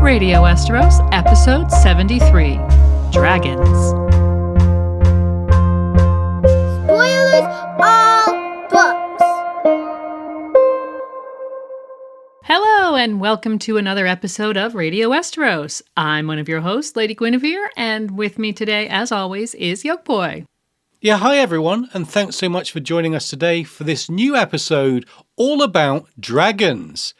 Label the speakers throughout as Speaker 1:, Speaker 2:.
Speaker 1: Radio Westeros, Episode 73, Dragons.
Speaker 2: Spoilers all books.
Speaker 1: Hello, and welcome to another episode of Radio Westeros. I'm one of your hosts, Lady Guinevere, and with me today, as always, is Yolkboy.
Speaker 3: Yeah, hi everyone, and thanks so much for joining us today for this new episode all about dragons.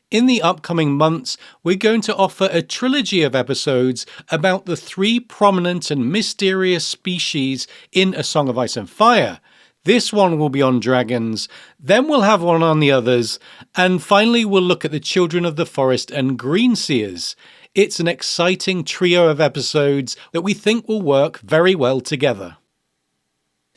Speaker 3: In the upcoming months, we're going to offer a trilogy of episodes about the three prominent and mysterious species in A Song of Ice and Fire. This one will be on dragons, then we'll have one on the others, and finally we'll look at the Children of the Forest and Greenseers. It's an exciting trio of episodes that we think will work very well together.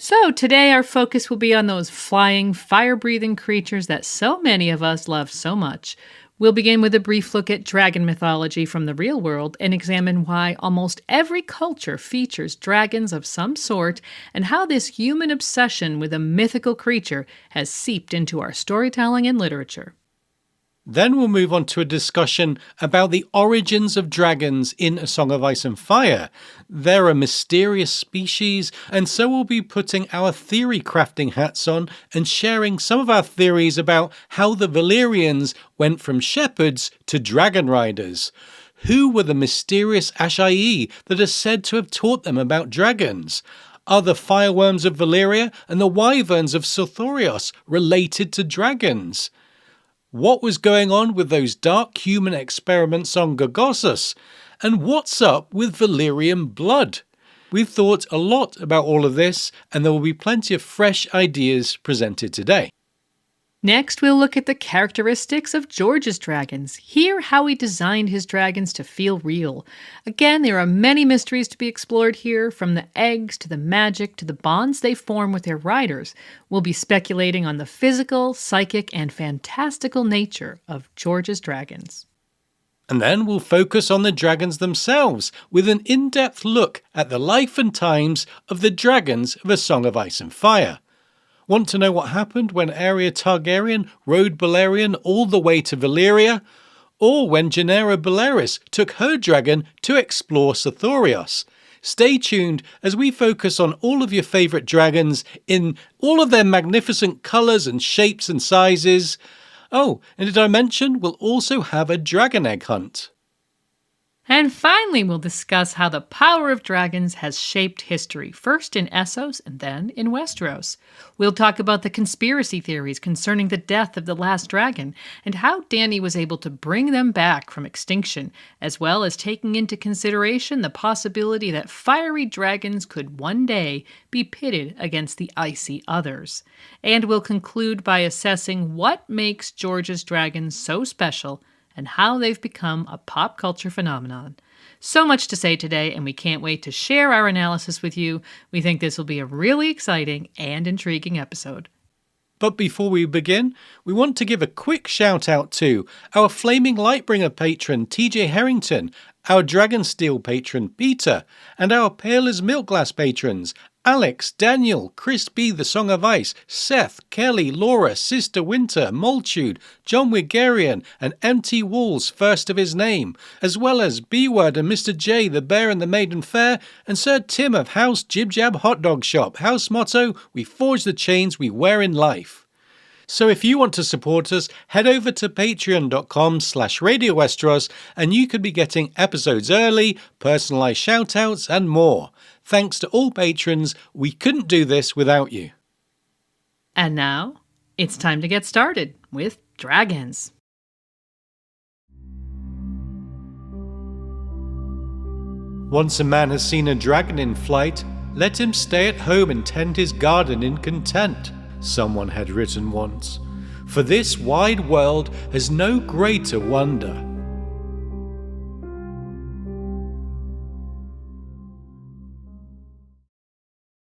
Speaker 1: So today our focus will be on those flying, fire-breathing creatures that so many of us love so much. We'll begin with a brief look at dragon mythology from the real world and examine why almost every culture features dragons of some sort and how this human obsession with a mythical creature has seeped into our storytelling and literature.
Speaker 3: Then we'll move on to a discussion about the origins of dragons in A Song of Ice and Fire. They're a mysterious species, and so we'll be putting our theory crafting hats on and sharing some of our theories about how the Valyrians went from shepherds to dragon riders. Who were the mysterious Ashai that are said to have taught them about dragons? Are the fireworms of Valyria and the wyverns of Sothorios related to dragons? What was going on with those dark human experiments on Gorgossus? And what's up with Valyrian blood? We've thought a lot about all of this, and there will be plenty of fresh ideas presented today.
Speaker 1: Next, we'll look at the characteristics of George's dragons, hear how he designed his dragons to feel real. Again, there are many mysteries to be explored here, from the eggs to the magic to the bonds they form with their riders. We'll be speculating on the physical, psychic, and fantastical nature of George's dragons.
Speaker 3: And then we'll focus on the dragons themselves, with an in-depth look at the life and times of the dragons of A Song of Ice and Fire. Want to know what happened when Aeria Targaryen rode Balerion all the way to Valyria? Or when Rhaenyra Beleris took her dragon to explore Sothorios? Stay tuned as we focus on all of your favourite dragons in all of their magnificent colours and shapes and sizes. Oh, and did I mention we'll also have a dragon egg hunt?
Speaker 1: And finally, we'll discuss how the power of dragons has shaped history, first in Essos and then in Westeros. We'll talk about the conspiracy theories concerning the death of the last dragon and how Dany was able to bring them back from extinction, as well as taking into consideration the possibility that fiery dragons could one day be pitted against the icy others. And we'll conclude by assessing what makes George's dragons so special and how they've become a pop culture phenomenon. So much to say today, and we can't wait to share our analysis with you. We think this will be a really exciting and intriguing episode.
Speaker 3: But before we begin, we want to give a quick shout out to our Flaming Lightbringer patron TJ Harrington, our Dragonsteel patron Peter, and our Pale as Milk Glass patrons Alex, Daniel, Chris B. The Song of Ice, Seth, Kelly, Laura, Sister Winter, Multude, John Wigarian, and MT Walls, first of his name, as well as B-Word and Mr. J, the Bear and the Maiden Fair, and Sir Tim of House Jib Jab Hot Dog Shop. House motto, we forge the chains we wear in life. So if you want to support us, head over to patreon.com/Radio Westeros and you could be getting episodes early, personalised shoutouts and more. Thanks to all patrons, we couldn't do this without you.
Speaker 1: And now, it's time to get started with dragons.
Speaker 3: Once a man has seen a dragon in flight, let him stay at home and tend his garden in content, someone had written once. For this wide world has no greater wonder.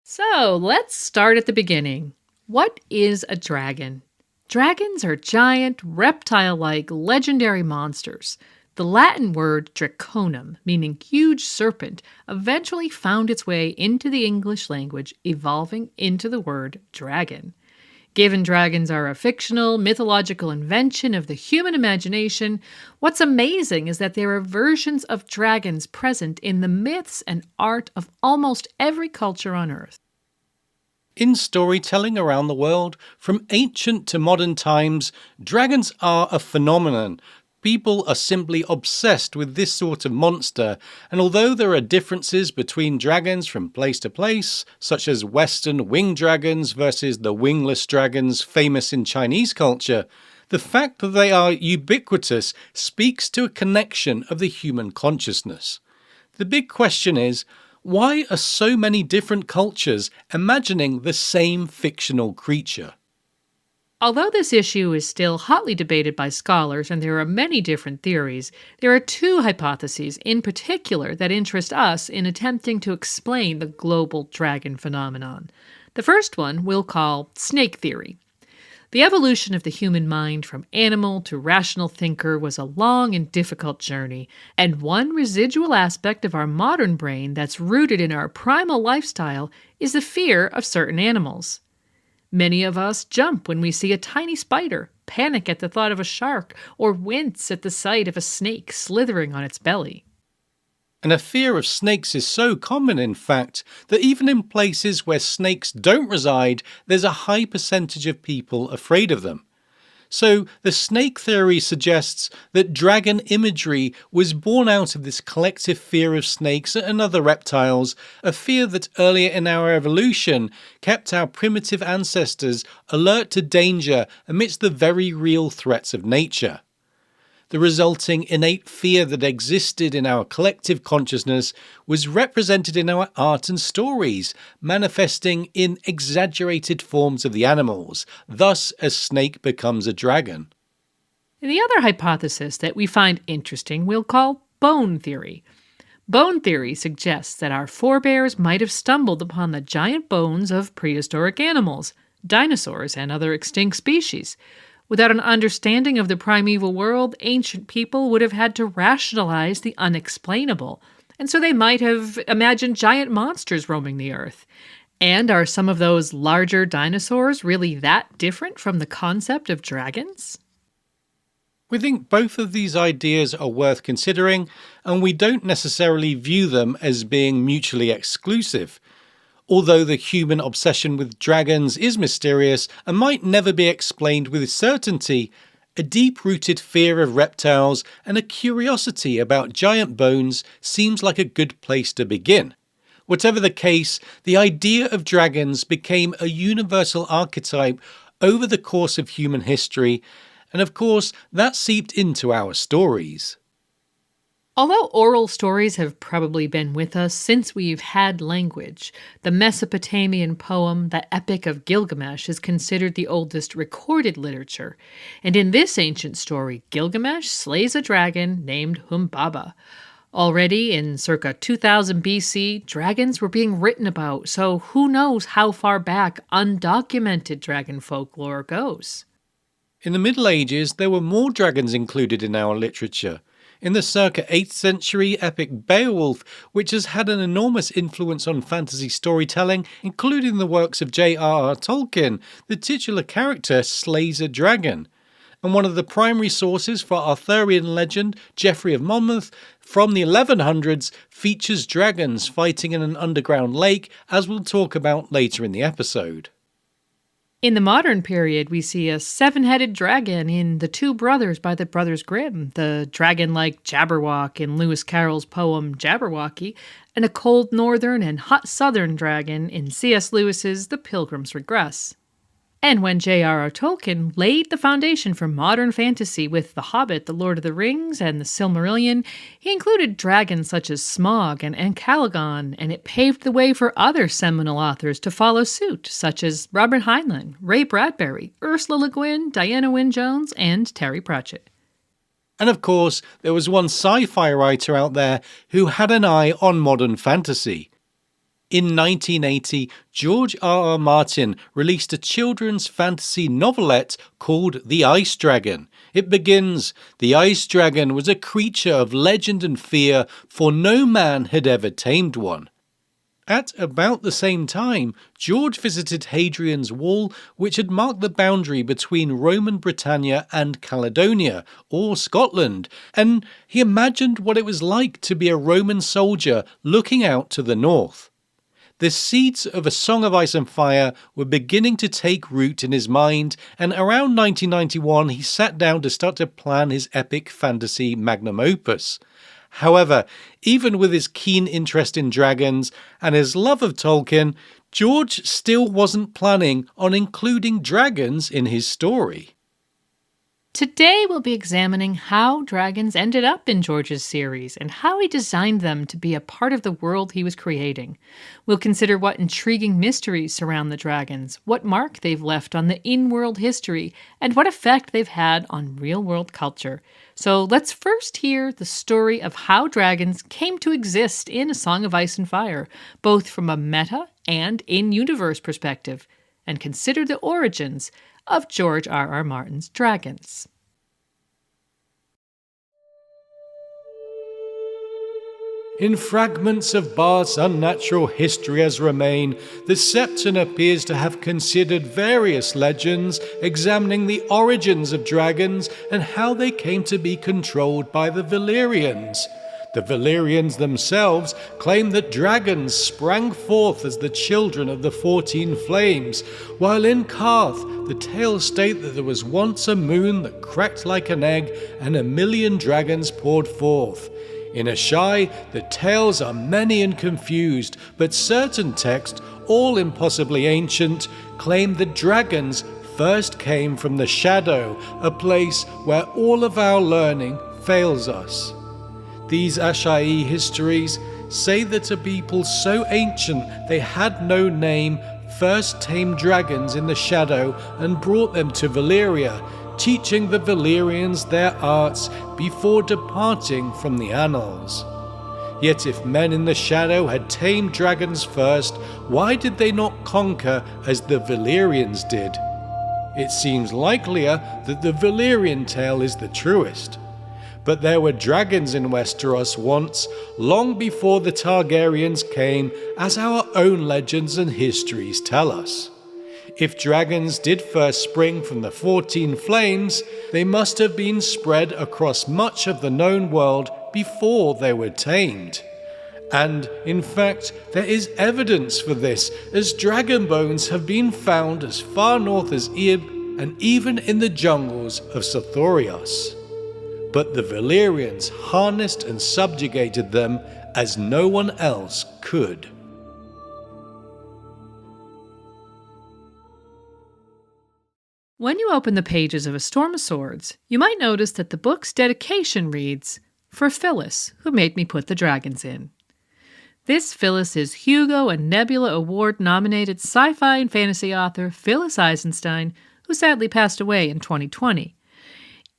Speaker 1: So, let's start at the beginning. What is a dragon? Dragons are giant, reptile-like, legendary monsters. The Latin word draconum, meaning huge serpent, eventually found its way into the English language, evolving into the word dragon. Given dragons are a fictional, mythological invention of the human imagination, what's amazing is that there are versions of dragons present in the myths and art of almost every culture on Earth.
Speaker 3: In storytelling around the world, from ancient to modern times, dragons are a phenomenon. People are simply obsessed with this sort of monster, and although there are differences between dragons from place to place, such as Western winged dragons versus the wingless dragons famous in Chinese culture, the fact that they are ubiquitous speaks to a connection of the human consciousness. The big question is, why are so many different cultures imagining the same fictional creature?
Speaker 1: Although this issue is still hotly debated by scholars and there are many different theories, there are two hypotheses in particular that interest us in attempting to explain the global dragon phenomenon. The first one we'll call snake theory. The evolution of the human mind from animal to rational thinker was a long and difficult journey, and one residual aspect of our modern brain that's rooted in our primal lifestyle is the fear of certain animals. Many of us jump when we see a tiny spider, panic at the thought of a shark, or wince at the sight of a snake slithering on its belly.
Speaker 3: And a fear of snakes is so common, in fact, that even in places where snakes don't reside, there's a high percentage of people afraid of them. So the snake theory suggests that dragon imagery was born out of this collective fear of snakes and other reptiles, a fear that earlier in our evolution kept our primitive ancestors alert to danger amidst the very real threats of nature. The resulting innate fear that existed in our collective consciousness was represented in our art and stories, manifesting in exaggerated forms of the animals. Thus, a snake becomes a dragon.
Speaker 1: The other hypothesis that we find interesting we'll call bone theory. Bone theory suggests that our forebears might have stumbled upon the giant bones of prehistoric animals, dinosaurs, and other extinct species. Without an understanding of the primeval world, ancient people would have had to rationalize the unexplainable, and so they might have imagined giant monsters roaming the earth. And are some of those larger dinosaurs really that different from the concept of dragons?
Speaker 3: We think both of these ideas are worth considering, and we don't necessarily view them as being mutually exclusive. Although the human obsession with dragons is mysterious and might never be explained with certainty, a deep-rooted fear of reptiles and a curiosity about giant bones seems like a good place to begin. Whatever the case, the idea of dragons became a universal archetype over the course of human history, and of course that seeped into our stories.
Speaker 1: Although oral stories have probably been with us since we've had language, the Mesopotamian poem, the Epic of Gilgamesh, is considered the oldest recorded literature. And in this ancient story, Gilgamesh slays a dragon named Humbaba. Already in circa 2000 BC, dragons were being written about, so who knows how far back undocumented dragon folklore goes.
Speaker 3: In the Middle Ages, there were more dragons included in our literature. In the circa 8th century epic Beowulf, which has had an enormous influence on fantasy storytelling, including the works of J.R.R. Tolkien, the titular character slays a dragon. And one of the primary sources for Arthurian legend, Geoffrey of Monmouth, from the 1100s, features dragons fighting in an underground lake, as we'll talk about later in the episode.
Speaker 1: In the modern period, we see a seven-headed dragon in The Two Brothers by the Brothers Grimm, the dragon-like Jabberwock in Lewis Carroll's poem Jabberwocky, and a cold northern and hot southern dragon in C.S. Lewis's The Pilgrim's Regress. And when J.R.R. Tolkien laid the foundation for modern fantasy with The Hobbit, The Lord of the Rings, and The Silmarillion, he included dragons such as Smaug and Calagon, and it paved the way for other seminal authors to follow suit, such as Robert Heinlein, Ray Bradbury, Ursula Le Guin, Diana Wynne Jones, and Terry Pratchett.
Speaker 3: And of course, there was one sci-fi writer out there who had an eye on modern fantasy. In 1980, George R. R. Martin released a children's fantasy novelette called The Ice Dragon. It begins, "The ice dragon was a creature of legend and fear, for no man had ever tamed one." At about the same time, George visited Hadrian's Wall, which had marked the boundary between Roman Britannia and Caledonia, or Scotland, and he imagined what it was like to be a Roman soldier looking out to the north. The seeds of A Song of Ice and Fire were beginning to take root in his mind, and around 1991 he sat down to start to plan his epic fantasy magnum opus. However, even with his keen interest in dragons and his love of Tolkien, George still wasn't planning on including dragons in his story.
Speaker 1: Today we'll be examining how dragons ended up in George's series and how he designed them to be a part of the world he was creating. We'll consider what intriguing mysteries surround the dragons, what mark they've left on the in-world history, and what effect they've had on real-world culture. So let's first hear the story of how dragons came to exist in A Song of Ice and Fire, both from a meta and in-universe perspective, and consider the origins of George R. R. Martin's dragons.
Speaker 3: In fragments of Barth's unnatural history as remain, the Septon appears to have considered various legends examining the origins of dragons and how they came to be controlled by the Valyrians. The Valyrians themselves claim that dragons sprang forth as the children of the 14 Flames, while in Qarth the tales state that there was once a moon that cracked like an egg and 1,000,000 dragons poured forth. In Ashai, the tales are many and confused, but certain texts, all impossibly ancient, claim that dragons first came from the Shadow, a place where all of our learning fails us. These Ashai histories say that a people so ancient they had no name first tamed dragons in the Shadow and brought them to Valyria, teaching the Valyrians their arts before departing from the annals. Yet if men in the Shadow had tamed dragons first, why did they not conquer as the Valyrians did? It seems likelier that the Valyrian tale is the truest. But there were dragons in Westeros once, long before the Targaryens came, as our own legends and histories tell us. If dragons did first spring from the 14 Flames, they must have been spread across much of the known world before they were tamed. And, in fact, there is evidence for this, as dragon bones have been found as far north as Ib and even in the jungles of Sothorios. But the Valyrians harnessed and subjugated them as no one else could.
Speaker 1: When you open the pages of A Storm of Swords, you might notice that the book's dedication reads, "For Phyllis, who made me put the dragons in." This Phyllis is Hugo and Nebula Award-nominated sci-fi and fantasy author Phyllis Eisenstein, who sadly passed away in 2020.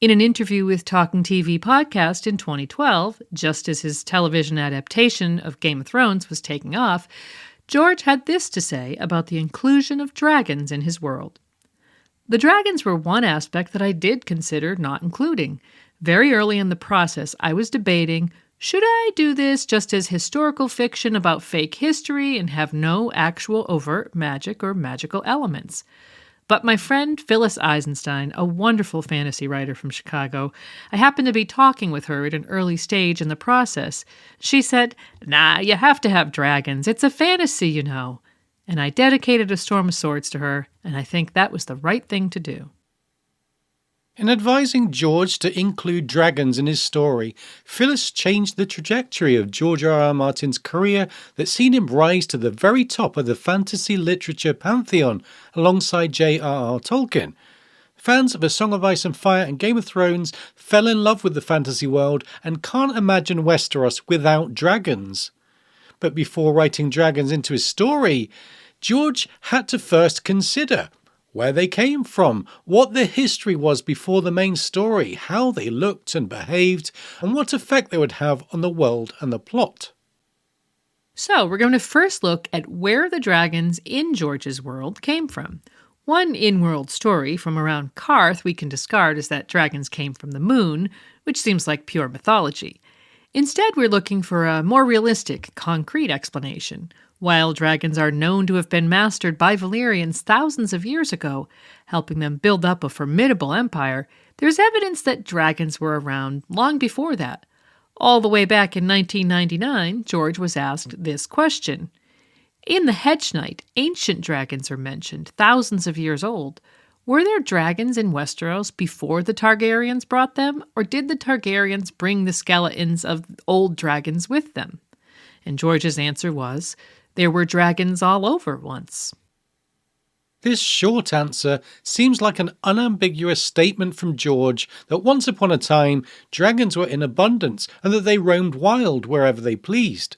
Speaker 1: In an interview with Talking TV podcast in 2012, just as his television adaptation of Game of Thrones was taking off, George had this to say about the inclusion of dragons in his world. "The dragons were one aspect that I did consider not including. Very early in the process, I was debating, should I do this just as historical fiction about fake history and have no actual overt magic or magical elements? But my friend Phyllis Eisenstein, a wonderful fantasy writer from Chicago, I happened to be talking with her at an early stage in the process. She said, 'Nah, you have to have dragons. It's a fantasy, you know.' And I dedicated A Storm of Swords to her, and I think that was the right thing to do."
Speaker 3: In advising George to include dragons in his story, Phyllis changed the trajectory of George R. R. Martin's career that's seen him rise to the very top of the fantasy literature pantheon alongside J.R.R. Tolkien. Fans of A Song of Ice and Fire and Game of Thrones fell in love with the fantasy world and can't imagine Westeros without dragons. But before writing dragons into his story, George had to first consider where they came from, what their history was before the main story, how they looked and behaved, and what effect they would have on the world and the plot.
Speaker 1: So, we're going to first look at where the dragons in George's world came from. One in world story from around Karth we can discard is that dragons came from the moon, which seems like pure mythology. Instead, we're looking for a more realistic, concrete explanation. While dragons are known to have been mastered by Valyrians thousands of years ago, helping them build up a formidable empire, there's evidence that dragons were around long before that. All the way back in 1999, George was asked this question. In the Hedge Knight, ancient dragons are mentioned, thousands of years old. Were there dragons in Westeros before the Targaryens brought them, or did the Targaryens bring the skeletons of old dragons with them? And George's answer was, there were dragons all over once.
Speaker 3: This short answer seems like an unambiguous statement from George that once upon a time dragons were in abundance and that they roamed wild wherever they pleased.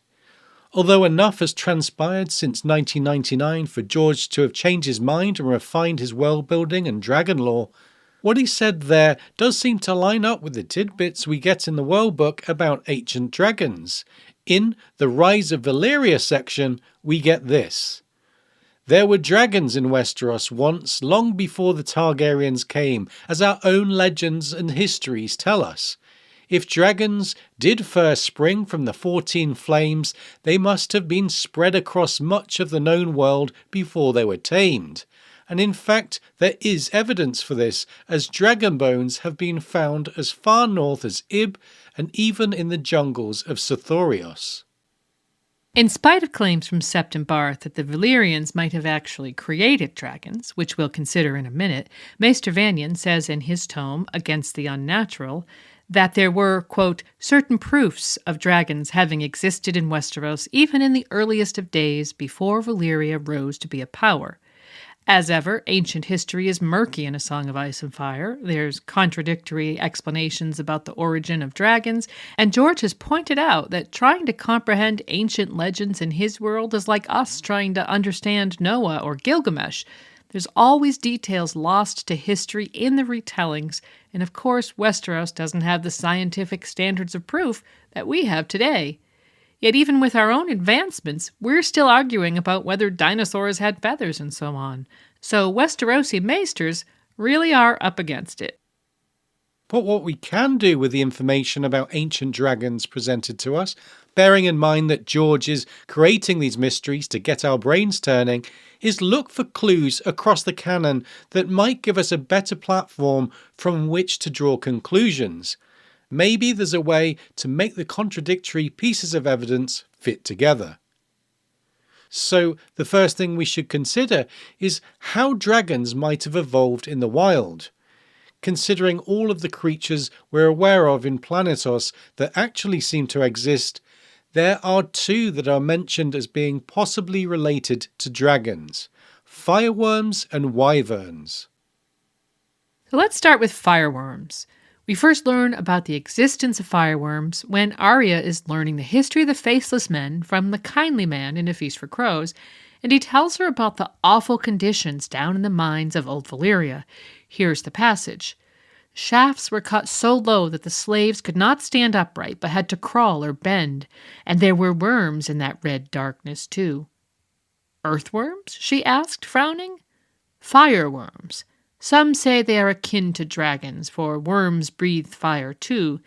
Speaker 3: Although enough has transpired since 1999 for George to have changed his mind and refined his world building and dragon lore, what he said there does seem to line up with the tidbits we get in the world book about ancient dragons. In the Rise of Valyria section, we get this. There were dragons in Westeros once, long before the Targaryens came, as our own legends and histories tell us. If dragons did first spring from the 14 flames, they must have been spread across much of the known world before they were tamed. And in fact, there is evidence for this, as dragon bones have been found as far north as Ib and even in the jungles of Sothorios.
Speaker 1: In spite of claims from Sept and Barth that the Valyrians might have actually created dragons, which we'll consider in a minute, Maester Vanyan says in his tome, Against the Unnatural, that there were, quote, certain proofs of dragons having existed in Westeros even in the earliest of days before Valyria rose to be a power. As ever, ancient history is murky in A Song of Ice and Fire. There's contradictory explanations about the origin of dragons, and George has pointed out that trying to comprehend ancient legends in his world is like us trying to understand Noah or Gilgamesh. There's always details lost to history in the retellings, and of course, Westeros doesn't have the scientific standards of proof that we have today. Yet even with our own advancements, we're still arguing about whether dinosaurs had feathers and so on. So Westerosi maesters really are up against it.
Speaker 3: But what we can do with the information about ancient dragons presented to us, bearing in mind that George is creating these mysteries to get our brains turning, is look for clues across the canon that might give us a better platform from which to draw conclusions. Maybe there's a way to make the contradictory pieces of evidence fit together. So the first thing we should consider is how dragons might have evolved in the wild. Considering all of the creatures we're aware of in Planetos that actually seem to exist, there are two that are mentioned as being possibly related to dragons: fireworms and wyverns.
Speaker 1: So let's start with fireworms. We first learn about the existence of fireworms when Arya is learning the history of the Faceless Men from the Kindly Man in A Feast for Crows, and he tells her about the awful conditions down in the mines of Old Valyria. Here's the passage. Shafts were cut so low that the slaves could not stand upright but had to crawl or bend, and there were worms in that red darkness too. Earthworms? She asked, frowning. Fireworms. Some say they are akin to dragons, for worms breathe fire too.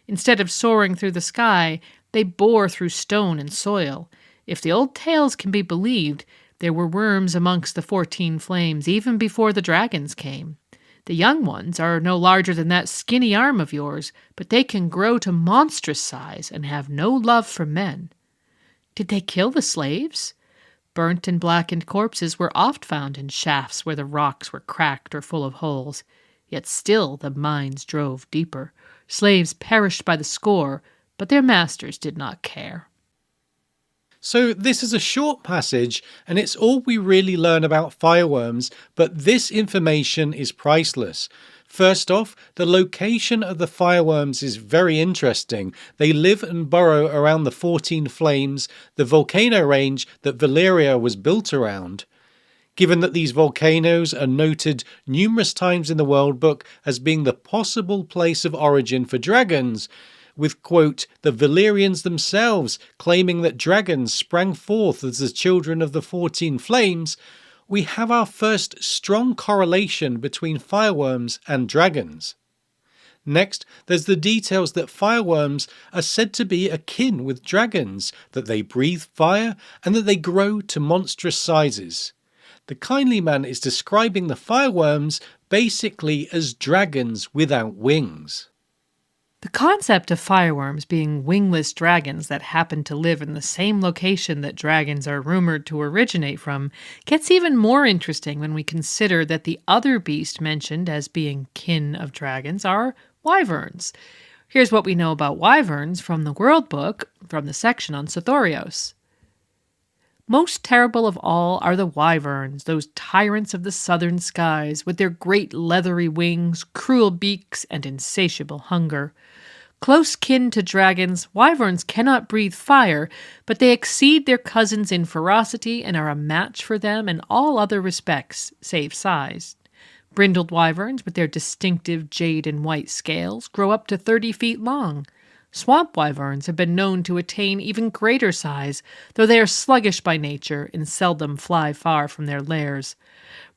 Speaker 1: Instead of soaring through the sky, they bore through stone and soil. If the old tales can be believed, there were worms amongst the 14 flames even before the dragons came. The young ones are no larger than that skinny arm of yours, but they can grow to monstrous size and have no love for men. Did they kill the slaves? Burnt and blackened corpses were oft found in shafts where the rocks were cracked or full of holes. Yet still the mines drove deeper. Slaves perished by the score, but their masters did not care.
Speaker 3: So this is a short passage, and it's all we really learn about fireworms, but this information is priceless. First off, the location of the fireworms is very interesting. They live and burrow around the 14 Flames, the volcano range that Valyria was built around. Given that these volcanoes are noted numerous times in the World Book as being the possible place of origin for dragons, with, quote, the Valyrians themselves claiming that dragons sprang forth as the children of the 14 flames, we have our first strong correlation between fireworms and dragons. Next, there's the details that fireworms are said to be akin with dragons, that they breathe fire and that they grow to monstrous sizes. The kindly man is describing the fireworms basically as dragons without wings.
Speaker 1: The concept of fireworms being wingless dragons that happen to live in the same location that dragons are rumored to originate from gets even more interesting when we consider that the other beast mentioned as being kin of dragons are wyverns. Here's what we know about wyverns from the World Book, from the section on Sothorios. Most terrible of all are the wyverns, those tyrants of the southern skies, with their great leathery wings, cruel beaks, and insatiable hunger. Close kin to dragons, wyverns cannot breathe fire, but they exceed their cousins in ferocity and are a match for them in all other respects, save size. Brindled wyverns, with their distinctive jade and white scales, grow up to 30 feet long. Swamp wyverns have been known to attain even greater size, though they are sluggish by nature and seldom fly far from their lairs.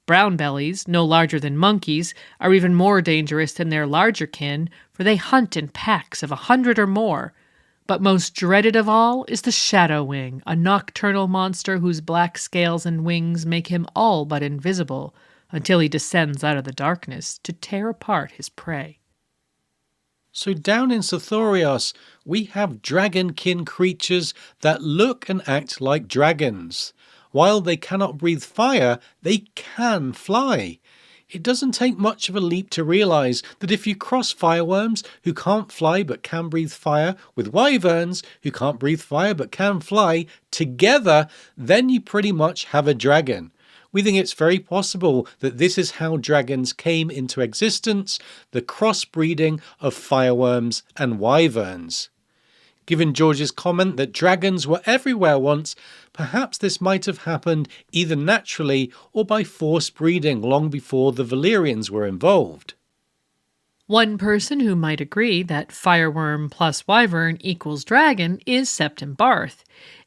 Speaker 1: Brown bellies, no larger than monkeys, are even more dangerous than their larger kin, for they hunt in packs of 100 or more. But most dreaded of all is the shadow wing, a nocturnal monster whose black scales and wings make him all but invisible, until he descends out of the darkness to tear apart his prey.
Speaker 3: So down in Sothorios, we have dragonkin creatures that look and act like dragons. While they cannot breathe fire, they can fly. It doesn't take much of a leap to realize that if you cross fireworms who can't fly but can breathe fire with wyverns who can't breathe fire but can fly together, then you pretty much have a dragon. We think it's very possible that this is how dragons came into existence, the crossbreeding of fireworms and wyverns. Given George's comment that dragons were everywhere once, perhaps this might have happened either naturally or by forced breeding long before the Valyrians were involved.
Speaker 1: One person who might agree that fireworm plus wyvern equals dragon is Septon Barth.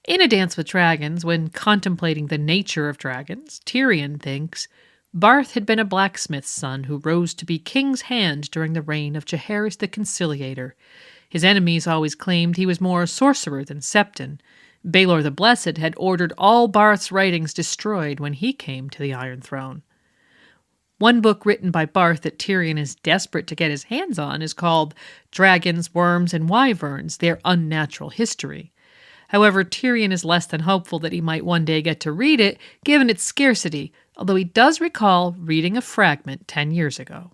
Speaker 1: In A Dance with Dragons, when contemplating the nature of dragons, Tyrion thinks Barth had been a blacksmith's son who rose to be king's hand during the reign of Jaehaerys the Conciliator. His enemies always claimed he was more a sorcerer than Septon. Baelor the Blessed had ordered all Barth's writings destroyed when he came to the Iron Throne. One book written by Barth that Tyrion is desperate to get his hands on is called Dragons, Worms, and Wyverns, Their Unnatural History. However, Tyrion is less than hopeful that he might one day get to read it, given its scarcity, although he does recall reading a fragment 10 years ago.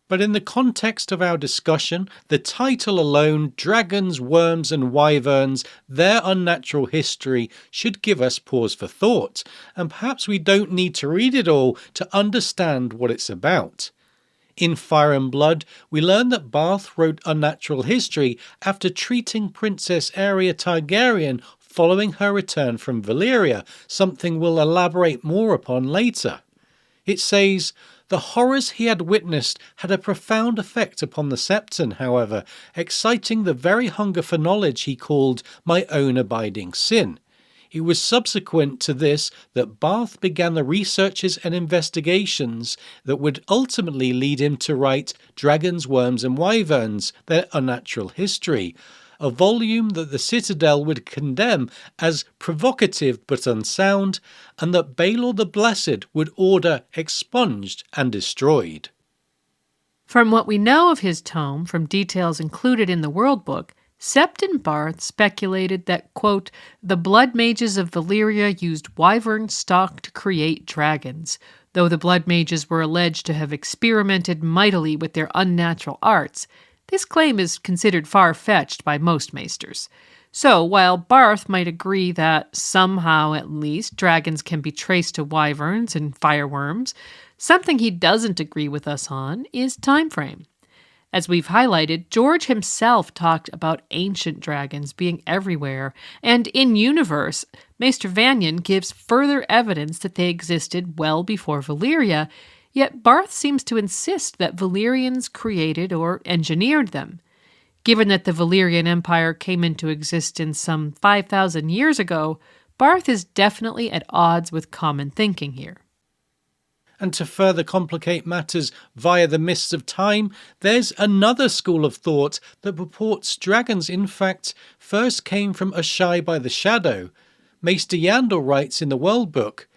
Speaker 3: But in the context of our discussion, the title alone, Dragons, Worms and Wyverns, Their Unnatural History, should give us pause for thought, and perhaps we don't need to read it all to understand what it's about. In Fire and Blood, we learn that Barth wrote Unnatural History after treating Princess Aeria Targaryen following her return from Valyria, something we'll elaborate more upon later. It says, the horrors he had witnessed had a profound effect upon the Septon, however, exciting the very hunger for knowledge he called my own abiding sin. It was subsequent to this that Barth began the researches and investigations that would ultimately lead him to write Dragons, Worms and Wyverns, Their Unnatural History, a volume that the Citadel would condemn as provocative but unsound, and that Baelor the Blessed would order expunged and destroyed.
Speaker 1: From what we know of his tome, from details included in the World Book, Septon Barth speculated that, quote, the blood mages of Valyria used wyvern stock to create dragons, though the blood mages were alleged to have experimented mightily with their unnatural arts. This claim is considered far-fetched by most maesters. So, while Barth might agree that, somehow at least, dragons can be traced to wyverns and fireworms, something he doesn't agree with us on is time frame. As we've highlighted, George himself talked about ancient dragons being everywhere, and in universe, Maester Vanyan gives further evidence that they existed well before Valyria, yet Barth seems to insist that Valyrians created or engineered them. Given that the Valyrian Empire came into existence some 5,000 years ago, Barth is definitely at odds with common thinking here.
Speaker 3: And to further complicate matters via the mists of time, there's another school of thought that purports dragons in fact first came from Ashai by the Shadow. Maester Yandel writes in the World Book,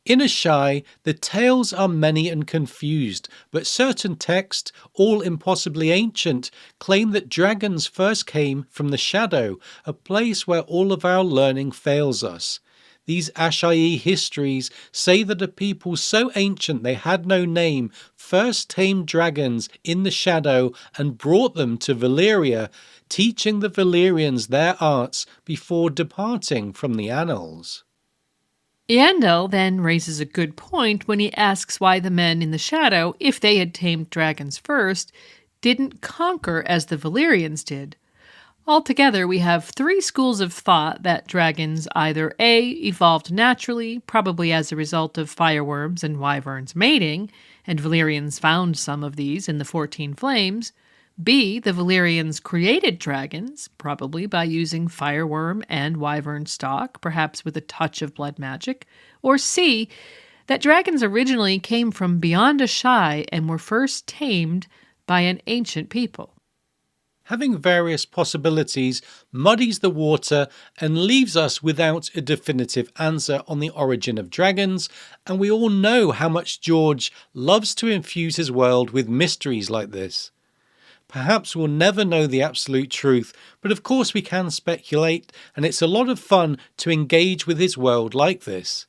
Speaker 3: "In Ashai, the tales are many and confused, but certain texts, all impossibly ancient, claim that dragons first came from the Shadow, a place where all of our learning fails us. These Ashai histories say that a people so ancient they had no name first tamed dragons in the Shadow and brought them to Valyria, teaching the Valyrians their arts before departing from the annals."
Speaker 1: Yandel then raises a good point when he asks why the men in the Shadow, if they had tamed dragons first, didn't conquer as the Valyrians did. Altogether, we have three schools of thought that dragons either A, evolved naturally, probably as a result of fireworms and wyverns mating, and Valyrians found some of these in the 14 Flames, B, the Valyrians created dragons, probably by using fireworm and wyvern stock, perhaps with a touch of blood magic, or C, that dragons originally came from beyond Ashai and were first tamed by an ancient people.
Speaker 3: Having various possibilities muddies the water and leaves us without a definitive answer on the origin of dragons, and we all know how much George loves to infuse his world with mysteries like this. Perhaps we'll never know the absolute truth, but of course we can speculate, and it's a lot of fun to engage with his world like this.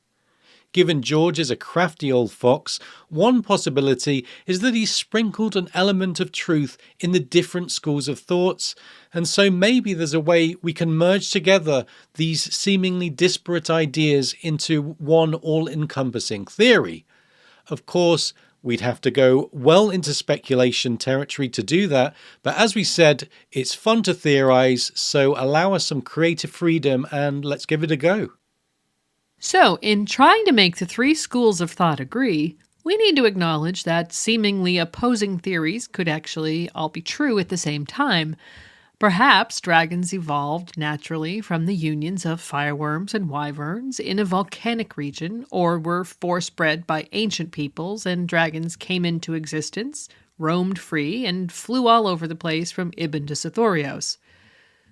Speaker 3: Given George is a crafty old fox, one possibility is that he's sprinkled an element of truth in the different schools of thoughts, and so maybe there's a way we can merge together these seemingly disparate ideas into one all-encompassing theory. Of course, we'd have to go well into speculation territory to do that, but as we said, it's fun to theorize, so allow us some creative freedom and let's give it a go.
Speaker 1: So, in trying to make the three schools of thought agree, we need to acknowledge that seemingly opposing theories could actually all be true at the same time. Perhaps dragons evolved naturally from the unions of fireworms and wyverns in a volcanic region, or were force-bred by ancient peoples and dragons came into existence, roamed free, and flew all over the place from Ibn to Sithorios.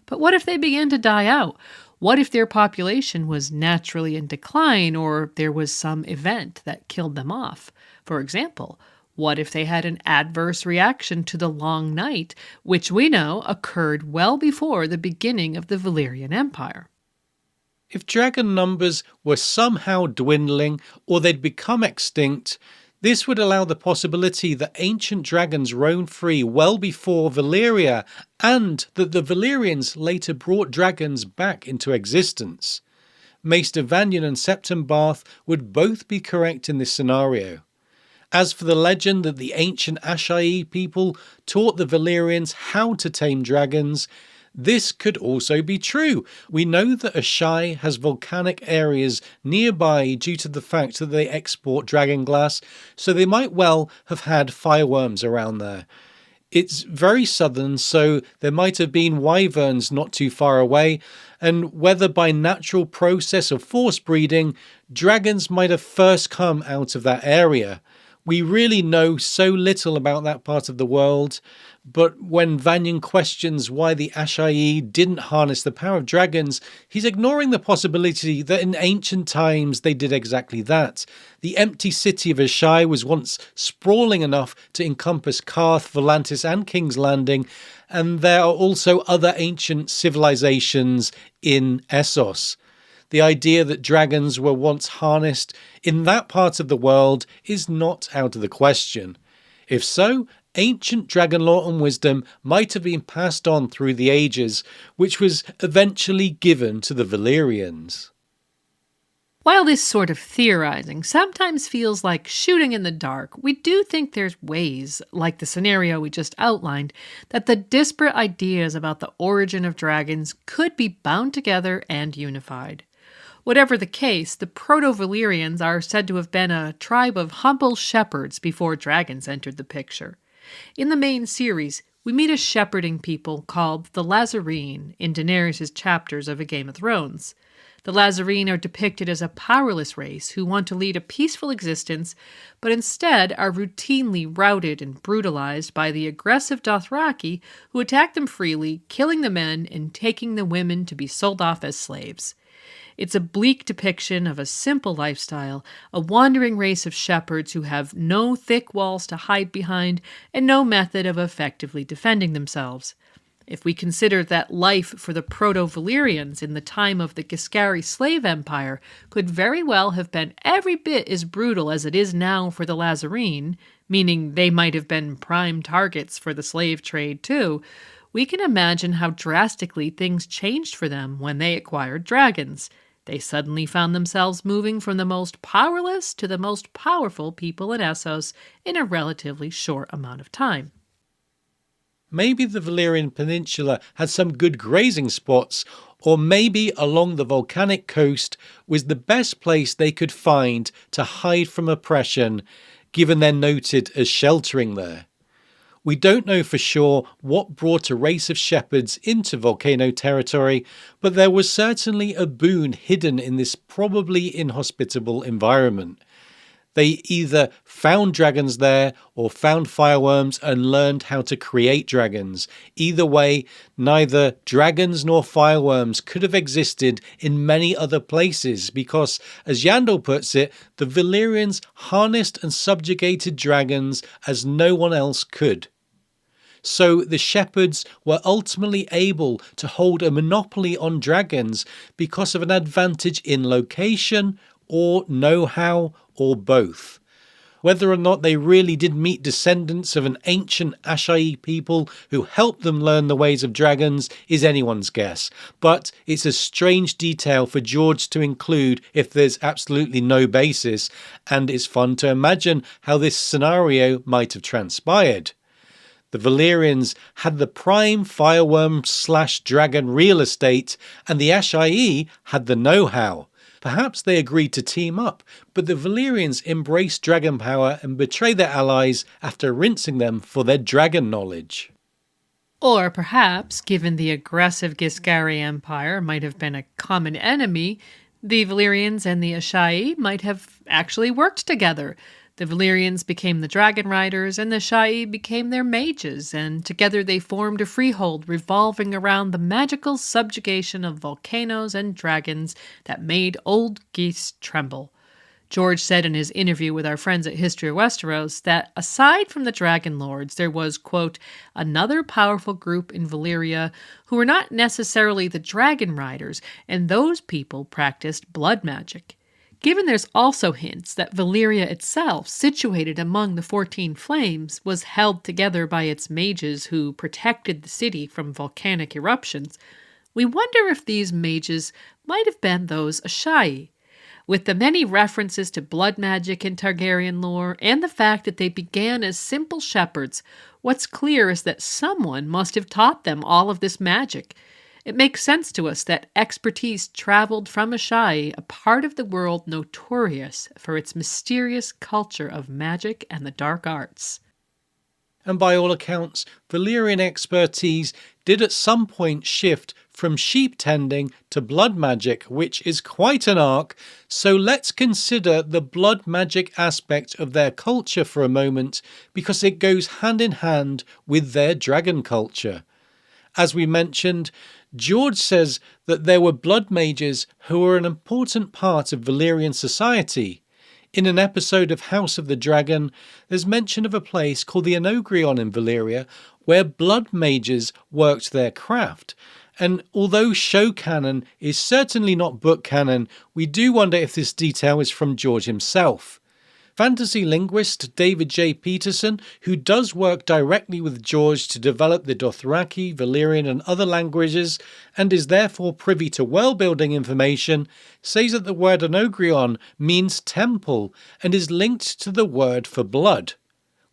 Speaker 1: But what if they began to die out? What if their population was naturally in decline, or there was some event that killed them off? For example, what if they had an adverse reaction to the long night, which we know occurred well before the beginning of the Valyrian Empire?
Speaker 3: If dragon numbers were somehow dwindling or they'd become extinct, this would allow the possibility that ancient dragons roamed free well before Valyria, and that the Valyrians later brought dragons back into existence. Maester Vanyan and Septon Barth would both be correct in this scenario. As for the legend that the ancient Ashai people taught the Valyrians how to tame dragons, this could also be true. We know that Ashai has volcanic areas nearby due to the fact that they export dragon glass, so they might well have had fireworms around there. It's very southern, so there might have been wyverns not too far away, and whether by natural process of force breeding, dragons might have first come out of that area. We really know so little about that part of the world, but when Vanyan questions why the Ashai didn't harness the power of dragons, he's ignoring the possibility that in ancient times they did exactly that. The empty city of Ashai was once sprawling enough to encompass Karth, Volantis and King's Landing, and there are also other ancient civilizations in Essos. The idea that dragons were once harnessed in that part of the world is not out of the question. If so, ancient dragon lore and wisdom might have been passed on through the ages, which was eventually given to the Valyrians.
Speaker 1: While this sort of theorizing sometimes feels like shooting in the dark, we do think there's ways, like the scenario we just outlined, that the disparate ideas about the origin of dragons could be bound together and unified. Whatever the case, the Proto-Valyrians are said to have been a tribe of humble shepherds before dragons entered the picture. In the main series, We meet a shepherding people called the Lazarene in Daenerys' chapters of A Game of Thrones. The Lazarene are depicted as a powerless race who want to lead a peaceful existence, but instead are routinely routed and brutalized by the aggressive Dothraki who attack them freely, killing the men and taking the women to be sold off as slaves. It's a bleak depiction of a simple lifestyle, a wandering race of shepherds who have no thick walls to hide behind and no method of effectively defending themselves. If we consider that life for the Proto-Valyrians in the time of the Giscari slave empire could very well have been every bit as brutal as it is now for the Lazarene, meaning they might have been prime targets for the slave trade too, we can imagine how drastically things changed for them when they acquired dragons. They suddenly found themselves moving from the most powerless to the most powerful people in Essos in a relatively short amount of time.
Speaker 3: Maybe the Valyrian Peninsula had some good grazing spots, or maybe along the volcanic coast was the best place they could find to hide from oppression, given they're noted as sheltering there. We don't know for sure what brought a race of shepherds into volcano territory, but there was certainly a boon hidden in this probably inhospitable environment. They either found dragons there or found fireworms and learned how to create dragons. Either way, neither dragons nor fireworms could have existed in many other places because, as Yandel puts it, the Valyrians harnessed and subjugated dragons as no one else could. So the shepherds were ultimately able to hold a monopoly on dragons because of an advantage in location or know-how or both. Whether or not they really did meet descendants of an ancient Ashai people who helped them learn the ways of dragons is anyone's guess, but it's a strange detail for George to include if there's absolutely no basis, and it's fun to imagine how this scenario might have transpired. The Valyrians had the prime fireworm/dragon real estate, and the Ashai had the know-how. Perhaps they agreed to team up, but the Valyrians embraced dragon power and betrayed their allies after rinsing them for their dragon knowledge.
Speaker 1: Or perhaps, given the aggressive Giscari Empire might have been a common enemy, the Valyrians and the Ashai might have actually worked together. The Valyrians became the dragon riders, and the Ashai became their mages, and together they formed a freehold revolving around the magical subjugation of volcanoes and dragons that made old geese tremble. George said in his interview with our friends at History of Westeros that aside from the Dragon Lords, there was, quote, another powerful group in Valyria who were not necessarily the dragon riders, and those people practiced blood magic. Given there's also hints that Valyria itself, situated among the 14 Flames, was held together by its mages who protected the city from volcanic eruptions, we wonder if these mages might have been those Ashai. With the many references to blood magic in Targaryen lore and the fact that they began as simple shepherds, what's clear is that someone must have taught them all of this magic. It makes sense to us that expertise traveled from Ashai, a part of the world notorious for its mysterious culture of magic and the dark arts.
Speaker 3: And by all accounts, Valyrian expertise did at some point shift from sheep tending to blood magic, which is quite an arc, so let's consider the blood magic aspect of their culture for a moment, because it goes hand in hand with their dragon culture. As we mentioned, George says that there were blood mages who were an important part of Valyrian society. In an episode of House of the Dragon, there's mention of a place called the Enogrion in Valyria where blood mages worked their craft. And although show canon is certainly not book canon, we do wonder if this detail is from George himself. Fantasy linguist David J. Peterson, who does work directly with George to develop the Dothraki, Valyrian and other languages, and is therefore privy to world-building information, says that the word Enogrion means temple and is linked to the word for blood.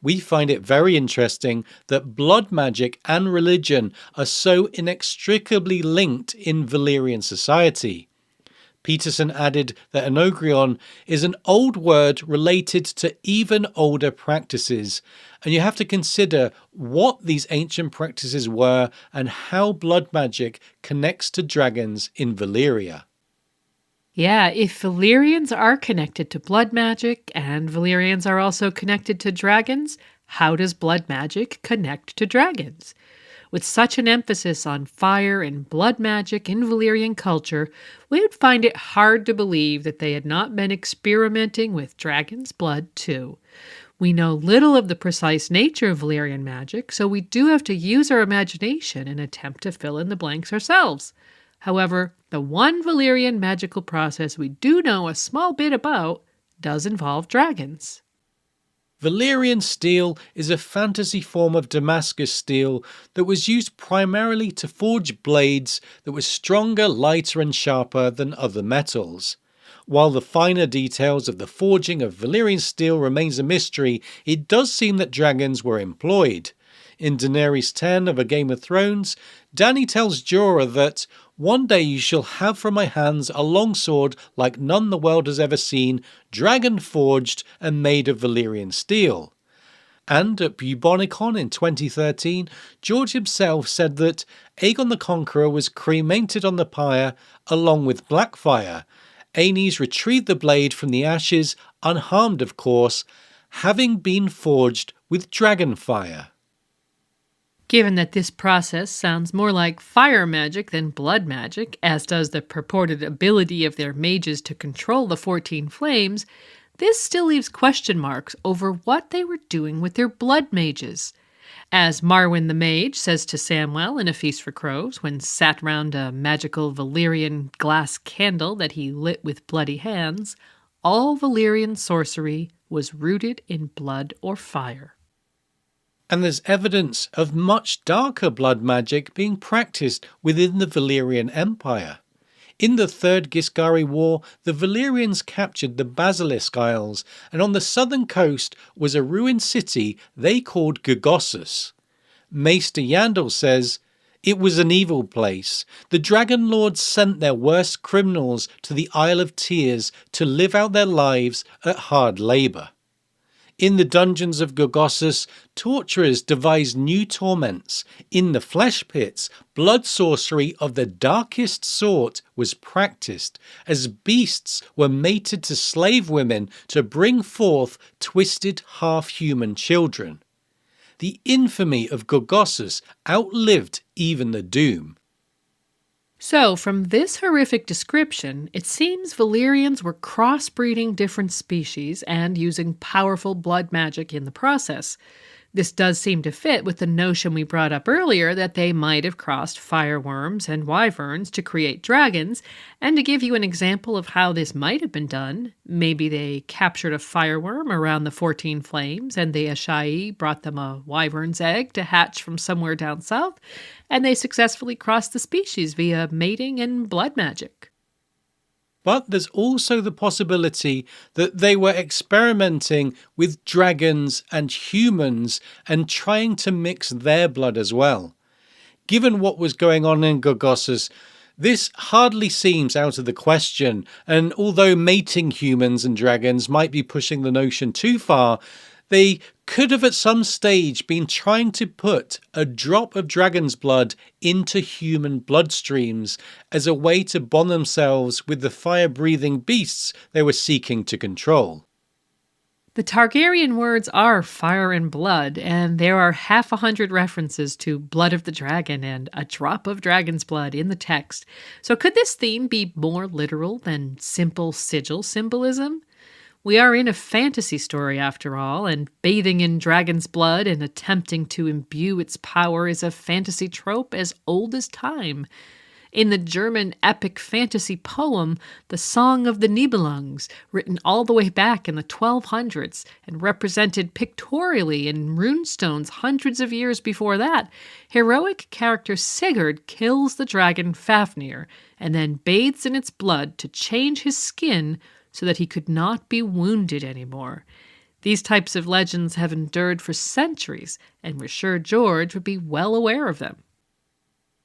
Speaker 3: We find it very interesting that blood magic and religion are so inextricably linked in Valyrian society. Peterson added that anogrion is an old word related to even older practices, and you have to consider what these ancient practices were and how blood magic connects to dragons in Valyria.
Speaker 1: Yeah, if Valyrians are connected to blood magic and Valyrians are also connected to dragons, how does blood magic connect to dragons? With such an emphasis on fire and blood magic in Valyrian culture, we would find it hard to believe that they had not been experimenting with dragon's blood too. We know little of the precise nature of Valyrian magic, so we do have to use our imagination and attempt to fill in the blanks ourselves. However, the one Valyrian magical process we do know a small bit about does involve dragons.
Speaker 3: Valyrian steel is a fantasy form of Damascus steel that was used primarily to forge blades that were stronger, lighter, and sharper than other metals. While the finer details of the forging of Valyrian steel remains a mystery, it does seem that dragons were employed. In Daenerys 10 of A Game of Thrones, Dany tells Jorah that one day you shall have from my hands a longsword like none the world has ever seen, dragon forged and made of Valyrian steel. And at Bubonicon in 2013, George himself said that Aegon the Conqueror was cremated on the pyre along with Blackfire. Aenys retrieved the blade from the ashes, unharmed of course, having been forged with dragon fire.
Speaker 1: Given that this process sounds more like fire magic than blood magic, as does the purported ability of their mages to control the 14 flames, this still leaves question marks over what they were doing with their blood mages. As Marwyn the Mage says to Samwell in A Feast for Crows when sat round a magical Valyrian glass candle that he lit with bloody hands, all Valyrian sorcery was rooted in blood or fire.
Speaker 3: And there's evidence of much darker blood magic being practiced within the Valyrian Empire. In the Third Giscari War, the Valyrians captured the Basilisk Isles, and on the southern coast was a ruined city they called Gogossus. Maester Yandel says, "It was an evil place. The Dragon Lords sent their worst criminals to the Isle of Tears to live out their lives at hard labour. In the dungeons of Gogossus, torturers devised new torments. In the flesh pits, blood sorcery of the darkest sort was practiced, as beasts were mated to slave women to bring forth twisted half-human children. The infamy of Gogossus outlived even the Doom."
Speaker 1: So, from this horrific description, it seems Valyrians were crossbreeding different species and using powerful blood magic in the process. This does seem to fit with the notion we brought up earlier that they might have crossed fireworms and wyverns to create dragons, and to give you an example of how this might have been done, maybe they captured a fireworm around the 14 flames and the Ashai brought them a wyvern's egg to hatch from somewhere down south, and they successfully crossed the species via mating and blood magic.
Speaker 3: But there's also the possibility that they were experimenting with dragons and humans and trying to mix their blood as well. Given what was going on in Gogossus, this hardly seems out of the question, and although mating humans and dragons might be pushing the notion too far, they could have at some stage been trying to put a drop of dragon's blood into human bloodstreams as a way to bond themselves with the fire-breathing beasts they were seeking to control.
Speaker 1: The Targaryen words are fire and blood, and there are 100 references to blood of the dragon and a drop of dragon's blood in the text. So could this theme be more literal than simple sigil symbolism? We are in a fantasy story after all, and bathing in dragon's blood and attempting to imbue its power is a fantasy trope as old as time. In the German epic fantasy poem, The Song of the Nibelungs, written all the way back in the 1200s and represented pictorially in runestones hundreds of years before that, heroic character Sigurd kills the dragon Fafnir and then bathes in its blood to change his skin so that he could not be wounded anymore. These types of legends have endured for centuries, and we're sure George would be well aware of them.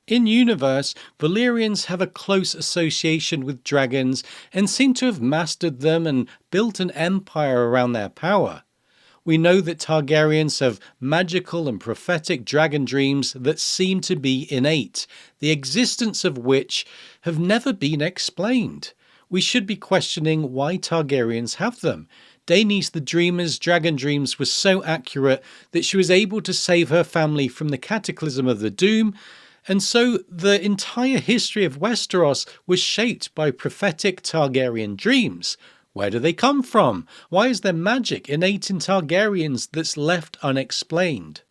Speaker 3: In universe, Valyrians have a close association with dragons and seem to have mastered them and built an empire around their power. We know that Targaryens have magical and prophetic dragon dreams that seem to be innate, the existence of which have never been explained. We should be questioning why Targaryens have them. Daenerys the Dreamer's dragon dreams were so accurate that she was able to save her family from the cataclysm of the Doom, and so the entire history of Westeros was shaped by prophetic Targaryen dreams. Where do they come from? Why is there magic innate in Targaryens that's left unexplained?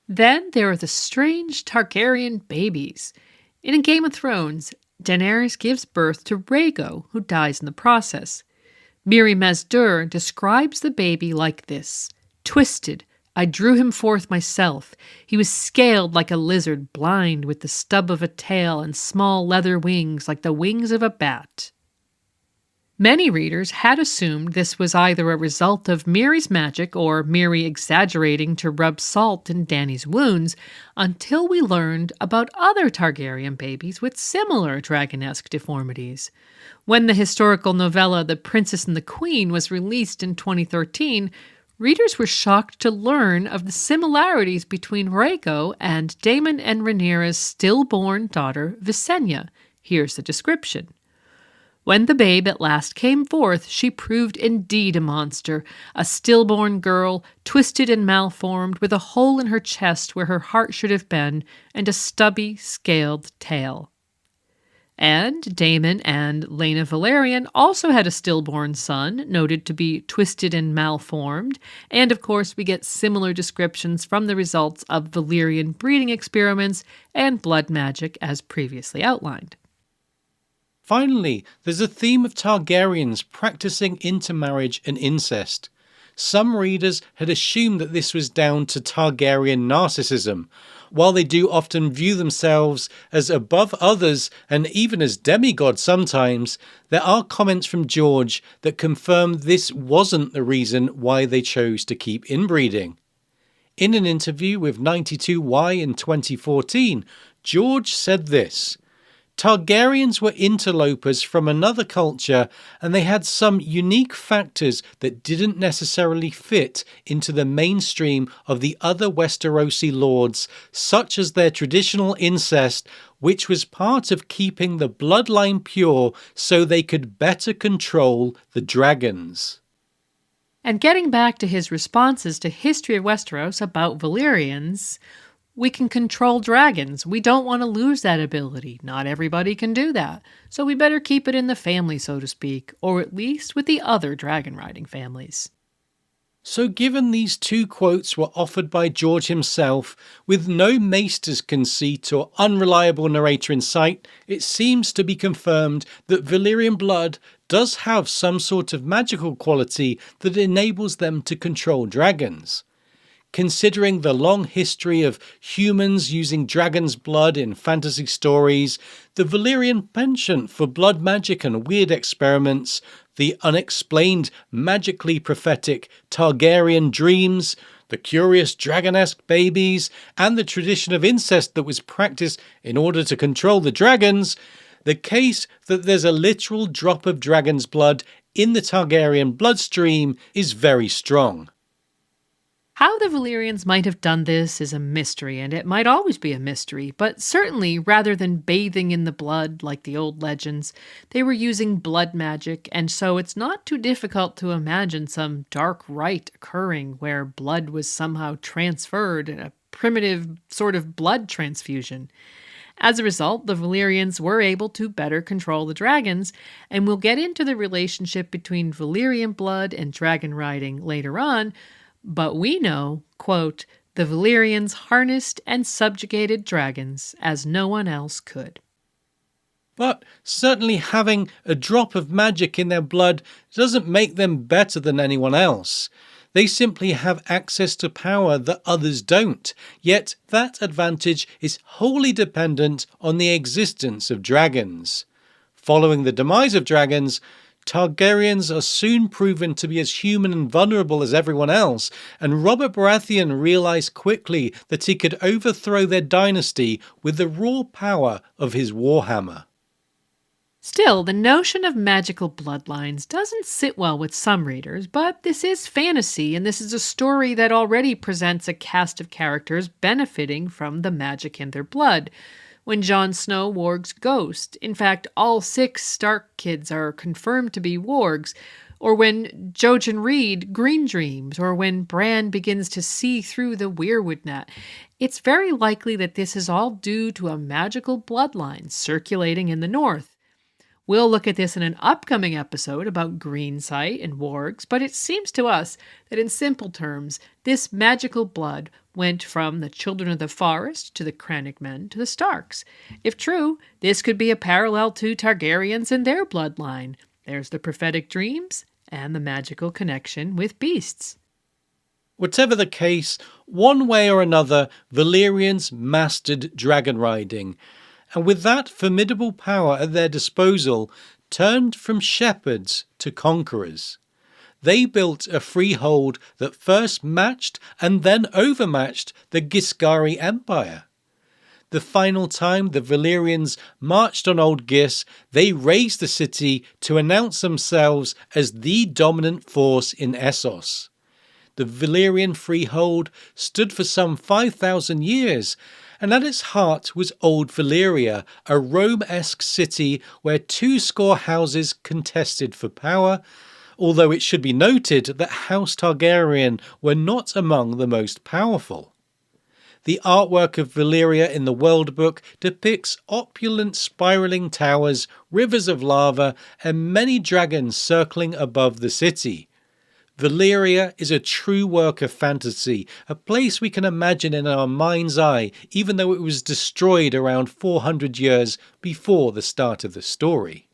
Speaker 1: Then there are the strange Targaryen babies. In A Game of Thrones, Daenerys gives birth to Rhaego, who dies in the process. Miri Mazdur describes the baby like this: "Twisted, I drew him forth myself. He was scaled like a lizard, blind, with the stub of a tail and small leather wings like the wings of a bat." Many readers had assumed this was either a result of Miri's magic or Miri exaggerating to rub salt in Dany's wounds, until we learned about other Targaryen babies with similar dragon-esque deformities. When the historical novella The Princess and the Queen was released in 2013, readers were shocked to learn of the similarities between Rhaego and Daemon and Rhaenyra's stillborn daughter Visenya. Here's the description. "When the babe at last came forth, she proved indeed a monster, a stillborn girl, twisted and malformed, with a hole in her chest where her heart should have been, and a stubby, scaled tail." And Daemon and Laena Velaryon also had a stillborn son, noted to be twisted and malformed, and of course we get similar descriptions from the results of Valyrian breeding experiments and blood magic as previously outlined.
Speaker 3: Finally, there's a theme of Targaryens practicing intermarriage and incest. Some readers had assumed that this was down to Targaryen narcissism. While they do often view themselves as above others and even as demigods sometimes, there are comments from George that confirm this wasn't the reason why they chose to keep inbreeding. In an interview with 92Y in 2014, George said this: "Targaryens were interlopers from another culture, and they had some unique factors that didn't necessarily fit into the mainstream of the other Westerosi lords, such as their traditional incest, which was part of keeping the bloodline pure so they could better control the dragons."
Speaker 1: And getting back to his responses to History of Westeros about Valyrians, we can control dragons. We don't want to lose that ability. Not everybody can do that. So we better keep it in the family, so to speak, or at least with the other dragon riding families.
Speaker 3: So given these two quotes were offered by George himself, with no maester's conceit or unreliable narrator in sight, it seems to be confirmed that Valyrian blood does have some sort of magical quality that enables them to control dragons. Considering the long history of humans using dragon's blood in fantasy stories, the Valyrian penchant for blood magic and weird experiments, the unexplained, magically prophetic Targaryen dreams, the curious dragon-esque babies, and the tradition of incest that was practiced in order to control the dragons, the case that there's a literal drop of dragon's blood in the Targaryen bloodstream is very strong.
Speaker 1: How the Valyrians might have done this is a mystery, and it might always be a mystery, but certainly rather than bathing in the blood like the old legends, they were using blood magic, and so it's not too difficult to imagine some dark rite occurring where blood was somehow transferred in a primitive sort of blood transfusion. As a result, the Valyrians were able to better control the dragons, and we'll get into the relationship between Valyrian blood and dragon riding later on. But we know, quote, "the Valyrians harnessed and subjugated dragons as no one else could."
Speaker 3: But certainly having a drop of magic in their blood doesn't make them better than anyone else. They simply have access to power that others don't, yet that advantage is wholly dependent on the existence of dragons. Following the demise of dragons, Targaryens are soon proven to be as human and vulnerable as everyone else, and Robert Baratheon realized quickly that he could overthrow their dynasty with the raw power of his warhammer.
Speaker 1: Still, the notion of magical bloodlines doesn't sit well with some readers, but this is fantasy, and this is a story that already presents a cast of characters benefiting from the magic in their blood. When Jon Snow wargs ghost, in fact, all 6 Stark kids are confirmed to be wargs, or when Jojen Reed green dreams, or when Bran begins to see through the weirwood net. It's very likely that this is all due to a magical bloodline circulating in the north. We'll look at this in an upcoming episode about Greensight and wargs, but it seems to us that in simple terms, this magical blood went from the Children of the Forest to the Cranach men to the Starks. If true, this could be a parallel to Targaryens and their bloodline. There's the prophetic dreams and the magical connection with beasts.
Speaker 3: Whatever the case, one way or another, Valyrians mastered dragon riding, and with that formidable power at their disposal, turned from shepherds to conquerors. They built a freehold that first matched and then overmatched the Giscari Empire. The final time the Valyrians marched on Old Gis, they razed the city to announce themselves as the dominant force in Essos. The Valyrian freehold stood for some 5,000 years, and at its heart was Old Valyria, a Rome-esque city where 20 houses contested for power, although it should be noted that House Targaryen were not among the most powerful. The artwork of Valyria in the World Book depicts opulent spiraling towers, rivers of lava, and many dragons circling above the city. Valyria is a true work of fantasy, a place we can imagine in our mind's eye, even though it was destroyed around 400 years before the start of the story.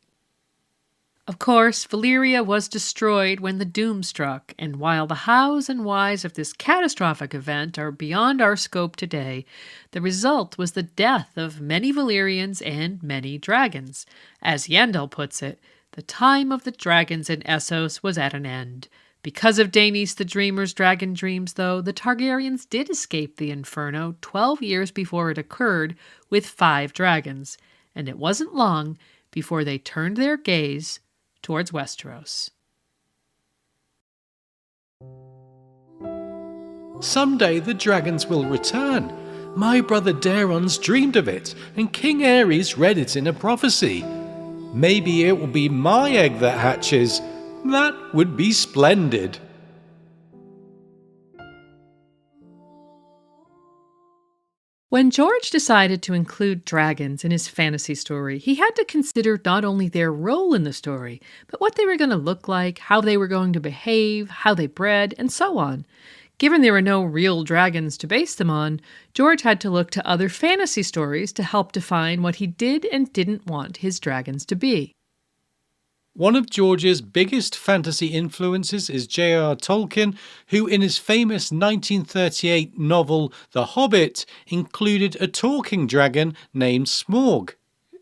Speaker 1: Of course, Valyria was destroyed when the doom struck, and while the hows and whys of this catastrophic event are beyond our scope today, the result was the death of many Valyrians and many dragons. As Yandel puts it, the time of the dragons in Essos was at an end. Because of Daenys the Dreamer's dragon dreams, though, the Targaryens did escape the Inferno 12 years before it occurred with 5 dragons, and it wasn't long before they turned their gaze towards Westeros.
Speaker 3: Someday the dragons will return. My brother Daeron's dreamed of it, and King Aerys read it in a prophecy. Maybe it will be my egg that hatches. That would be splendid.
Speaker 1: When George decided to include dragons in his fantasy story, he had to consider not only their role in the story, but what they were going to look like, how they were going to behave, how they bred, and so on. Given there were no real dragons to base them on, George had to look to other fantasy stories to help define what he did and didn't want his dragons to be.
Speaker 3: One of George's biggest fantasy influences is J.R.R. Tolkien, who in his famous 1938 novel The Hobbit included a talking dragon named Smaug.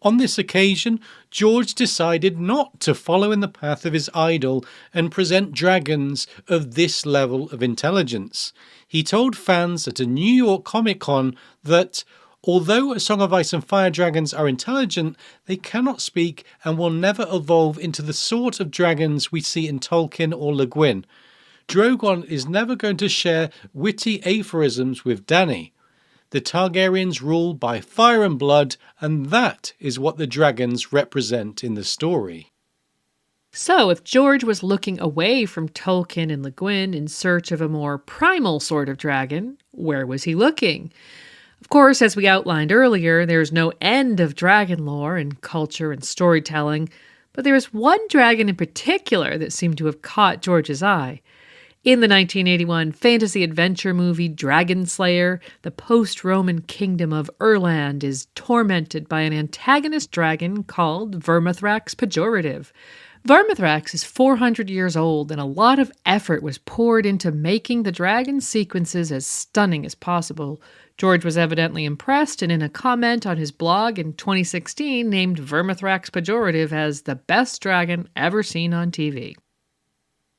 Speaker 3: On this occasion, George decided not to follow in the path of his idol and present dragons of this level of intelligence. He told fans at a New York Comic-Con that although A Song of Ice and Fire dragons are intelligent, they cannot speak and will never evolve into the sort of dragons we see in Tolkien or Le Guin. Drogon is never going to share witty aphorisms with Dany. The Targaryens rule by fire and blood, and that is what the dragons represent in the story.
Speaker 1: So, if George was looking away from Tolkien and Le Guin in search of a more primal sort of dragon, where was he looking? Of course, as we outlined earlier, there's no end of dragon lore and culture and storytelling, but there is one dragon in particular that seemed to have caught George's eye. In the 1981 fantasy adventure movie Dragon Slayer, the post-Roman kingdom of Erland is tormented by an antagonist dragon called Vermithrax Pejorative. Vermithrax is 400 years old, and a lot of effort was poured into making the dragon sequences as stunning as possible. George was evidently impressed, and in a comment on his blog in 2016, named Vermithrax Pejorative as the best dragon ever seen on TV.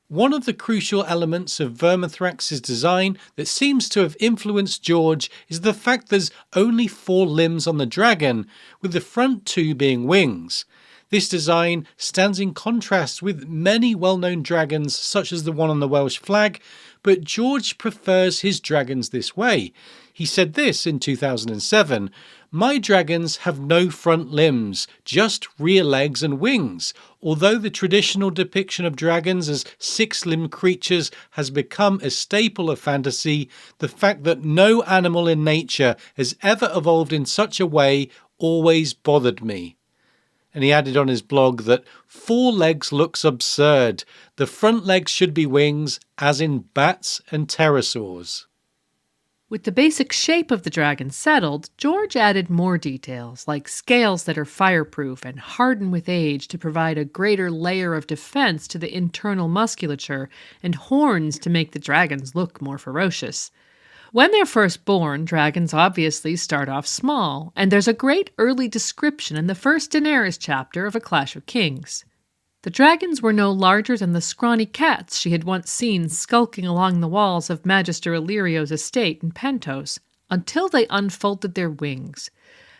Speaker 3: One of the crucial elements of Vermithrax's design that seems to have influenced George is the fact there's only 4 limbs on the dragon, with the front 2 being wings. This design stands in contrast with many well-known dragons such as the one on the Welsh flag, but George prefers his dragons this way. He said this in 2007, "My dragons have no front limbs, just rear legs and wings. Although the traditional depiction of dragons as 6-limbed creatures has become a staple of fantasy, the fact that no animal in nature has ever evolved in such a way always bothered me." And he added on his blog that 4 legs looks absurd. The front legs should be wings, as in bats and pterosaurs.
Speaker 1: With the basic shape of the dragon settled, George added more details, like scales that are fireproof and harden with age to provide a greater layer of defense to the internal musculature, and horns to make the dragons look more ferocious. When they're first born, dragons obviously start off small, and there's a great early description in the first Daenerys chapter of A Clash of Kings. The dragons were no larger than the scrawny cats she had once seen skulking along the walls of Magister Illyrio's estate in Pentos, until they unfolded their wings.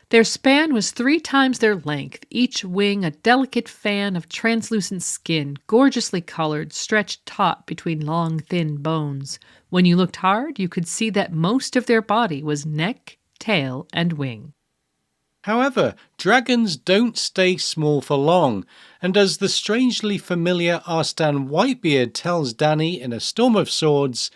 Speaker 1: Their span was 3 times their length, each wing a delicate fan of translucent skin, gorgeously colored, stretched taut between long, thin bones. When you looked hard, you could see that most of their body was neck, tail, and wing.
Speaker 3: However, dragons don't stay small for long, and as the strangely familiar Arstan Whitebeard tells Dany in A Storm of Swords,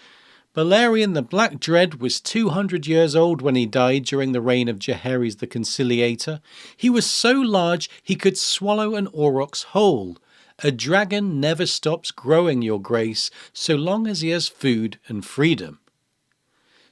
Speaker 3: Balerion the Black Dread was 200 years old when he died during the reign of Jaehaerys the Conciliator. He was so large he could swallow an aurochs whole. A dragon never stops growing, your grace, so long as he has food and freedom.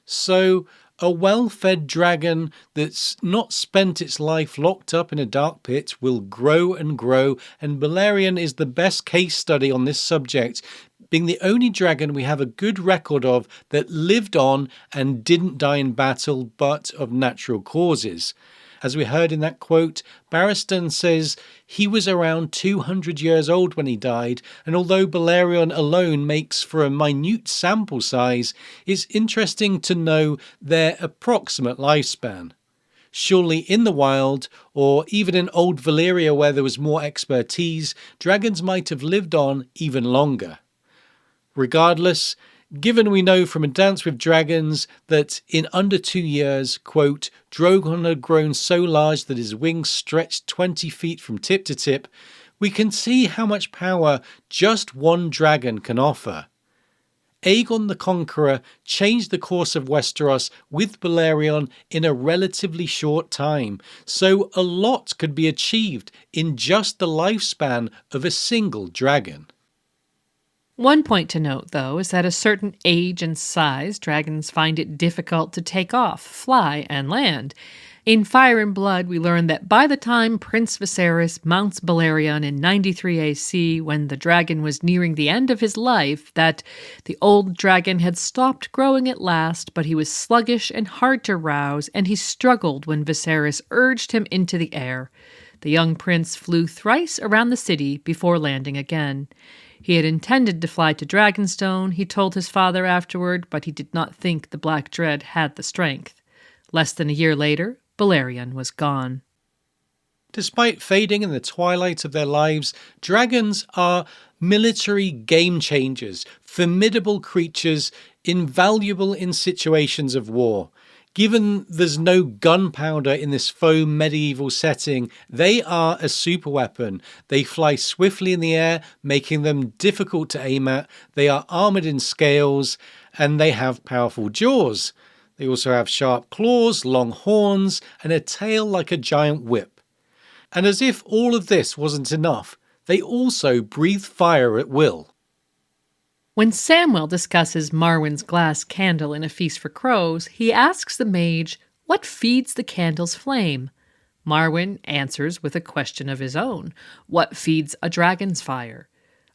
Speaker 3: So, a well-fed dragon that's not spent its life locked up in a dark pit will grow and grow, and Balerion is the best case study on this subject, being the only dragon we have a good record of that lived on and didn't die in battle but of natural causes. As we heard in that quote, Barristan says he was around 200 years old when he died, and although Balerion alone makes for a minute sample size, it's interesting to know their approximate lifespan. Surely in the wild, or even in old Valyria where there was more expertise, dragons might have lived on even longer. Regardless, given we know from A Dance with Dragons that in under 2 years, quote, Drogon had grown so large that his wings stretched 20 feet from tip to tip, we can see how much power just one dragon can offer. Aegon the Conqueror changed the course of Westeros with Balerion in a relatively short time, so a lot could be achieved in just the lifespan of a single dragon.
Speaker 1: One point to note, though, is that at a certain age and size, dragons find it difficult to take off, fly, and land. In Fire and Blood, we learn that by the time Prince Viserys mounts Balerion in 93 AC, when the dragon was nearing the end of his life, that the old dragon had stopped growing at last, but he was sluggish and hard to rouse, and he struggled when Viserys urged him into the air. The young prince flew thrice around the city before landing again. He had intended to fly to Dragonstone, he told his father afterward, but he did not think the Black Dread had the strength. Less than a year later, Balerion was gone.
Speaker 3: Despite fading in the twilight of their lives, dragons are military game changers, formidable creatures, invaluable in situations of war. Given there's no gunpowder in this faux medieval setting, they are a superweapon. They fly swiftly in the air, making them difficult to aim at. They are armoured in scales, and they have powerful jaws. They also have sharp claws, long horns, and a tail like a giant whip. And as if all of this wasn't enough, they also breathe fire at will.
Speaker 1: When Samwell discusses Marwyn's glass candle in A Feast for Crows, he asks the mage, what feeds the candle's flame? Marwyn answers with a question of his own. What feeds a dragon's fire?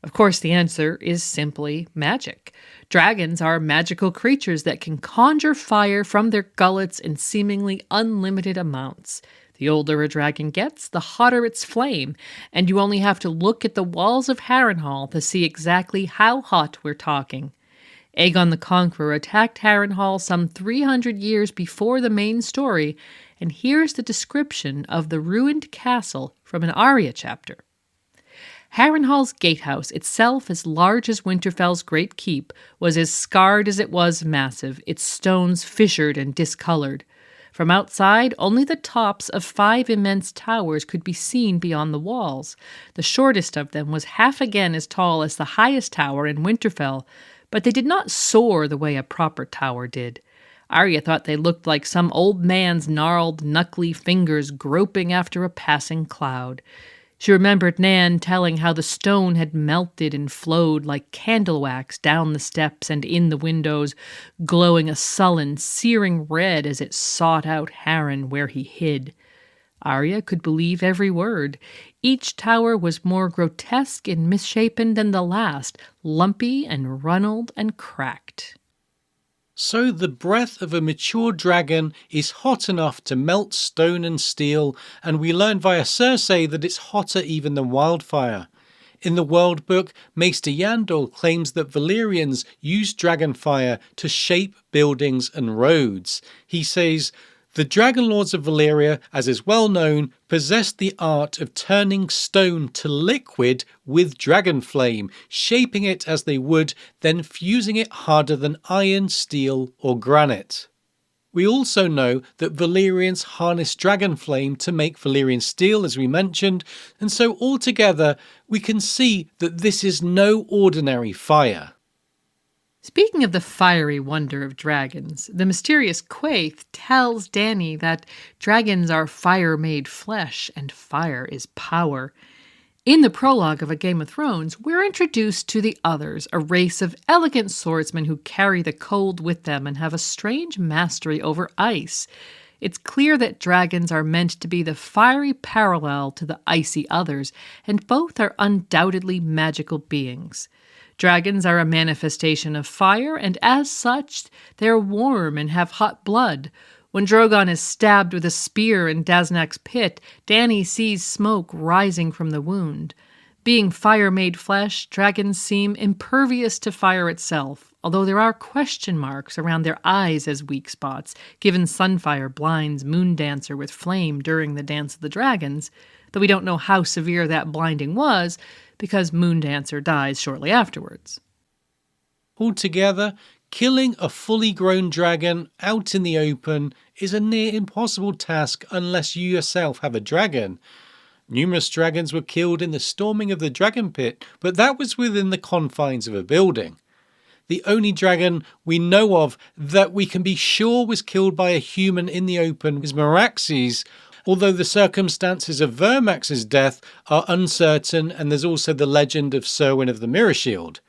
Speaker 1: Of course, the answer is simply magic. Dragons are magical creatures that can conjure fire from their gullets in seemingly unlimited amounts. The older a dragon gets, the hotter its flame, and you only have to look at the walls of Harrenhal to see exactly how hot we're talking. Aegon the Conqueror attacked Harrenhal some 300 years before the main story, and here's the description of the ruined castle from an Arya chapter. Harrenhal's gatehouse, itself as large as Winterfell's great keep, was as scarred as it was massive, its stones fissured and discolored. From outside, only the tops of 5 immense towers could be seen beyond the walls. The shortest of them was half again as tall as the highest tower in Winterfell, but they did not soar the way a proper tower did. Arya thought they looked like some old man's gnarled, knuckly fingers groping after a passing cloud. She remembered Nan telling how the stone had melted and flowed like candle wax down the steps and in the windows, glowing a sullen, searing red as it sought out Harren where he hid. Arya could believe every word. Each tower was more grotesque and misshapen than the last, lumpy and runneled and cracked.
Speaker 3: So the breath of a mature dragon is hot enough to melt stone and steel, and we learn via Cersei that it's hotter even than wildfire. In the World Book, Maester Yandel claims that Valyrians use dragon fire to shape buildings and roads. He says, "The Dragon Lords of Valyria, as is well known, possessed the art of turning stone to liquid with dragon flame, shaping it as they would, then fusing it harder than iron, steel, or granite." We also know that Valyrians harness dragon flame to make Valyrian steel, as we mentioned, and so altogether we can see that this is no ordinary fire.
Speaker 1: Speaking of the fiery wonder of dragons, the mysterious Quaithe tells Dany that dragons are fire-made flesh and fire is power. In the prologue of A Game of Thrones, we're introduced to the Others, a race of elegant swordsmen who carry the cold with them and have a strange mastery over ice. It's clear that dragons are meant to be the fiery parallel to the icy Others, and both are undoubtedly magical beings. Dragons are a manifestation of fire, and as such, they're warm and have hot blood. When Drogon is stabbed with a spear in Daznak's pit, Dany sees smoke rising from the wound. Being fire-made flesh, dragons seem impervious to fire itself, although there are question marks around their eyes as weak spots, given Sunfire blinds Moondancer with flame during the Dance of the Dragons, though we don't know how severe that blinding was, because Moondancer dies shortly afterwards.
Speaker 3: Altogether, killing a fully grown dragon out in the open is a near impossible task unless you yourself have a dragon. Numerous dragons were killed in the storming of the dragon pit, but that was within the confines of a building. The only dragon we know of that we can be sure was killed by a human in the open is Meraxes, although the circumstances of Vermax's death are uncertain, and there's also the legend of Serwyn of the Mirror Shield.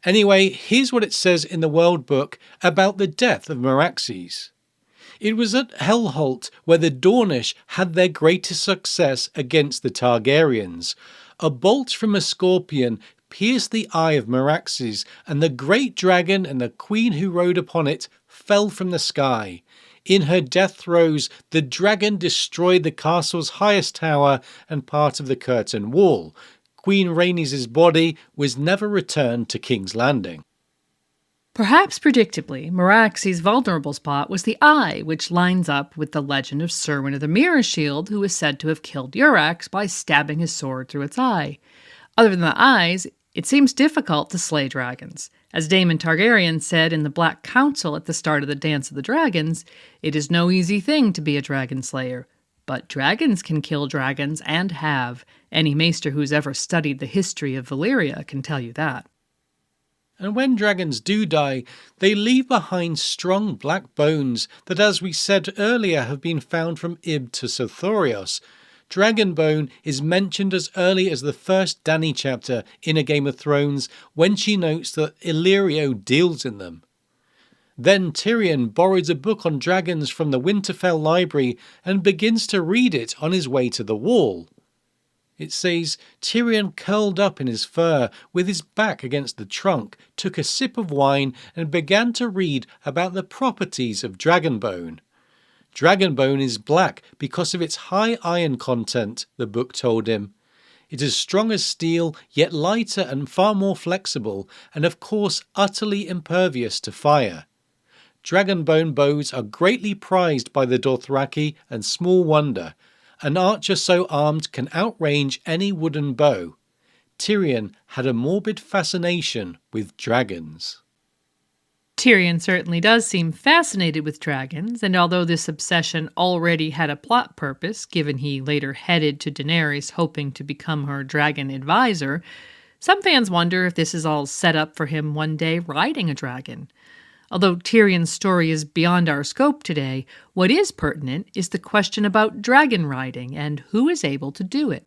Speaker 3: Anyway, here's what it says in the World Book about the death of Meraxes. It was at Hellholt where the Dornish had their greatest success against the Targaryens. A bolt from a scorpion pierced the eye of Meraxes, and the great dragon and the queen who rode upon it fell from the sky. In her death throes, the dragon destroyed the castle's highest tower and part of the curtain wall. Queen Rhaenys' body was never returned to King's Landing.
Speaker 1: Perhaps predictably, Meraxes' vulnerable spot was the eye, which lines up with the legend of Serwyn of the Mirror Shield, who is said to have killed Euryx by stabbing his sword through its eye. Other than the eyes, it seems difficult to slay dragons. As Daemon Targaryen said in the Black Council at the start of the Dance of the Dragons, it is no easy thing to be a dragon slayer. But dragons can kill dragons, and have. Any maester who's ever studied the history of Valyria can tell you that.
Speaker 3: And when dragons do die, they leave behind strong black bones that, as we said earlier, have been found from Ib to Sothorios. Dragon bone is mentioned as early as the first Dany chapter in A Game of Thrones, when she notes that Illyrio deals in them. Then Tyrion borrows a book on dragons from the Winterfell library and begins to read it on his way to the wall. It says, Tyrion curled up in his fur with his back against the trunk, took a sip of wine and began to read about the properties of dragonbone. Dragonbone is black because of its high iron content, the book told him. It is strong as steel, yet lighter and far more flexible, and of course utterly impervious to fire. Dragonbone bows are greatly prized by the Dothraki, and small wonder. An archer so armed can outrange any wooden bow. Tyrion had a morbid fascination with dragons.
Speaker 1: Tyrion certainly does seem fascinated with dragons, and although this obsession already had a plot purpose, given he later headed to Daenerys hoping to become her dragon advisor, some fans wonder if this is all set up for him one day riding a dragon. Although Tyrion's story is beyond our scope today, what is pertinent is the question about dragon riding and who is able to do it.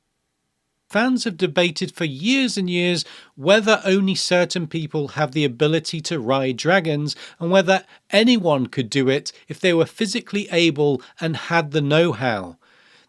Speaker 3: Fans have debated for years and years whether only certain people have the ability to ride dragons and whether anyone could do it if they were physically able and had the know-how.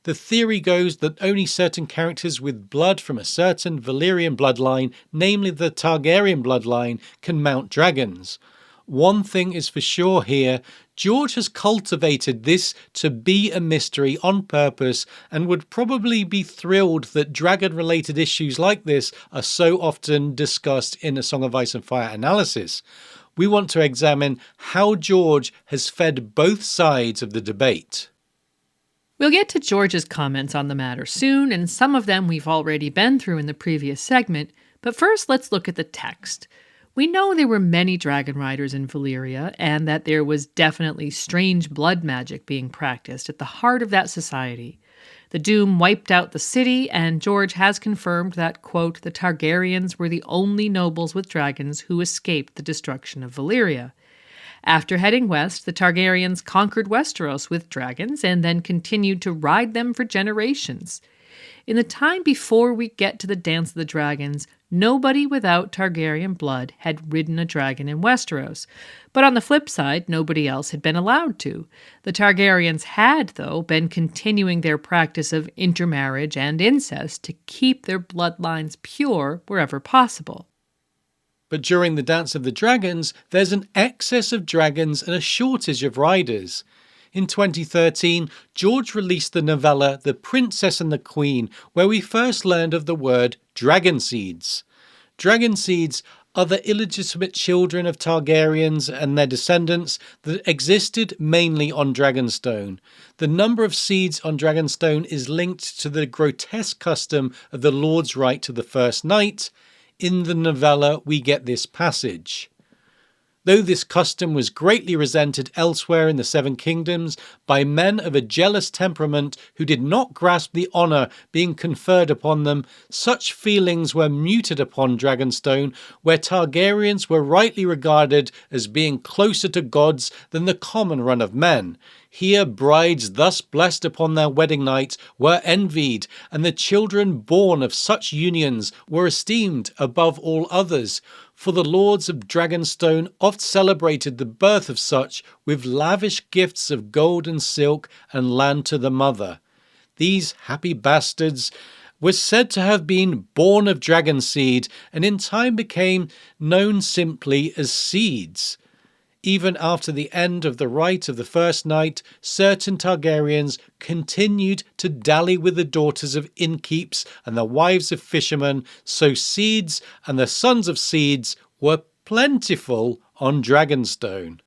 Speaker 3: The theory goes that only certain characters with blood from a certain Valyrian bloodline, namely the Targaryen bloodline, can mount dragons. One thing is for sure here, George has cultivated this to be a mystery on purpose and would probably be thrilled that dragon-related issues like this are so often discussed in a Song of Ice and Fire analysis. We want to examine how George has fed both sides of the debate.
Speaker 1: We'll get to George's comments on the matter soon, and some of them we've already been through in the previous segment, but first let's look at the text. We know there were many dragon riders in Valyria, and that there was definitely strange blood magic being practiced at the heart of that society. The Doom wiped out the city, and George has confirmed that, quote, the Targaryens were the only nobles with dragons who escaped the destruction of Valyria. After heading west, the Targaryens conquered Westeros with dragons and then continued to ride them for generations. In the time before we get to the Dance of the Dragons, nobody without Targaryen blood had ridden a dragon in Westeros. But on the flip side, nobody else had been allowed to. The Targaryens had, though, been continuing their practice of intermarriage and incest to keep their bloodlines pure wherever possible.
Speaker 3: But during the Dance of the Dragons, there's an excess of dragons and a shortage of riders. In 2013, George released the novella The Princess and the Queen, where we first learned of the word dragon seeds. Dragon seeds are the illegitimate children of Targaryens and their descendants that existed mainly on Dragonstone. The number of seeds on Dragonstone is linked to the grotesque custom of the Lord's right to the first night. In the novella, we get this passage. Though this custom was greatly resented elsewhere in the Seven Kingdoms by men of a jealous temperament who did not grasp the honour being conferred upon them, such feelings were muted upon Dragonstone, where Targaryens were rightly regarded as being closer to gods than the common run of men. Here brides thus blessed upon their wedding night were envied, and the children born of such unions were esteemed above all others. For the lords of Dragonstone oft celebrated the birth of such with lavish gifts of gold and silk and land to the mother. These happy bastards were said to have been born of dragon seed and in time became known simply as seeds. Even after the end of the rite of the first night, certain Targaryens continued to dally with the daughters of innkeeps and the wives of fishermen, so seeds and the sons of seeds were plentiful on Dragonstone.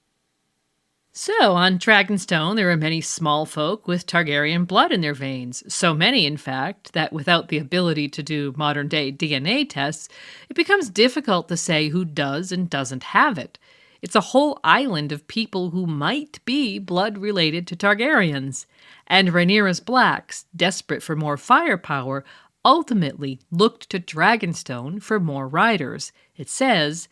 Speaker 1: So, on Dragonstone, there are many small folk with Targaryen blood in their veins. So many, in fact, that without the ability to do modern-day DNA tests, it becomes difficult to say who does and doesn't have it. It's a whole island of people who might be blood related to Targaryens. And Rhaenyra's Blacks, desperate for more firepower, ultimately looked to Dragonstone for more riders. It says,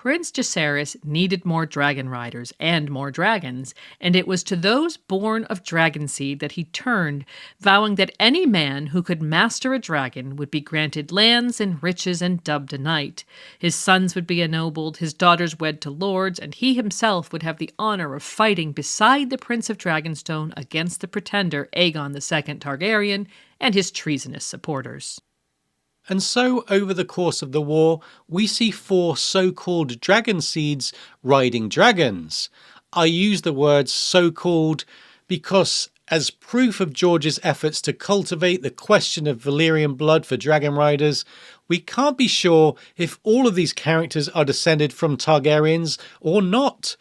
Speaker 1: Prince Jacaerys needed more dragon riders and more dragons, and it was to those born of dragon seed that he turned, vowing that any man who could master a dragon would be granted lands and riches and dubbed a knight. His sons would be ennobled, his daughters wed to lords, and he himself would have the honor of fighting beside the Prince of Dragonstone against the pretender Aegon II Targaryen and his treasonous supporters.
Speaker 3: And so, over the course of the war, we see 4 so-called dragon seeds riding dragons. I use the words so-called because, as proof of George's efforts to cultivate the question of Valyrian blood for dragon riders, we can't be sure if all of these characters are descended from Targaryens or not.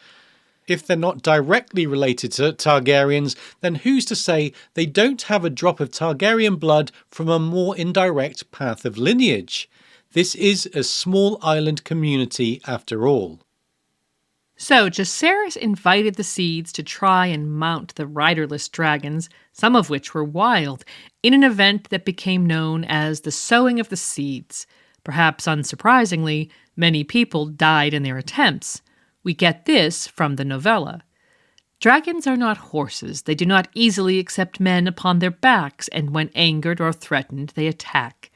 Speaker 3: If they're not directly related to Targaryens, then who's to say they don't have a drop of Targaryen blood from a more indirect path of lineage? This is a small island community after all.
Speaker 1: So Jacaerys invited the seeds to try and mount the riderless dragons, some of which were wild, in an event that became known as the Sowing of the Seeds. Perhaps unsurprisingly, many people died in their attempts. We get this from the novella. Dragons are not horses. They do not easily accept men upon their backs, and when angered or threatened, they attack.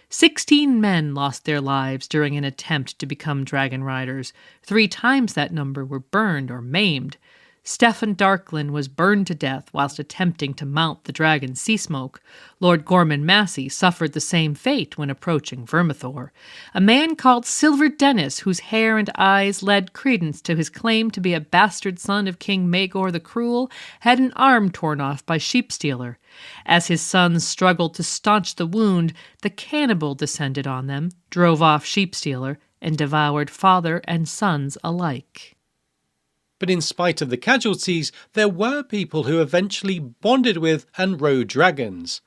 Speaker 1: 16 men lost their lives during an attempt to become dragon riders. 3 times that number were burned or maimed. Steffon Darklyn was burned to death whilst attempting to mount the dragon Seasmoke. Lord Gorman Massey suffered the same fate when approaching Vermithor. A man called Silver Dennis, whose hair and eyes led credence to his claim to be a bastard son of King Maegor the Cruel, had an arm torn off by Sheepstealer. As his sons struggled to staunch the wound, the cannibal descended on them, drove off Sheepstealer, and devoured father and sons alike.
Speaker 3: But in spite of the casualties, there were people who eventually bonded with and rode dragons.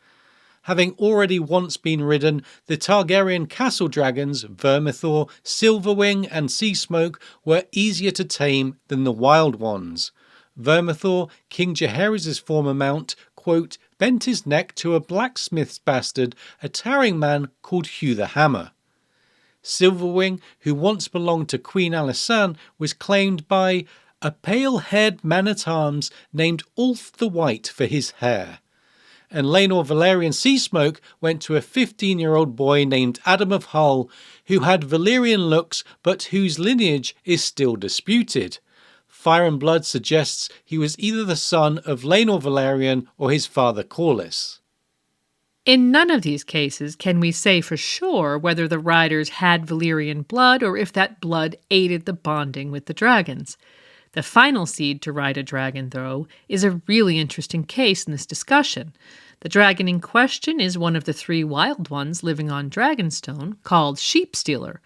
Speaker 3: Having already once been ridden, the Targaryen castle dragons, Vermithor, Silverwing and Seasmoke, were easier to tame than the wild ones. Vermithor, King Jaehaerys' former mount, quote, bent his neck to a blacksmith's bastard, a towering man called Hugh the Hammer. Silverwing, who once belonged to Queen Alysanne, was claimed by a pale-haired man-at-arms named Ulf the White for his hair. And Laenor Valyrian Seasmoke went to a 15-year-old boy named Adam of Hull, who had Valyrian looks but whose lineage is still disputed. Fire and Blood suggests he was either the son of Laenor Velaryon or his father Corlys.
Speaker 1: In none of these cases can we say for sure whether the riders had Valyrian blood or if that blood aided the bonding with the dragons. The final seed to ride a dragon, though, is a really interesting case in this discussion. The dragon in question is one of the 3 wild ones living on Dragonstone, called Sheepstealer.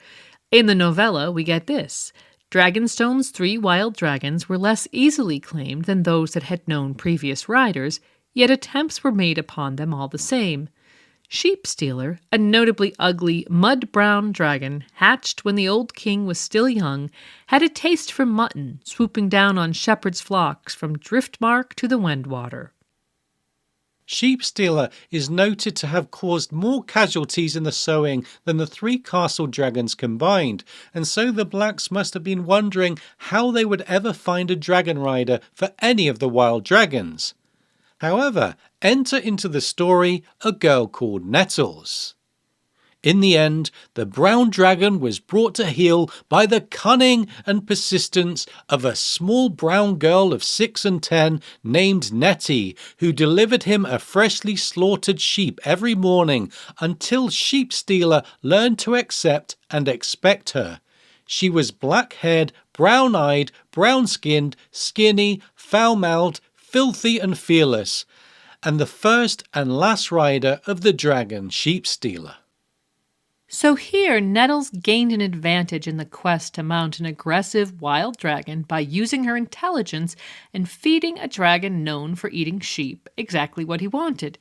Speaker 1: In the novella, we get this. Dragonstone's 3 wild dragons were less easily claimed than those that had known previous riders, yet attempts were made upon them all the same. Sheepstealer, a notably ugly, mud-brown dragon, hatched when the old king was still young, had a taste for mutton, swooping down on shepherds' flocks from Driftmark to the Wendwater.
Speaker 3: Sheepstealer is noted to have caused more casualties in the sowing than the 3 castle dragons combined, and so the Blacks must have been wondering how they would ever find a dragon rider for any of the wild dragons. However, enter into the story a girl called Nettles. In the end, the brown dragon was brought to heel by the cunning and persistence of a small brown girl of 6 and 10 named Nettie, who delivered him a freshly slaughtered sheep every morning until Sheepstealer learned to accept and expect her. She was black-haired, brown-eyed, brown-skinned, skinny, foul-mouthed, filthy and fearless, and the first and last rider of the dragon Sheepstealer.
Speaker 1: So here, Nettles gained an advantage in the quest to mount an aggressive wild dragon by using her intelligence and feeding a dragon known for eating sheep exactly what he wanted.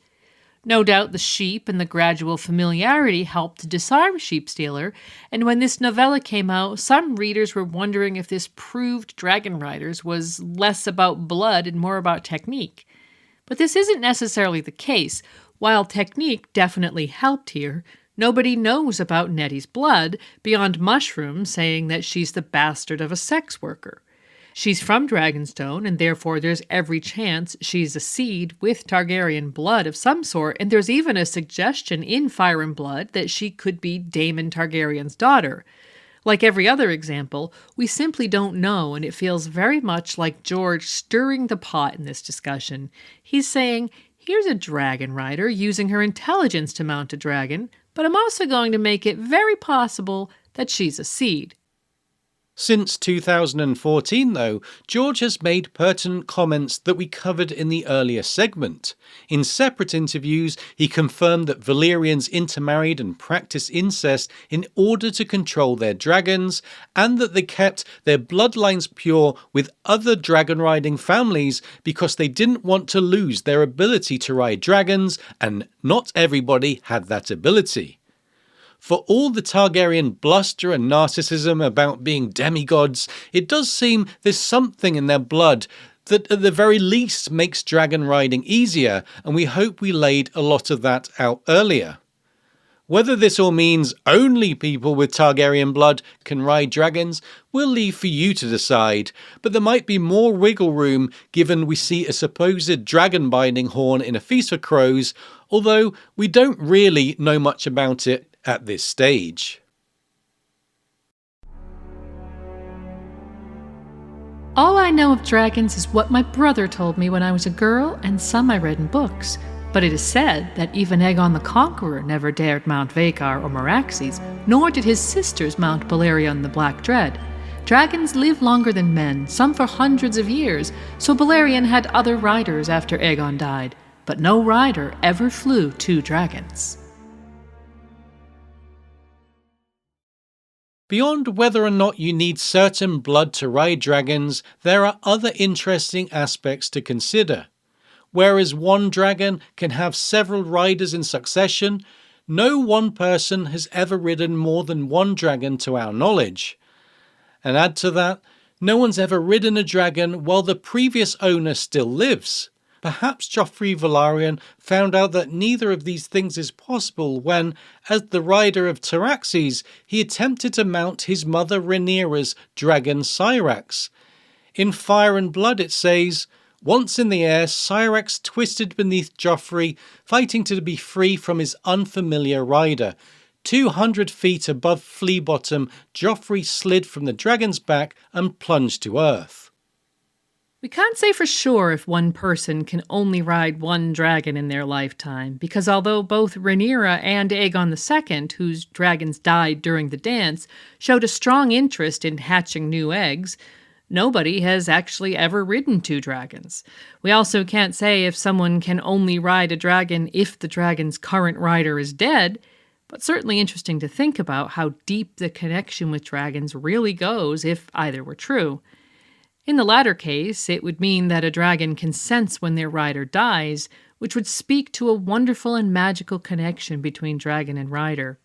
Speaker 1: No doubt the sheep and the gradual familiarity helped to disarm Sheepstealer, and when this novella came out, some readers were wondering if this proved dragon riders was less about blood and more about technique. But this isn't necessarily the case. While technique definitely helped here, Nobody knows about Nettie's blood beyond Mushroom saying that she's the bastard of a sex worker. She's from Dragonstone, and therefore there's every chance she's a seed with Targaryen blood of some sort, and there's even a suggestion in Fire and Blood that she could be Daemon Targaryen's daughter. Like every other example, we simply don't know, and it feels very much like George stirring the pot in this discussion. He's saying, here's a dragon rider using her intelligence to mount a dragon, but I'm also going to make it very possible that she's a seed.
Speaker 3: Since 2014, though, George has made pertinent comments that we covered in the earlier segment. In separate interviews, he confirmed that Valyrians intermarried and practiced incest in order to control their dragons, and that they kept their bloodlines pure with other dragon-riding families because they didn't want to lose their ability to ride dragons, and not everybody had that ability. For all the Targaryen bluster and narcissism about being demigods, it does seem there's something in their blood that at the very least makes dragon riding easier, and we hope we laid a lot of that out earlier. Whether this all means only people with Targaryen blood can ride dragons, we'll leave for you to decide, but there might be more wiggle room given we see a supposed dragon binding horn in A Feast for Crows, although we don't really know much about it at this stage.
Speaker 1: All I know of dragons is what my brother told me when I was a girl and some I read in books. But it is said that even Aegon the Conqueror never dared mount Vhagar or Meraxes, nor did his sisters mount Balerion the Black Dread. Dragons live longer than men, some for hundreds of years, so Balerion had other riders after Aegon died, but no rider ever flew 2 dragons.
Speaker 3: Beyond whether or not you need certain blood to ride dragons, there are other interesting aspects to consider. Whereas one dragon can have several riders in succession, no one person has ever ridden more than one dragon to our knowledge. And add to that, no one's ever ridden a dragon while the previous owner still lives. Perhaps Joffrey Velaryon found out that neither of these things is possible when, as the rider of Tyraxes, he attempted to mount his mother Rhaenyra's dragon Syrax. In Fire and Blood it says, once in the air, Syrax twisted beneath Joffrey, fighting to be free from his unfamiliar rider. 200 feet above Flea Bottom, Joffrey slid from the dragon's back and plunged to earth.
Speaker 1: We can't say for sure if one person can only ride one dragon in their lifetime, because although both Rhaenyra and Aegon II, whose dragons died during the dance, showed a strong interest in hatching new eggs, nobody has actually ever ridden 2 dragons. We also can't say if someone can only ride a dragon if the dragon's current rider is dead, but certainly interesting to think about how deep the connection with dragons really goes if either were true. In the latter case, it would mean that a dragon can sense when their rider dies, which would speak to a wonderful and magical connection between dragon and rider.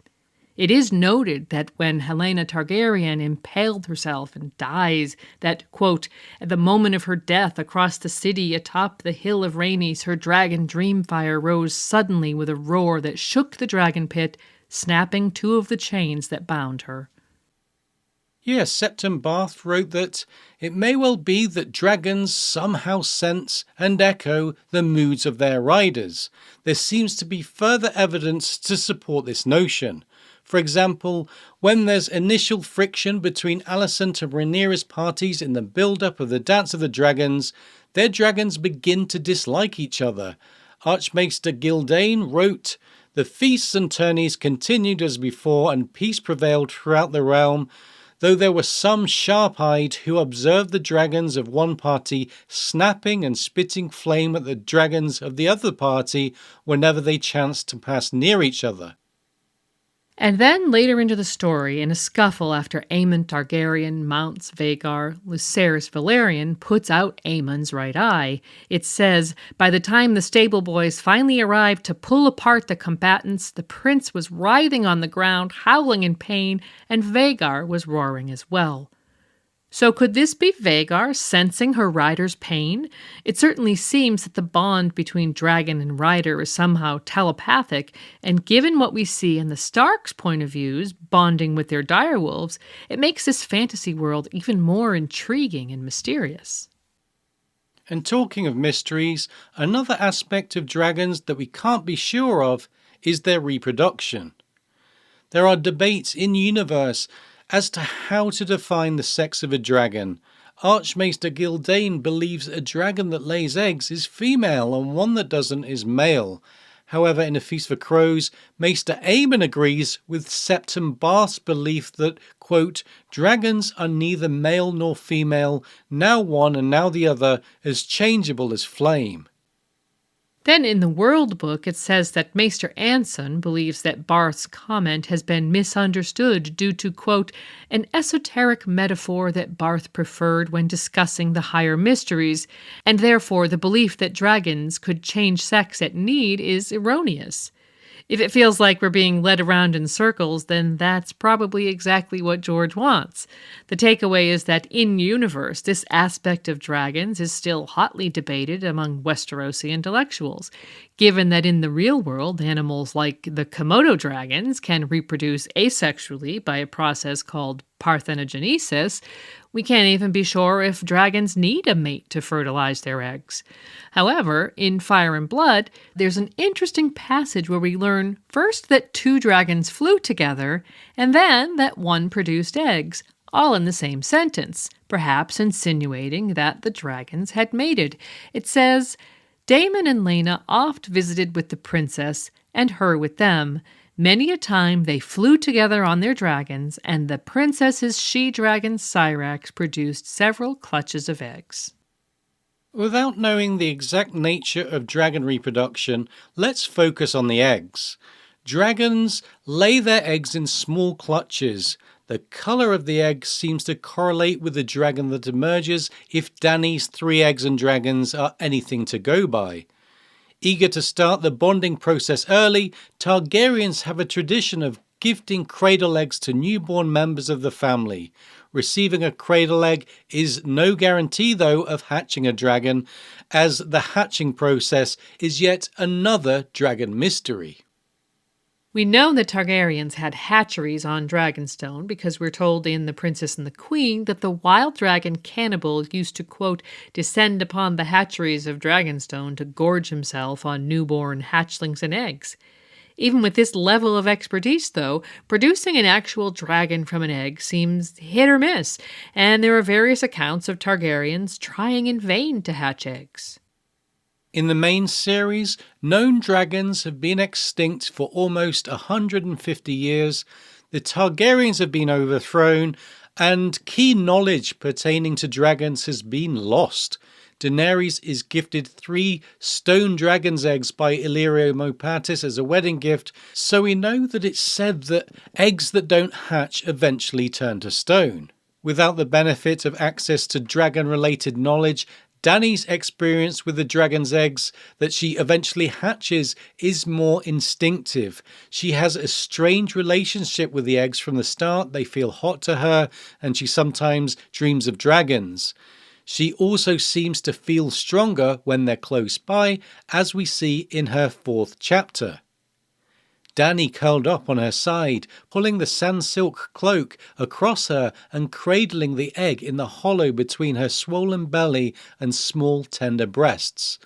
Speaker 1: It is noted that when Helaena Targaryen impaled herself and dies, that, quote, at the moment of her death across the city atop the hill of Rhaenys, her dragon Dreamfire rose suddenly with a roar that shook the dragon pit, snapping 2 of the chains that bound her.
Speaker 3: Yes, Septon Barth wrote that it may well be that dragons somehow sense and echo the moods of their riders. There seems to be further evidence to support this notion. For example, when there's initial friction between Alicent and Rhaenyra's parties in the build-up of the Dance of the Dragons, their dragons begin to dislike each other. Archmaester Gildane wrote, "The feasts and tourneys continued as before and peace prevailed throughout the realm, though there were some sharp-eyed who observed the dragons of one party snapping and spitting flame at the dragons of the other party whenever they chanced to pass near each other."
Speaker 1: And then later into the story, in a scuffle after Aemon Targaryen mounts Vhagar, Lucerys Velaryon puts out Aemon's right eye. It says, by the time the stable boys finally arrived to pull apart the combatants, the prince was writhing on the ground, howling in pain, and Vhagar was roaring as well. So, could this be Vagar sensing her rider's pain? It certainly seems that the bond between dragon and rider is somehow telepathic, and given what we see in the Stark's point of views, bonding with their direwolves, it makes this fantasy world even more intriguing and mysterious.
Speaker 3: And talking of mysteries, another aspect of dragons that we can't be sure of is their reproduction. There are debates in universe as to how to define the sex of a dragon. Archmaester Gildane believes a dragon that lays eggs is female and one that doesn't is male. However, in A Feast for Crows, Maester Aemon agrees with Septon Barth's belief that, quote, dragons are neither male nor female, now one and now the other, as changeable as flame.
Speaker 1: Then in the World Book, it says that Maester Anson believes that Barth's comment has been misunderstood due to, quote, an esoteric metaphor that Barth preferred when discussing the higher mysteries, and therefore the belief that dragons could change sex at need is erroneous. If it feels like we're being led around in circles, then that's probably exactly what George wants. The takeaway is that in-universe, this aspect of dragons is still hotly debated among Westerosi intellectuals. Given that in the real world, animals like the Komodo dragons can reproduce asexually by a process called parthenogenesis, we can't even be sure if dragons need a mate to fertilize their eggs. However, in Fire and Blood, there's an interesting passage where we learn first that 2 dragons flew together, and then that one produced eggs, all in the same sentence, perhaps insinuating that the dragons had mated. It says, Daemon and Laena oft visited with the princess, and her with them. Many a time they flew together on their dragons, and the princess's she-dragon Syrax produced several clutches of eggs.
Speaker 3: Without knowing the exact nature of dragon reproduction, let's focus on the eggs. Dragons lay their eggs in small clutches. The color of the egg seems to correlate with the dragon that emerges if Dany's 3 eggs and dragons are anything to go by. Eager to start the bonding process early, Targaryens have a tradition of gifting cradle eggs to newborn members of the family. Receiving a cradle egg is no guarantee, though, of hatching a dragon, as the hatching process is yet another dragon mystery.
Speaker 1: We know the Targaryens had hatcheries on Dragonstone because we're told in The Princess and the Queen that the wild dragon Cannibal used to, quote, descend upon the hatcheries of Dragonstone to gorge himself on newborn hatchlings and eggs. Even with this level of expertise, though, producing an actual dragon from an egg seems hit or miss, and there are various accounts of Targaryens trying in vain to hatch eggs.
Speaker 3: In the main series, known dragons have been extinct for almost 150 years, the Targaryens have been overthrown, and key knowledge pertaining to dragons has been lost. Daenerys is gifted 3 stone dragon's eggs by Illyrio Mopatis as a wedding gift, so we know that it's said that eggs that don't hatch eventually turn to stone. Without the benefit of access to dragon-related knowledge, Dany's experience with the dragon's eggs that she eventually hatches is more instinctive. She has a strange relationship with the eggs from the start. They feel hot to her, and she sometimes dreams of dragons. She also seems to feel stronger when they're close by, as we see in her 4th chapter. Dany curled up on her side, pulling the sand-silk cloak across her and cradling the egg in the hollow between her swollen belly and small tender breasts.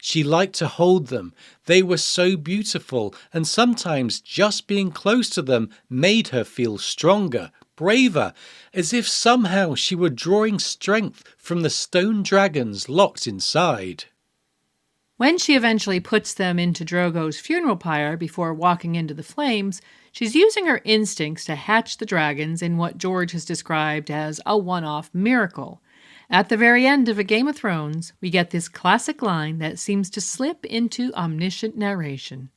Speaker 3: She liked to hold them. They were so beautiful, and sometimes just being close to them made her feel stronger, braver, as if somehow she were drawing strength from the stone dragons locked inside.
Speaker 1: When she eventually puts them into Drogo's funeral pyre before walking into the flames, she's using her instincts to hatch the dragons in what George has described as a one-off miracle. At the very end of A Game of Thrones, we get this classic line that seems to slip into omniscient narration.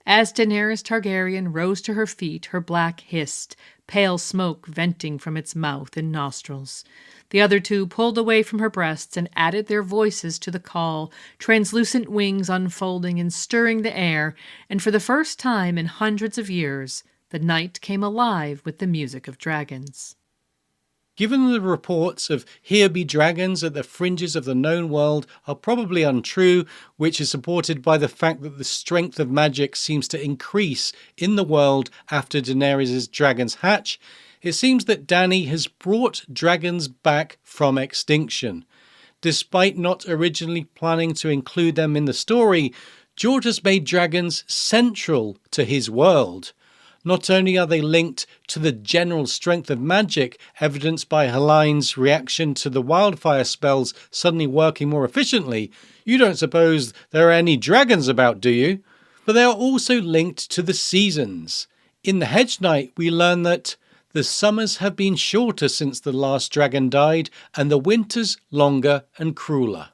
Speaker 1: As Daenerys Targaryen rose to her feet, her black hissed, pale smoke venting from its mouth and nostrils. The other 2 pulled away from her breasts and added their voices to the call, translucent wings unfolding and stirring the air, and for the first time in hundreds of years, the night came alive with the music of dragons.
Speaker 3: Given the reports of here be dragons at the fringes of the known world are probably untrue, which is supported by the fact that the strength of magic seems to increase in the world after Daenerys' dragons hatch, it seems that Dany has brought dragons back from extinction. Despite not originally planning to include them in the story, George has made dragons central to his world. Not only are they linked to the general strength of magic, evidenced by Helene's reaction to the wildfire spells suddenly working more efficiently. You don't suppose there are any dragons about, do you? But they are also linked to the seasons. In The Hedge Knight, we learn that the summers have been shorter since the last dragon died, and the winters longer and crueler.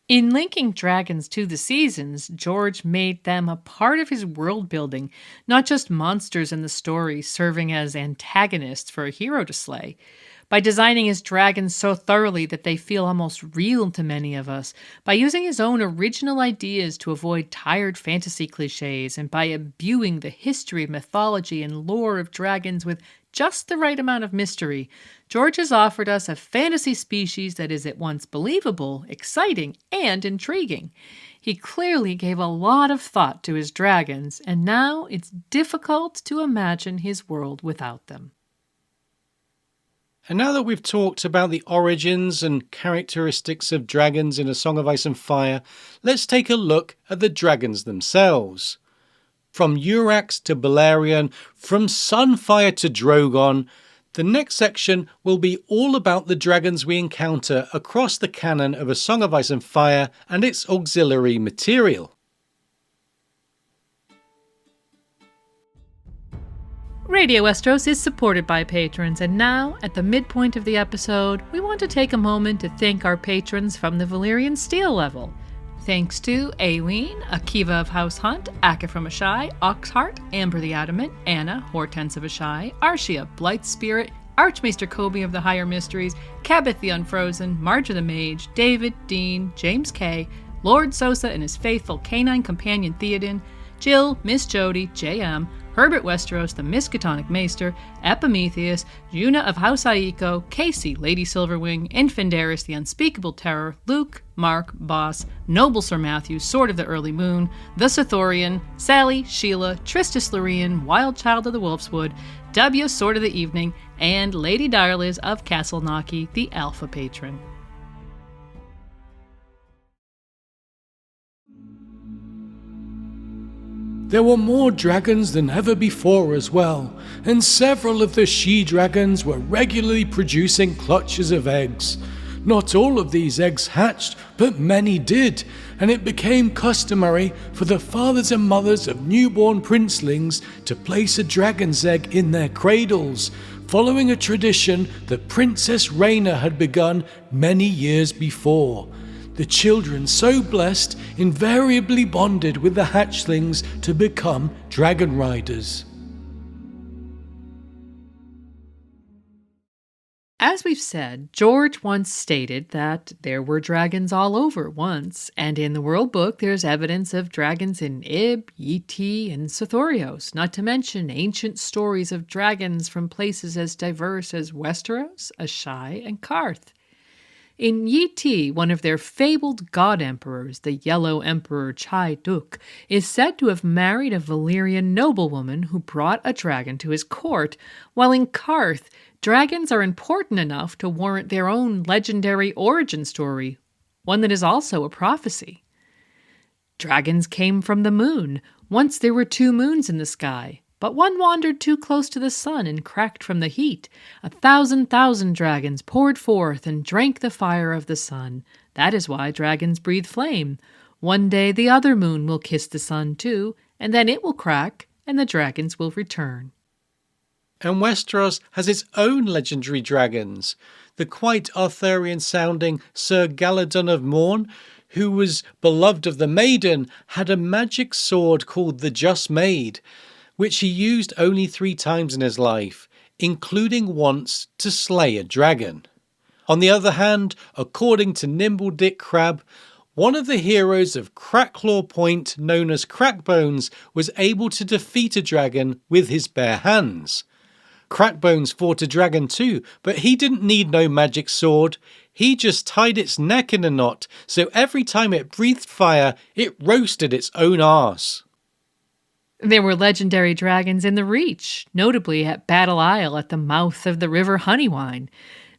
Speaker 1: In linking dragons to the seasons, George made them a part of his world building, not just monsters in the story serving as antagonists for a hero to slay. By designing his dragons so thoroughly that they feel almost real to many of us, by using his own original ideas to avoid tired fantasy cliches, and by imbuing the history, mythology, and lore of dragons with just the right amount of mystery, George has offered us a fantasy species that is at once believable, exciting, and intriguing. He clearly gave a lot of thought to his dragons, and now it's difficult to imagine his world without them.
Speaker 3: And now that we've talked about the origins and characteristics of dragons in A Song of Ice and Fire, let's take a look at the dragons themselves. From Euryx to Balerion, from Sunfire to Drogon, the next section will be all about the dragons we encounter across the canon of A Song of Ice and Fire and its auxiliary material.
Speaker 1: Radio Westeros is supported by patrons, and now, at the midpoint of the episode, we want to take a moment to thank our patrons from the Valyrian Steel level. Thanks to Aileen, Akiva of House Hunt, Akka from Ashai, Oxheart, Amber the Adamant, Anna, Hortense of Ashai, Arshia, Blight Spirit, Archmaester Kobe of the Higher Mysteries, Cabot the Unfrozen, Marge of the Mage, David, Dean, James K., Lord Sosa and his faithful canine companion Theoden, Jill, Miss Jody, J.M., Herbert Westeros, the Miskatonic Maester, Epimetheus, Juna of House Aiko, Casey, Lady Silverwing, Infandaris, the Unspeakable Terror, Luke, Mark, Boss, Noble Sir Matthew, Sword of the Early Moon, the Sithorian, Sally, Sheila, Tristis Lorien, Wild Child of the Wolfswood, W, Sword of the Evening, and Lady Direliz of Castle Naki, the Alpha Patron.
Speaker 3: There were more dragons than ever before as well, and several of the she-dragons were regularly producing clutches of eggs. Not all of these eggs hatched, but many did, and it became customary for the fathers and mothers of newborn princelings to place a dragon's egg in their cradles, following a tradition that Princess Rhaena had begun many years before. The children so blessed invariably bonded with the hatchlings to become dragon riders.
Speaker 1: As we've said, George once stated that there were dragons all over once, and in the World Book there's evidence of dragons in Ib, Yeti, and Sithorios, not to mention ancient stories of dragons from places as diverse as Westeros, Ashai, and Karth. In Yeti, one of their fabled god emperors, the Yellow Emperor Chai Duk, is said to have married a Valyrian noblewoman who brought a dragon to his court, while in Karth, dragons are important enough to warrant their own legendary origin story, one that is also a prophecy. Dragons came from the moon. Once there were 2 moons in the sky, but one wandered too close to the sun and cracked from the heat. 1,000 dragons poured forth and drank the fire of the sun. That is why dragons breathe flame. One day the other moon will kiss the sun too, and then it will crack, and the dragons will return.
Speaker 3: And Westeros has its own legendary dragons. The quite Arthurian-sounding Sir Galadon of Morn, who was beloved of the maiden, had a magic sword called the Just Maid, which he used only 3 times in his life, including once to slay a dragon. On the other hand, according to Nimble Dick Crab, one of the heroes of Cracklaw Point, known as Crackbones, was able to defeat a dragon with his bare hands. Crackbones fought a dragon too, but he didn't need no magic sword. He just tied its neck in a knot, so every time it breathed fire, it roasted its own arse.
Speaker 1: There were legendary dragons in the Reach, notably at Battle Isle at the mouth of the river Honeywine.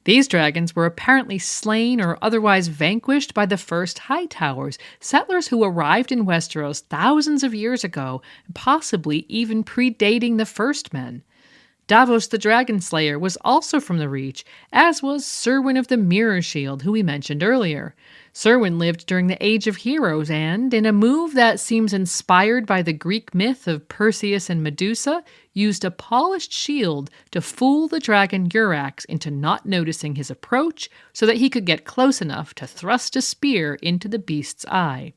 Speaker 1: These dragons were apparently slain or otherwise vanquished by the first Hightowers, settlers who arrived in Westeros thousands of years ago, possibly even predating the First Men. Davos the Dragon Slayer was also from the Reach, as was Serwyn of the Mirror Shield, who we mentioned earlier. Serwyn lived during the Age of Heroes and, in a move that seems inspired by the Greek myth of Perseus and Medusa, used a polished shield to fool the dragon Euryx into not noticing his approach so that he could get close enough to thrust a spear into the beast's eye.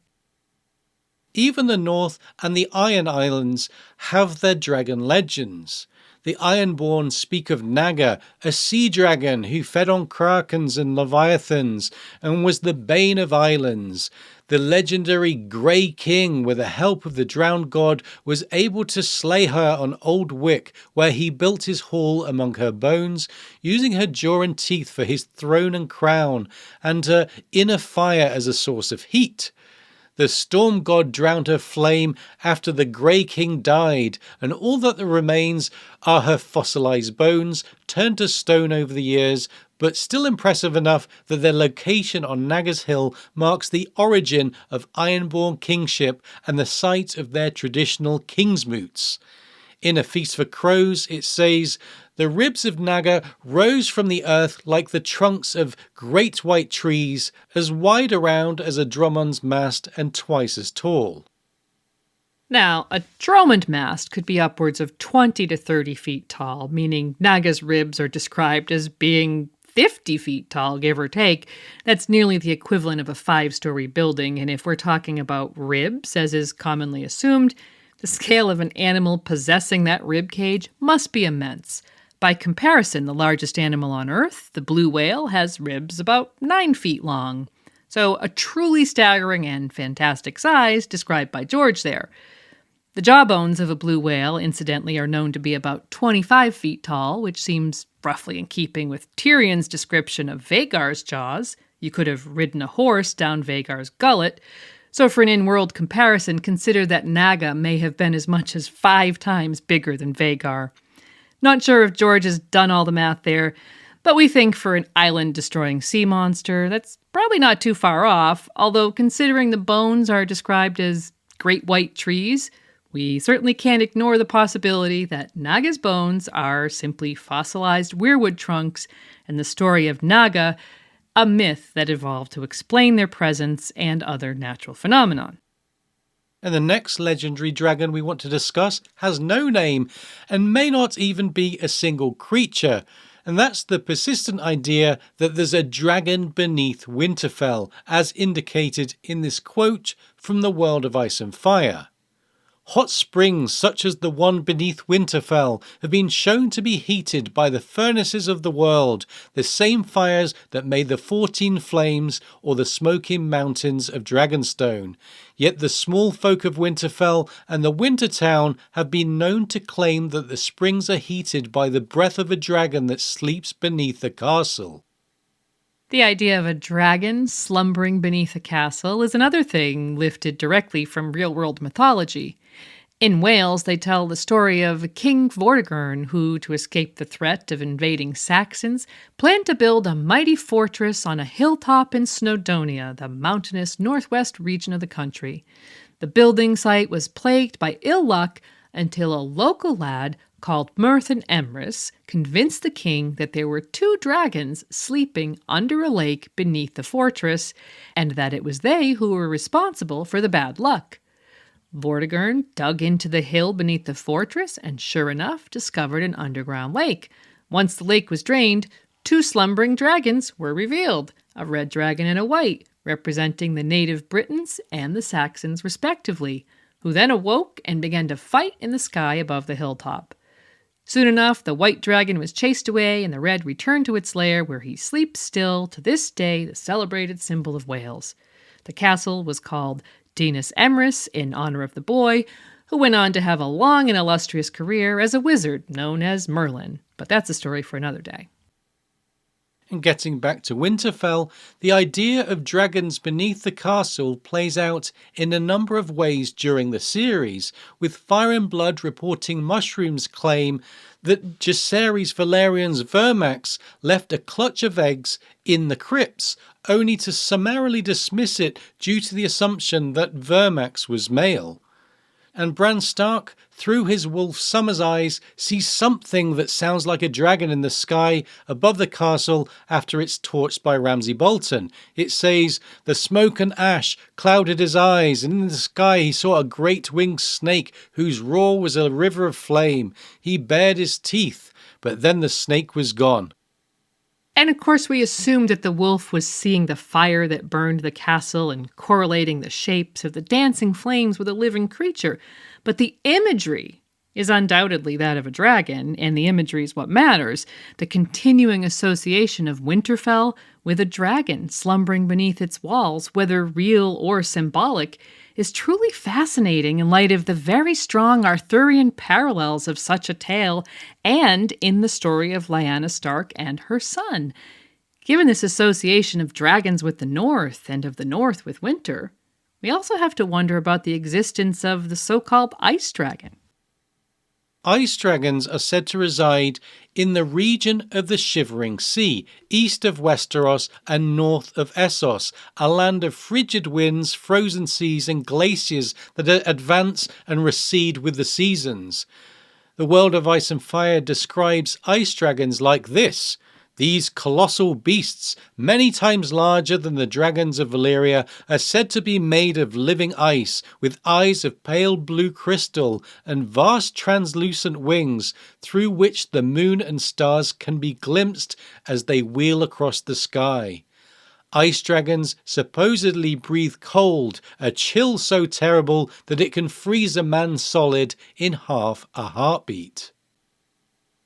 Speaker 3: Even the North and the Iron Islands have their dragon legends. The Ironborn speak of Naga, a sea dragon who fed on krakens and leviathans and was the bane of islands. The legendary Grey King, with the help of the drowned god, was able to slay her on Old Wick, where he built his hall among her bones, using her jaw and teeth for his throne and crown, and her inner fire as a source of heat. The storm god drowned her flame after the Grey King died, and all that remains are her fossilized bones, turned to stone over the years, but still impressive enough that their location on Naga's Hill marks the origin of Ironborn kingship and the site of their traditional kingsmoots. In A Feast for Crows, it says, "The ribs of Naga rose from the earth like the trunks of great white trees, as wide around as a Drummond's mast and twice as tall."
Speaker 1: Now, a Drummond mast could be upwards of 20 to 30 feet tall, meaning Naga's ribs are described as being 50 feet tall, give or take. That's nearly the equivalent of a 5-story building, and if we're talking about ribs, as is commonly assumed, the scale of an animal possessing that rib cage must be immense. By comparison, the largest animal on Earth, the blue whale, has ribs about 9 feet long. So a truly staggering and fantastic size described by George there. The jawbones of a blue whale, incidentally, are known to be about 25 feet tall, which seems roughly in keeping with Tyrion's description of Vhagar's jaws. You could have ridden a horse down Vhagar's gullet. So for an in-world comparison, consider that Naga may have been as much as 5 times bigger than Vhagar. Not sure if George has done all the math there, but we think for an island-destroying sea monster, that's probably not too far off, although considering the bones are described as great white trees, we certainly can't ignore the possibility that Naga's bones are simply fossilized weirwood trunks, and the story of Naga a myth that evolved to explain their presence and other natural phenomenon.
Speaker 3: And the next legendary dragon we want to discuss has no name and may not even be a single creature. And that's the persistent idea that there's a dragon beneath Winterfell, as indicated in this quote from The World of Ice and Fire. Hot springs such as the one beneath Winterfell have been shown to be heated by the furnaces of the world, the same fires that made the 14 flames or the smoking mountains of Dragonstone. Yet the small folk of Winterfell and the Winter Town have been known to claim that the springs are heated by the breath of a dragon that sleeps beneath the castle.
Speaker 1: The idea of a dragon slumbering beneath a castle is another thing lifted directly from real-world mythology. In Wales, they tell the story of King Vortigern, who, to escape the threat of invading Saxons, planned to build a mighty fortress on a hilltop in Snowdonia, the mountainous northwest region of the country. The building site was plagued by ill luck until a local lad called Merthin Emrys convinced the king that there were 2 dragons sleeping under a lake beneath the fortress, and that it was they who were responsible for the bad luck. Vortigern dug into the hill beneath the fortress and sure enough discovered an underground lake. Once the lake was drained, 2 slumbering dragons were revealed, a red dragon and a white, representing the native Britons and the Saxons respectively, who then awoke and began to fight in the sky above the hilltop. Soon enough, the white dragon was chased away and the red returned to its lair, where he sleeps still, to this day the celebrated symbol of Wales. The castle was called Dinas Emrys in honor of the boy, who went on to have a long and illustrious career as a wizard known as Merlin. But that's a story for another day.
Speaker 3: And getting back to Winterfell, the idea of dragons beneath the castle plays out in a number of ways during the series, with Fire and Blood reporting Mushroom's claim that Jacaerys Valerian's Vermax left a clutch of eggs in the crypts, only to summarily dismiss it due to the assumption that Vermax was male. And Bran Stark, through his wolf Summer's eyes, sees something that sounds like a dragon in the sky above the castle after it's torched by Ramsay Bolton. It says, "The smoke and ash clouded his eyes, and in the sky he saw a great winged snake whose roar was a river of flame. He bared his teeth, but then the snake was gone."
Speaker 1: And of course, we assumed that the wolf was seeing the fire that burned the castle and correlating the shapes of the dancing flames with a living creature. But the imagery is undoubtedly that of a dragon, and the imagery is what matters. The continuing association of Winterfell with a dragon slumbering beneath its walls, whether real or symbolic, is truly fascinating in light of the very strong Arthurian parallels of such a tale and in the story of Lyanna Stark and her son. Given this association of dragons with the North and of the North with winter, we also have to wonder about the existence of the so-called ice dragon.
Speaker 3: Ice dragons are said to reside in the region of the Shivering Sea, east of Westeros and north of Essos, a land of frigid winds, frozen seas and glaciers that advance and recede with the seasons. The World of Ice and Fire describes ice dragons like this: "These colossal beasts, many times larger than the dragons of Valyria, are said to be made of living ice, with eyes of pale blue crystal and vast translucent wings, through which the moon and stars can be glimpsed as they wheel across the sky. Ice dragons supposedly breathe cold, a chill so terrible that it can freeze a man solid in half a heartbeat."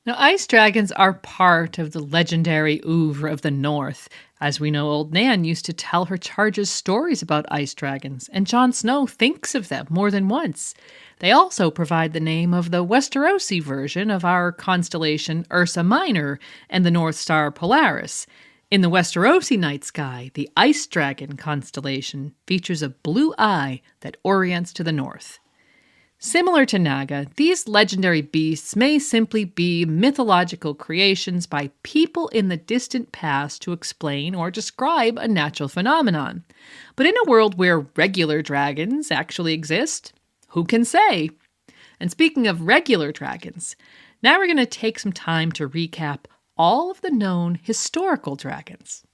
Speaker 1: Now, ice dragons are part of the legendary oeuvre of the North. As we know, Old Nan used to tell her charges stories about ice dragons, and Jon Snow thinks of them more than once. They also provide the name of the Westerosi version of our constellation Ursa Minor and the North Star Polaris. In the Westerosi night sky, the ice dragon constellation features a blue eye that orients to the north. Similar to Naga, these legendary beasts may simply be mythological creations by people in the distant past to explain or describe a natural phenomenon. But in a world where regular dragons actually exist, who can say? And speaking of regular dragons, now we're going to take some time to recap all of the known historical dragons.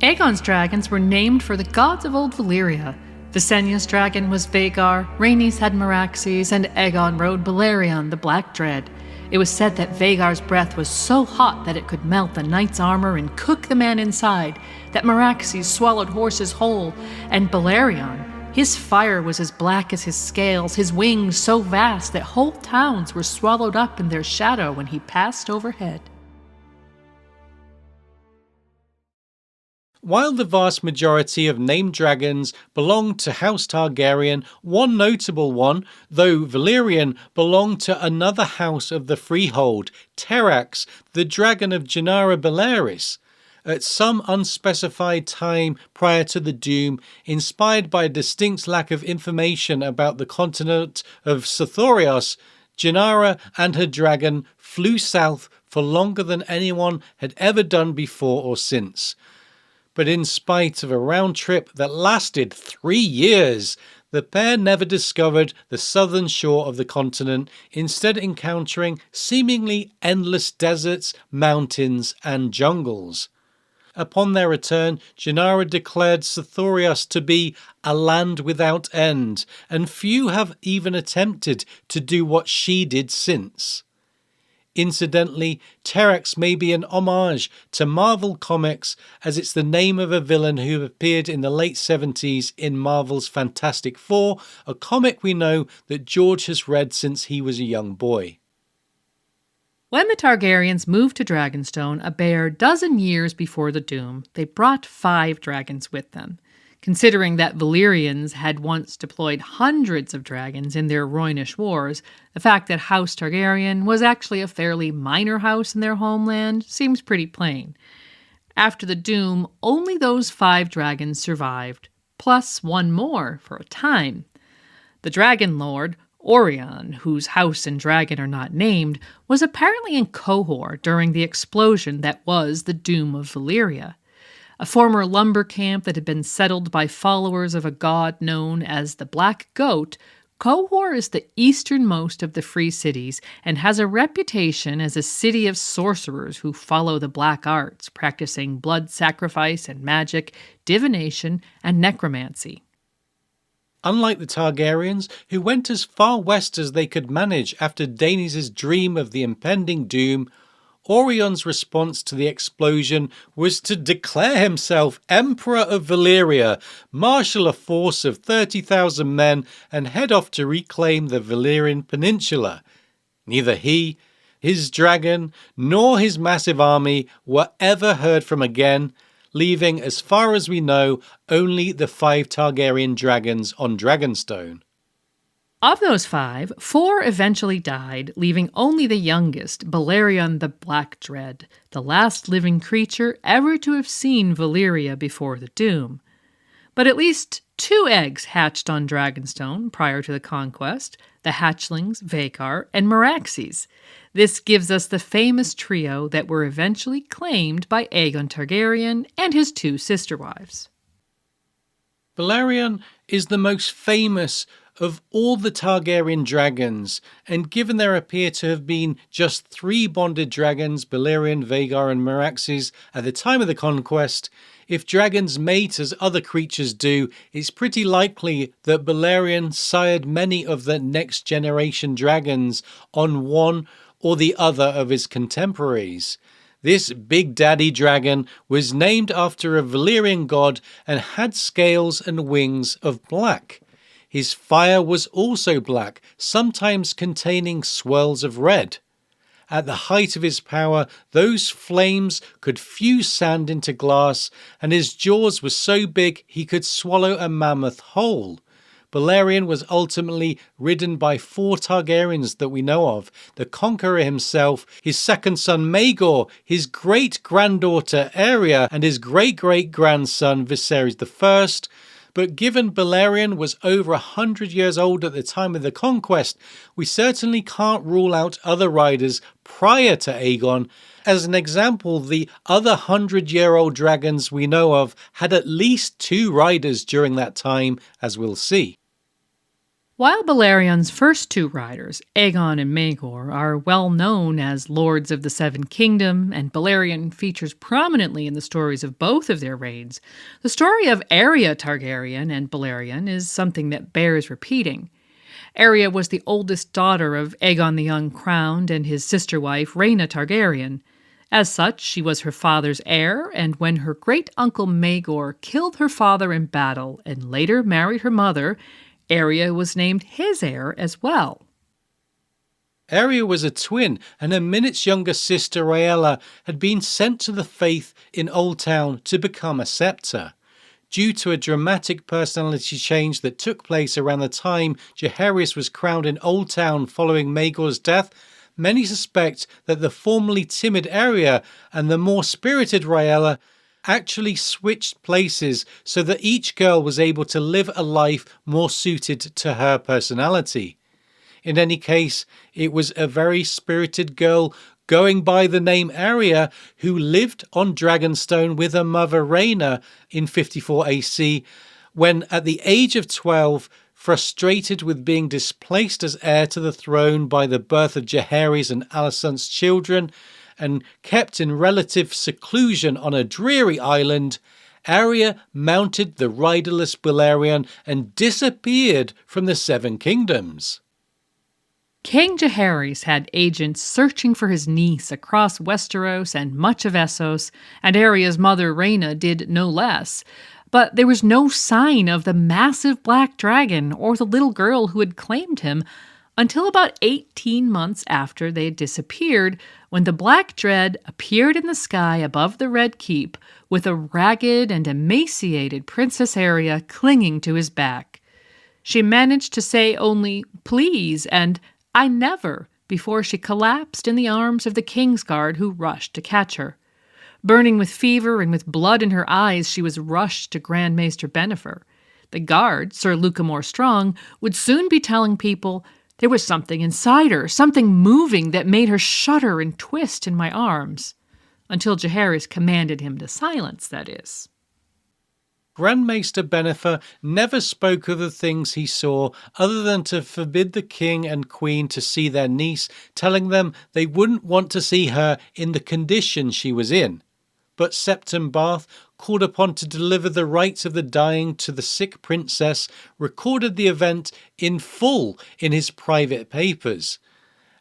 Speaker 1: Aegon's dragons were named for the gods of old Valyria. Visenya's dragon was Vhagar, Rhaenys had Meraxes, and Aegon rode Balerion, the Black Dread. It was said that Vhagar's breath was so hot that it could melt the knight's armor and cook the man inside, that Meraxes swallowed horses whole, and Balerion, his fire was as black as his scales, his wings so vast that whole towns were swallowed up in their shadow when he passed overhead.
Speaker 3: While the vast majority of named dragons belonged to House Targaryen, one notable one, though Valyrian, belonged to another house of the Freehold, Terrax, the dragon of Gennara Belleris. At some unspecified time prior to the Doom, inspired by a distinct lack of information about the continent of Sothorios, Gennara and her dragon flew south for longer than anyone had ever done before or since. But in spite of a round trip that lasted 3 years, the pair never discovered the southern shore of the continent, instead encountering seemingly endless deserts, mountains, and jungles. Upon their return, Gennara declared Sothorios to be a land without end, and few have even attempted to do what she did since. Incidentally, Terrax may be an homage to Marvel Comics, as it's the name of a villain who appeared in the late 70s in Marvel's Fantastic Four, a comic we know that George has read since he was a young boy.
Speaker 1: When the Targaryens moved to Dragonstone a bare dozen years before the Doom, they brought 5 dragons with them. Considering that Valyrians had once deployed hundreds of dragons in their Rhoynish wars, the fact that House Targaryen was actually a fairly minor house in their homeland seems pretty plain. After the Doom, only those 5 dragons survived, plus one more for a time. The Dragon Lord, Orion, whose house and dragon are not named, was apparently in Qohor during the explosion that was the Doom of Valyria. A former lumber camp that had been settled by followers of a god known as the Black Goat, Qohor is the easternmost of the Free Cities and has a reputation as a city of sorcerers who follow the black arts, practicing blood sacrifice and magic, divination, and necromancy.
Speaker 3: Unlike the Targaryens, who went as far west as they could manage after Daenerys' dream of the impending doom, Orion's response to the explosion was to declare himself Emperor of Valyria, marshal a force of 30,000 men, and head off to reclaim the Valyrian Peninsula. Neither he, his dragon, nor his massive army were ever heard from again, leaving, as far as we know, only the 5 Targaryen dragons on Dragonstone.
Speaker 1: Of those 5, 4 eventually died, leaving only the youngest, Balerion the Black Dread, the last living creature ever to have seen Valyria before the Doom. But at least 2 eggs hatched on Dragonstone prior to the conquest, the hatchlings Vhagar and Meraxes. This gives us the famous trio that were eventually claimed by Aegon Targaryen and his 2 sister wives.
Speaker 3: Balerion is the most famous of all the Targaryen dragons, and given there appear to have been just 3 bonded dragons, Balerion, Vhagar and Meraxes, at the time of the conquest, if dragons mate as other creatures do, it's pretty likely that Balerion sired many of the next generation dragons on one or the other of his contemporaries. This Big Daddy dragon was named after a Valyrian god and had scales and wings of black. His fire was also black, sometimes containing swirls of red. At the height of his power, those flames could fuse sand into glass, and his jaws were so big he could swallow a mammoth whole. Balerion was ultimately ridden by 4 Targaryens that we know of: the Conqueror himself, his second son Maegor, his great-granddaughter Aeria, and his great-great-grandson Viserys I. But given Balerion was over 100 years old at the time of the conquest, we certainly can't rule out other riders prior to Aegon. As an example, the other 100-year-old dragons we know of had at least 2 riders during that time, as we'll see.
Speaker 1: While Balerion's first 2 riders, Aegon and Maegor, are well known as Lords of the Seven Kingdom, and Balerion features prominently in the stories of both of their reigns, the story of Aeria Targaryen and Balerion is something that bears repeating. Aeria was the oldest daughter of Aegon the Young Crowned and his sister wife Rhaena Targaryen. As such, she was her father's heir, and when her great-uncle Maegor killed her father in battle and later married her mother, Aeria was named his heir as well.
Speaker 3: Aeria was a twin, and her minutes younger sister Rhaella had been sent to the faith in Old Town to become a Septa. Due to a dramatic personality change that took place around the time Jaehaerys was crowned in Old Town following Maegor's death, many suspect that the formerly timid Aeria and the more spirited Rhaella actually switched places so that each girl was able to live a life more suited to her personality. In any case, it was a very spirited girl going by the name Aeria who lived on Dragonstone with her mother Rhaena in 54 AC, when at the age of 12, frustrated with being displaced as heir to the throne by the birth of Jaehaerys and Alicent's children, and kept in relative seclusion on a dreary island, Aeria mounted the riderless Balerion and disappeared from the 7 kingdoms.
Speaker 1: King Jaehaerys had agents searching for his niece across Westeros and much of Essos, and Aeria's mother Rhaena did no less. But there was no sign of the massive black dragon or the little girl who had claimed him until about 18 months after they had disappeared, when the Black Dread appeared in the sky above the Red Keep with a ragged and emaciated Princess Arya clinging to his back. She managed to say only "please" and "I never" before she collapsed in the arms of the Kingsguard who rushed to catch her. Burning with fever and with blood in her eyes, she was rushed to Grand Maester Bennifer. The guard, Sir Lucamore Strong, would soon be telling people there was something inside her, something moving that made her shudder and twist in my arms. Until Jaehaerys commanded him to silence, that is.
Speaker 3: Grand Maester Bennifer never spoke of the things he saw other than to forbid the king and queen to see their niece, telling them they wouldn't want to see her in the condition she was in. But Septon Barth, called upon to deliver the rights of the dying to the sick princess, recorded the event in full in his private papers.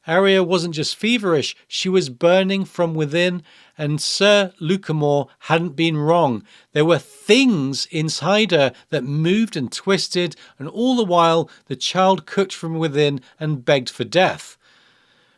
Speaker 3: Arya wasn't just feverish, she was burning from within, and Sir Lucamore hadn't been wrong. There were things inside her that moved and twisted, and all the while the child cooked from within and begged for death.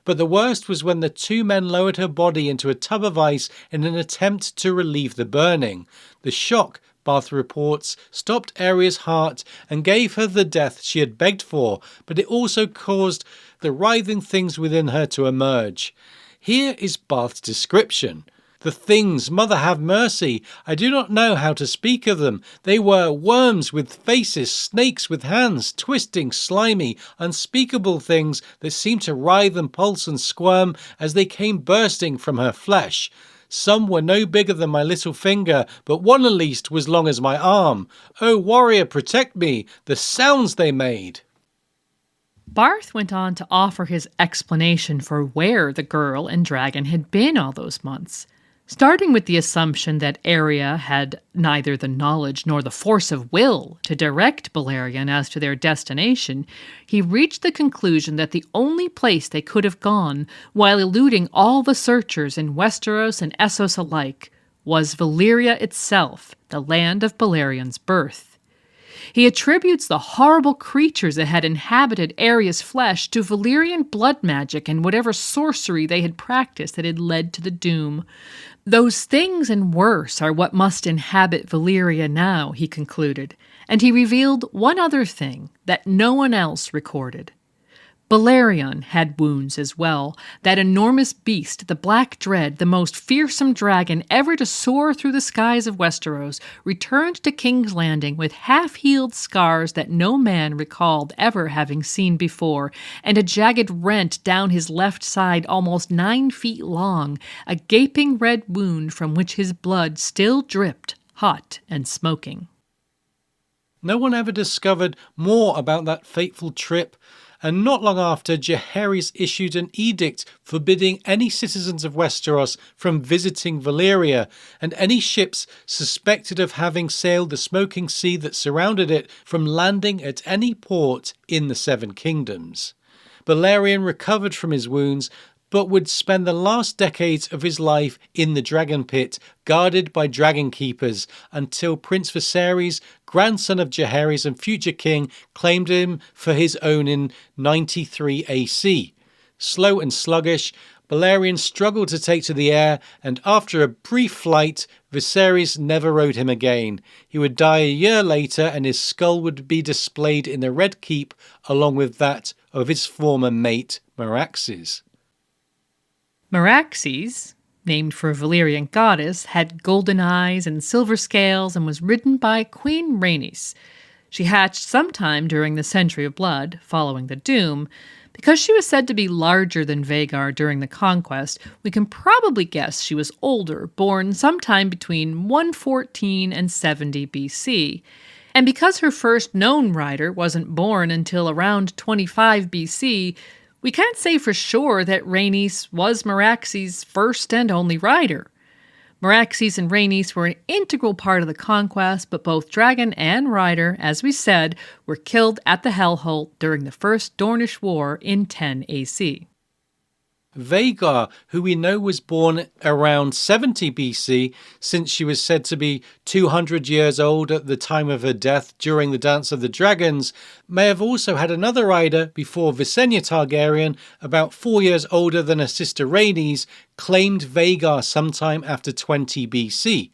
Speaker 3: But the worst was when the two men lowered her body into a tub of ice in an attempt to relieve the burning. The shock, Barth reports, stopped Arya's heart and gave her the death she had begged for, but it also caused the writhing things within her to emerge. Here is Barth's description. The things, mother have mercy, I do not know how to speak of them. They were worms with faces, snakes with hands, twisting, slimy, unspeakable things that seemed to writhe and pulse and squirm as they came bursting from her flesh. Some were no bigger than my little finger, but one at least was long as my arm. Oh, warrior, protect me! The sounds they made!
Speaker 1: Barth went on to offer his explanation for where the girl and dragon had been all those months. Starting with the assumption that Arya had neither the knowledge nor the force of will to direct Balerion as to their destination, he reached the conclusion that the only place they could have gone, while eluding all the searchers in Westeros and Essos alike, was Valyria itself, the land of Balerion's birth. He attributes the horrible creatures that had inhabited Arya's flesh to Valyrian blood magic and whatever sorcery they had practiced that had led to the doom. Those things and worse are what must inhabit Valyria now, he concluded, and he revealed one other thing that no one else recorded. Balerion had wounds as well. That enormous beast, the Black Dread, the most fearsome dragon ever to soar through the skies of Westeros, returned to King's Landing with half-healed scars that no man recalled ever having seen before, and a jagged rent down his left side almost 9 feet long, a gaping red wound from which his blood still dripped, hot and smoking.
Speaker 3: No one ever discovered more about that fateful trip, and not long after, Jaehaerys issued an edict forbidding any citizens of Westeros from visiting Valyria, and any ships suspected of having sailed the smoking sea that surrounded it from landing at any port in the Seven Kingdoms. Balerion recovered from his wounds, but would spend the last decades of his life in the dragon pit, guarded by dragon keepers, until Prince Viserys, grandson of Jaehaerys and future king, claimed him for his own in 93 AC. Slow and sluggish, Balerion struggled to take to the air, and after a brief flight, Viserys never rode him again. He would die a year later, and his skull would be displayed in the Red Keep, along with that of his former mate, Meraxes.
Speaker 1: Meraxes, named for a Valyrian goddess, had golden eyes and silver scales and was ridden by Queen Rhaenys. She hatched sometime during the Century of Blood, following the Doom. Because she was said to be larger than Vhagar during the conquest, we can probably guess she was older, born sometime between 114 and 70 BC. And because her first known rider wasn't born until around 25 BC, we can't say for sure that Rhaenys was Meraxes' first and only rider. Meraxes and Rhaenys were an integral part of the conquest, but both dragon and rider, as we said, were killed at the Hellholt during the First Dornish War in 10 AC.
Speaker 3: Vhagar, who we know was born around 70 BC, since she was said to be 200 years old at the time of her death during the Dance of the Dragons, may have also had another rider before Visenya Targaryen, about 4 years older than her sister Rhaenys, claimed Vhagar sometime after 20 BC.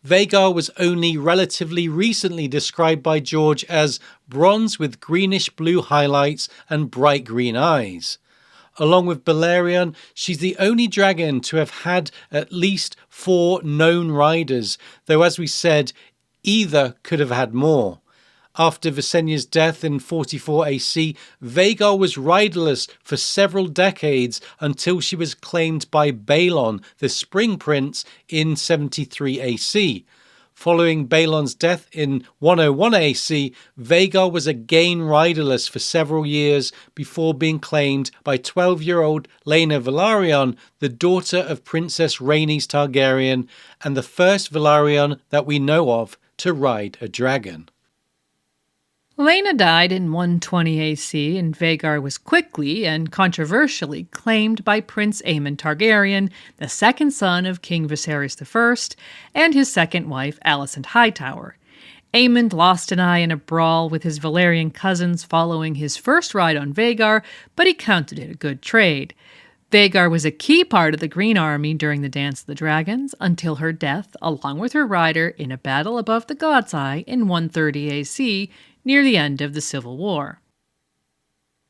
Speaker 3: Vhagar was only relatively recently described by George as bronze with greenish blue highlights and bright green eyes. Along with Balerion, she's the only dragon to have had at least 4 known riders, though as we said, either could have had more. After Visenya's death in 44 AC, Vhagar was riderless for several decades until she was claimed by Balon, the Spring Prince, in 73 AC. Following Balon's death in 101 AC, Vhagar was again riderless for several years before being claimed by 12-year-old Laena Velaryon, the daughter of Princess Rhaenys Targaryen, and the first Velaryon that we know of to ride a dragon.
Speaker 1: Laena died in 120 AC, and Vhagar was quickly and controversially claimed by Prince Aemon Targaryen, the second son of King Viserys I, and his second wife, Alicent Hightower. Aemon lost an eye in a brawl with his Valyrian cousins following his first ride on Vhagar, but he counted it a good trade. Vhagar was a key part of the Green Army during the Dance of the Dragons until her death, along with her rider, in a battle above the God's Eye in 130 AC, near the end of the Civil War.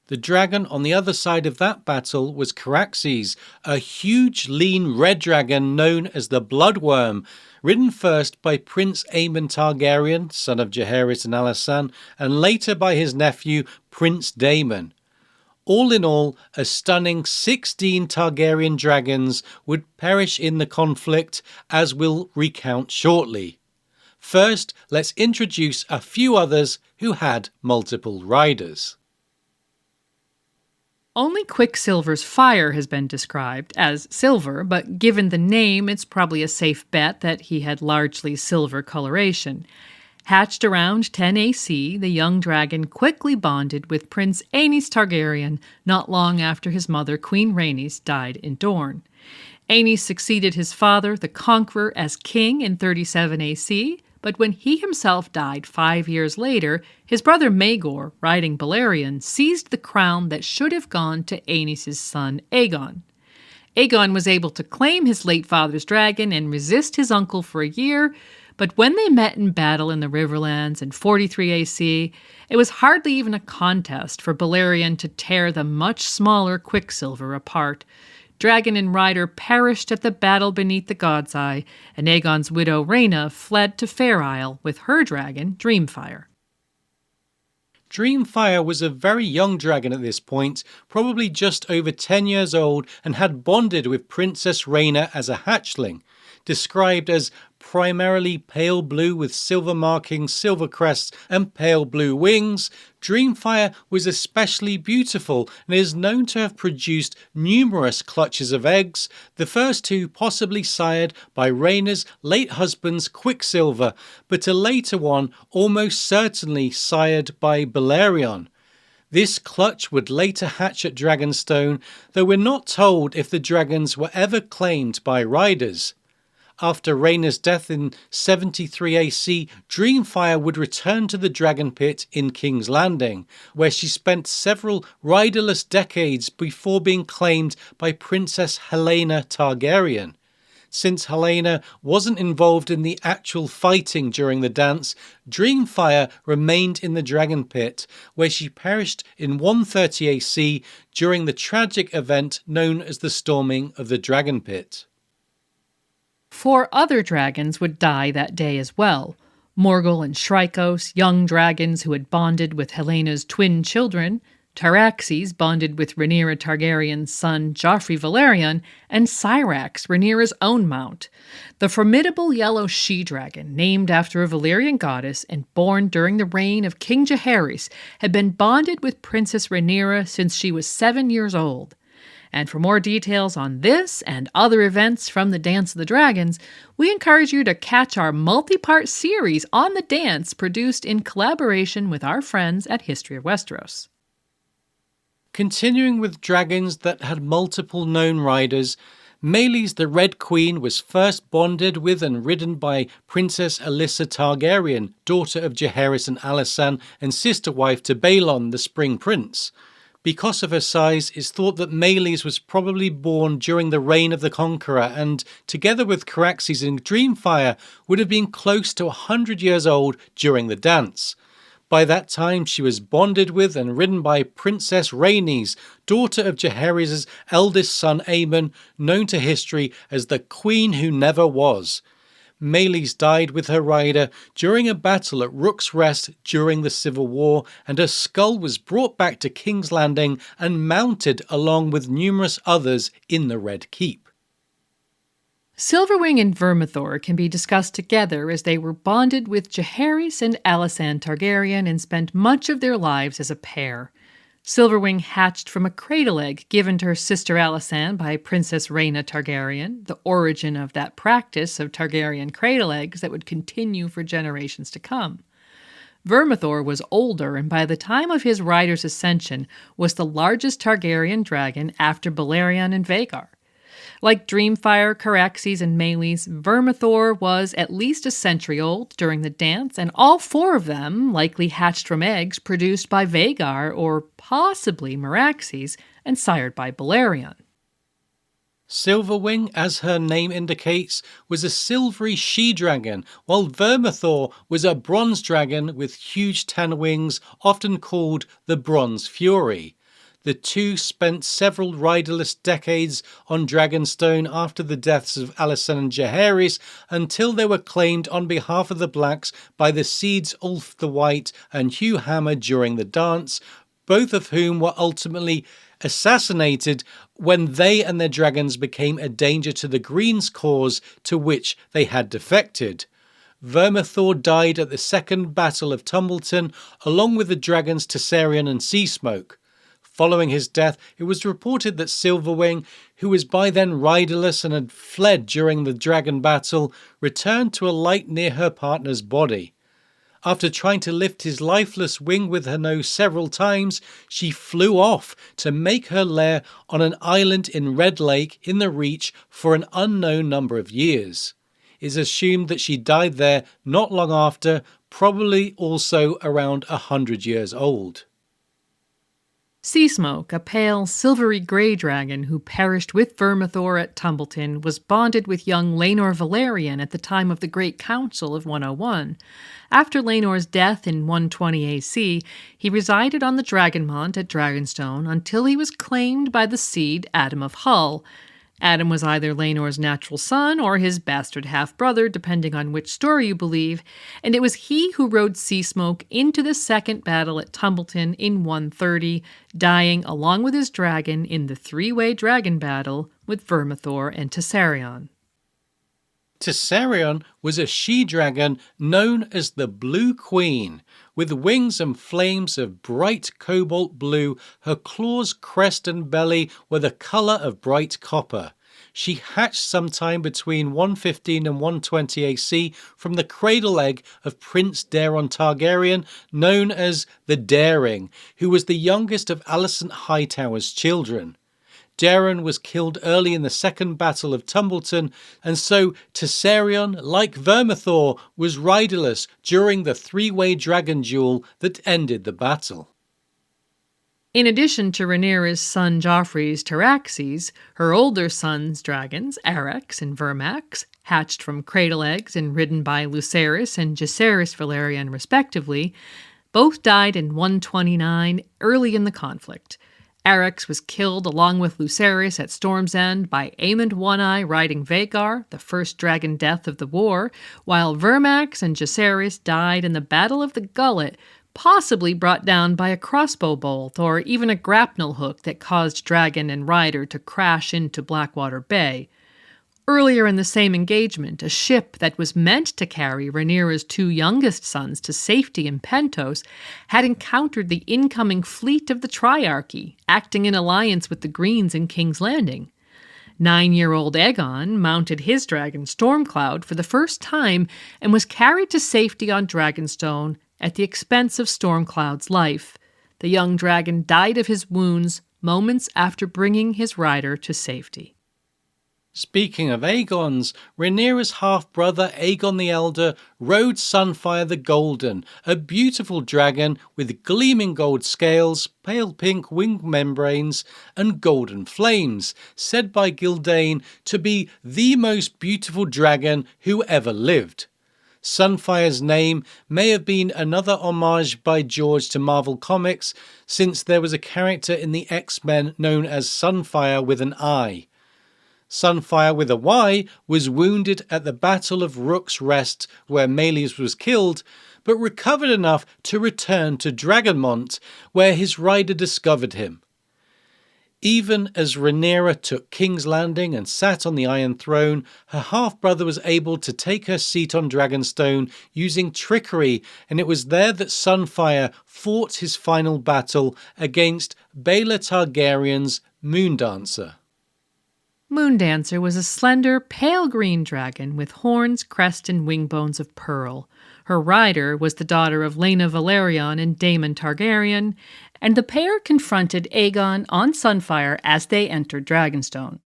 Speaker 3: The dragon on the other side of that battle was Caraxes, a huge, lean red dragon known as the Bloodworm, ridden first by Prince Aemon Targaryen, son of Jaehaerys and Alysanne, and later by his nephew, Prince Daemon. All in all, a stunning 16 Targaryen dragons would perish in the conflict, as we'll recount shortly. First, let's introduce a few others who had multiple riders.
Speaker 1: Only Quicksilver's fire has been described as silver, but given the name, it's probably a safe bet that he had largely silver coloration. Hatched around 10 AC, the young dragon quickly bonded with Prince Aenys Targaryen not long after his mother, Queen Rhaenys, died in Dorne. Aenys succeeded his father, the Conqueror, as king in 37 AC, but when he himself died 5 years later, his brother Maegor, riding Balerion, seized the crown that should have gone to Aenys' son Aegon. Aegon was able to claim his late father's dragon and resist his uncle for a year, but when they met in battle in the Riverlands in 43 AC, it was hardly even a contest for Balerion to tear the much smaller Quicksilver apart. Dragon and rider perished at the battle beneath the God's Eye, and Aegon's widow Rhaena fled to Fair Isle with her dragon, Dreamfire.
Speaker 3: Dreamfire was a very young dragon at this point, probably just over 10 years old, and had bonded with Princess Rhaena as a hatchling. Described as primarily pale blue with silver markings, silver crests, and pale blue wings, Dreamfire was especially beautiful and is known to have produced numerous clutches of eggs, the first 2 possibly sired by Rhaena's late husband's Quicksilver, but a later one almost certainly sired by Balerion. This clutch would later hatch at Dragonstone, though we're not told if the dragons were ever claimed by riders. After Rhaena's death in 73 AC, Dreamfire would return to the Dragon Pit in King's Landing, where she spent several riderless decades before being claimed by Princess Helaena Targaryen. Since Helaena wasn't involved in the actual fighting during the dance, Dreamfire remained in the Dragon Pit, where she perished in 130 AC during the tragic event known as the Storming of the Dragon Pit.
Speaker 1: 4 other dragons would die that day as well. Morgul and Shrykos, young dragons who had bonded with Helena's twin children, Tyraxes bonded with Rhaenyra Targaryen's son Joffrey Valerion, and Syrax, Rhaenyra's own mount. The formidable yellow she-dragon, named after a Valyrian goddess and born during the reign of King Jaehaerys, had been bonded with Princess Rhaenyra since she was 7 years old. And for more details on this and other events from the Dance of the Dragons, we encourage you to catch our multi-part series on the dance produced in collaboration with our friends at History of Westeros.
Speaker 3: Continuing with dragons that had multiple known riders, Meleys the Red Queen was first bonded with and ridden by Princess Alyssa Targaryen, daughter of Jaehaerys and Alysanne and sister wife to Balon the Spring Prince. Because of her size, it's thought that Meles was probably born during the reign of the Conqueror and, together with Caraxes and Dreamfire, would have been close to 100 years old during the dance. By that time, she was bonded with and ridden by Princess Rhaenys, daughter of Jaehaerys' eldest son Aemon, known to history as the Queen Who Never Was. Meles died with her rider during a battle at Rook's Rest during the Civil War, and her skull was brought back to King's Landing and mounted along with numerous others in the Red Keep.
Speaker 1: Silverwing and Vermithor can be discussed together as they were bonded with Jaehaerys and Alysanne Targaryen and spent much of their lives as a pair. Silverwing hatched from a cradle egg given to her sister Alysanne by Princess Rhaena Targaryen, the origin of that practice of Targaryen cradle eggs that would continue for generations to come. Vermithor was older and by the time of his rider's ascension was the largest Targaryen dragon after Balerion and Vhagar. Like Dreamfire, Caraxes, and Meles, Vermithor was at least a century old during the dance, and all four of them likely hatched from eggs produced by Vhagar or possibly Meraxes and sired by Balerion.
Speaker 3: Silverwing, as her name indicates, was a silvery she-dragon, while Vermithor was a bronze dragon with huge tan wings, often called the Bronze Fury. The two spent several riderless decades on Dragonstone after the deaths of Alysanne and Jaehaerys until they were claimed on behalf of the Blacks by the Seeds Ulf the White and Hugh Hammer during the dance, both of whom were ultimately assassinated when they and their dragons became a danger to the Greens' cause to which they had defected. Vermithor died at the Second Battle of Tumbleton along with the dragons Tessarion and Seasmoke. Following his death, it was reported that Silverwing, who was by then riderless and had fled during the dragon battle, returned to alight near her partner's body. After trying to lift his lifeless wing with her nose several times, she flew off to make her lair on an island in Red Lake in the Reach for an unknown number of years. It is assumed that she died there not long after, probably also around 100 years old.
Speaker 1: Seasmoke, a pale, silvery grey dragon who perished with Vermithor at Tumbleton, was bonded with young Laenor Velaryon at the time of the Great Council of 101. After Laenor's death in 120 AC, he resided on the Dragonmont at Dragonstone until he was claimed by the seed Adam of Hull. Adam was either Laenor's natural son or his bastard half-brother, depending on which story you believe, and it was he who rode Seasmoke into the second battle at Tumbleton in 130, dying along with his dragon in the three-way dragon battle with Vermithor and Tessarion.
Speaker 3: Tessarion was a she-dragon known as the Blue Queen. With wings and flames of bright cobalt blue, her claws, crest and belly were the colour of bright copper. She hatched sometime between 115 and 120 AC from the cradle egg of Prince Daeron Targaryen, known as the Daring, who was the youngest of Alicent Hightower's children. Daeron was killed early in the Second Battle of Tumbleton, and so Tessarion, like Vermithor, was riderless during the three-way dragon duel that ended the battle.
Speaker 1: In addition to Rhaenyra's son Joffrey's Caraxes, her older sons' dragons, Arrax and Vermax, hatched from cradle eggs and ridden by Lucerys and Jacaerys Velaryon respectively, both died in 129 early in the conflict. Arrax was killed along with Lucerys at Storm's End by Aemond One-Eye riding Vhagar, the first dragon death of the war, while Vermax and Jacaerys died in the Battle of the Gullet, possibly brought down by a crossbow bolt or even a grapnel hook that caused dragon and rider to crash into Blackwater Bay. Earlier in the same engagement, a ship that was meant to carry Rhaenyra's two youngest sons to safety in Pentos had encountered the incoming fleet of the Triarchy, acting in alliance with the Greens in King's Landing. 9-year-old Aegon mounted his dragon Stormcloud for the first time and was carried to safety on Dragonstone at the expense of Stormcloud's life. The young dragon died of his wounds moments after bringing his rider to safety.
Speaker 3: Speaking of Aegons, Rhaenyra's half-brother Aegon the Elder rode Sunfire the Golden, a beautiful dragon with gleaming gold scales, pale pink wing membranes, and golden flames, said by Gildain to be the most beautiful dragon who ever lived. Sunfire's name may have been another homage by George to Marvel Comics, since there was a character in the X-Men known as Sunfire with an I. Sunfire with a Y was wounded at the Battle of Rook's Rest, where Meleys was killed, but recovered enough to return to Dragonmont, where his rider discovered him. Even as Rhaenyra took King's Landing and sat on the Iron Throne, her half-brother was able to take her seat on Dragonstone using trickery, and it was there that Sunfire fought his final battle against Baelor Targaryen's Moondancer.
Speaker 1: Moondancer was a slender, pale green dragon with horns, crest, and wing bones of pearl. Her rider was the daughter of Laena Velaryon and Daemon Targaryen, and the pair confronted Aegon on Sunfire as they entered Dragonstone.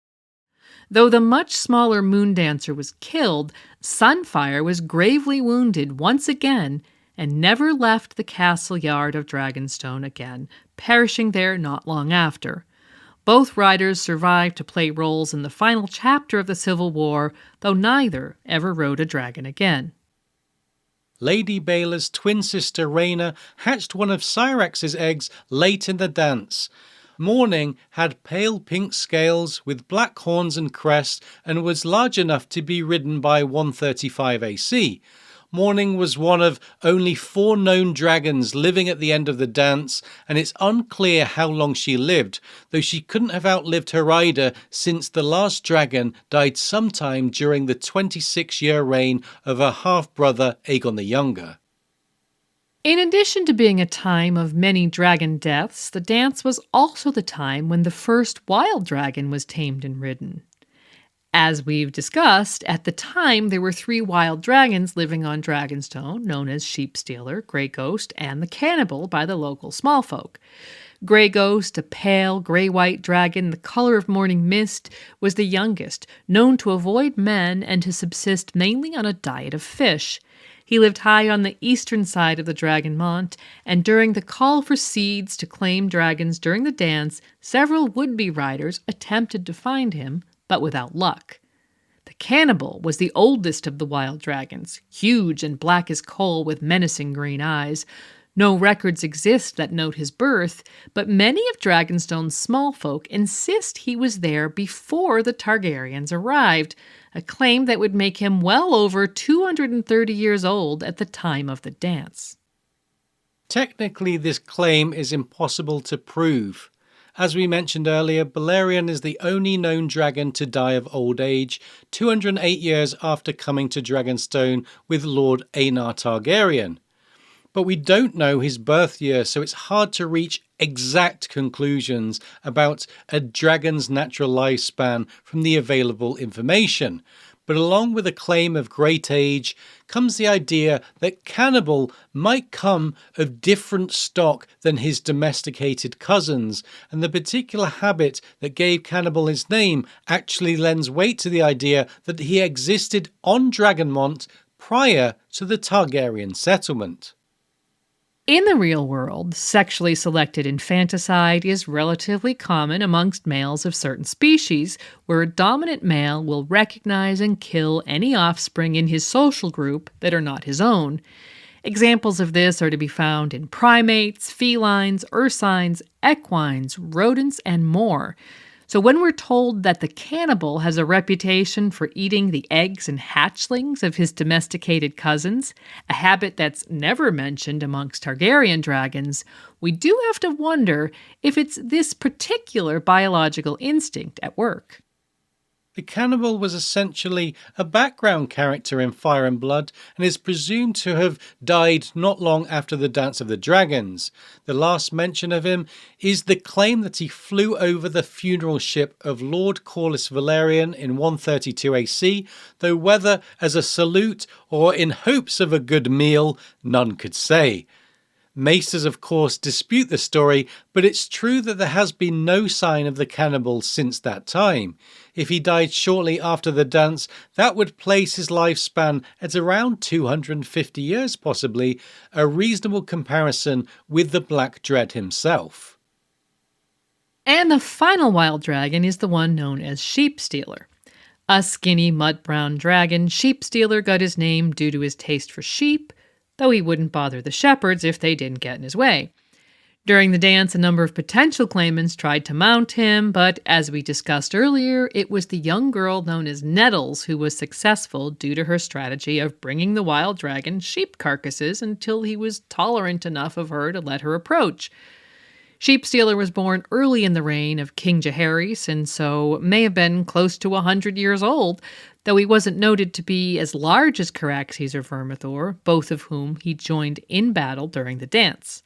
Speaker 1: Though the much smaller Moondancer was killed, Sunfire was gravely wounded once again and never left the castle yard of Dragonstone again, perishing there not long after. Both riders survived to play roles in the final chapter of the Civil War, though neither ever rode a dragon again.
Speaker 3: Lady Baelor's twin sister Rhaena hatched one of Syrax's eggs late in the dance. Morning had pale pink scales with black horns and crest and was large enough to be ridden by 135 AC. Morning was one of only 4 known dragons living at the end of the dance, and it's unclear how long she lived, though she couldn't have outlived her rider since the last dragon died sometime during the 26-year reign of her half-brother Aegon the Younger.
Speaker 1: In addition to being a time of many dragon deaths, the dance was also the time when the first wild dragon was tamed and ridden. As we've discussed, at the time there were 3 wild dragons living on Dragonstone, known as Sheepstealer, Grey Ghost, and the Cannibal by the local smallfolk. Grey Ghost, a pale, grey-white dragon the color of morning mist, was the youngest, known to avoid men and to subsist mainly on a diet of fish. He lived high on the eastern side of the Dragonmont, and during the call for seeds to claim dragons during the dance, several would-be riders attempted to find him, but without luck. The Cannibal was the oldest of the wild dragons, huge and black as coal with menacing green eyes. No records exist that note his birth, but many of Dragonstone's small folk insist he was there before the Targaryens arrived, a claim that would make him well over 230 years old at the time of the dance.
Speaker 3: Technically, this claim is impossible to prove. As we mentioned earlier, Balerion is the only known dragon to die of old age, 208 years after coming to Dragonstone with Lord Aenar Targaryen. But we don't know his birth year, so it's hard to reach exact conclusions about a dragon's natural lifespan from the available information. But along with a claim of great age comes the idea that Cannibal might come of different stock than his domesticated cousins, and the particular habit that gave Cannibal his name actually lends weight to the idea that he existed on Dragonmont prior to the Targaryen settlement.
Speaker 1: In the real world, sexually selected infanticide is relatively common amongst males of certain species, where a dominant male will recognize and kill any offspring in his social group that are not his own. Examples of this are to be found in primates, felines, ursines, equines, rodents, and more. So when we're told that the cannibal has a reputation for eating the eggs and hatchlings of his domesticated cousins, a habit that's never mentioned amongst Targaryen dragons, we do have to wonder if it's this particular biological instinct at work.
Speaker 3: The cannibal was essentially a background character in Fire and Blood and is presumed to have died not long after the Dance of the Dragons. The last mention of him is the claim that he flew over the funeral ship of Lord Corlys Velaryon in 132 AC, though whether as a salute or in hopes of a good meal, none could say. Maesters, of course, dispute the story, but it's true that there has been no sign of the cannibal since that time. If he died shortly after the dance, that would place his lifespan at around 250 years possibly, a reasonable comparison with the Black Dread himself.
Speaker 1: And the final wild dragon is the one known as Sheep Stealer. A skinny mud-brown dragon, Sheep Stealer got his name due to his taste for sheep, though he wouldn't bother the shepherds if they didn't get in his way. During the dance, a number of potential claimants tried to mount him, but as we discussed earlier, it was the young girl known as Nettles who was successful due to her strategy of bringing the wild dragon sheep carcasses until he was tolerant enough of her to let her approach. Sheep Stealer was born early in the reign of King Jaehaerys, and so may have been close to 100 years old, though he wasn't noted to be as large as Caraxes or Vermithor, both of whom he joined in battle during the dance.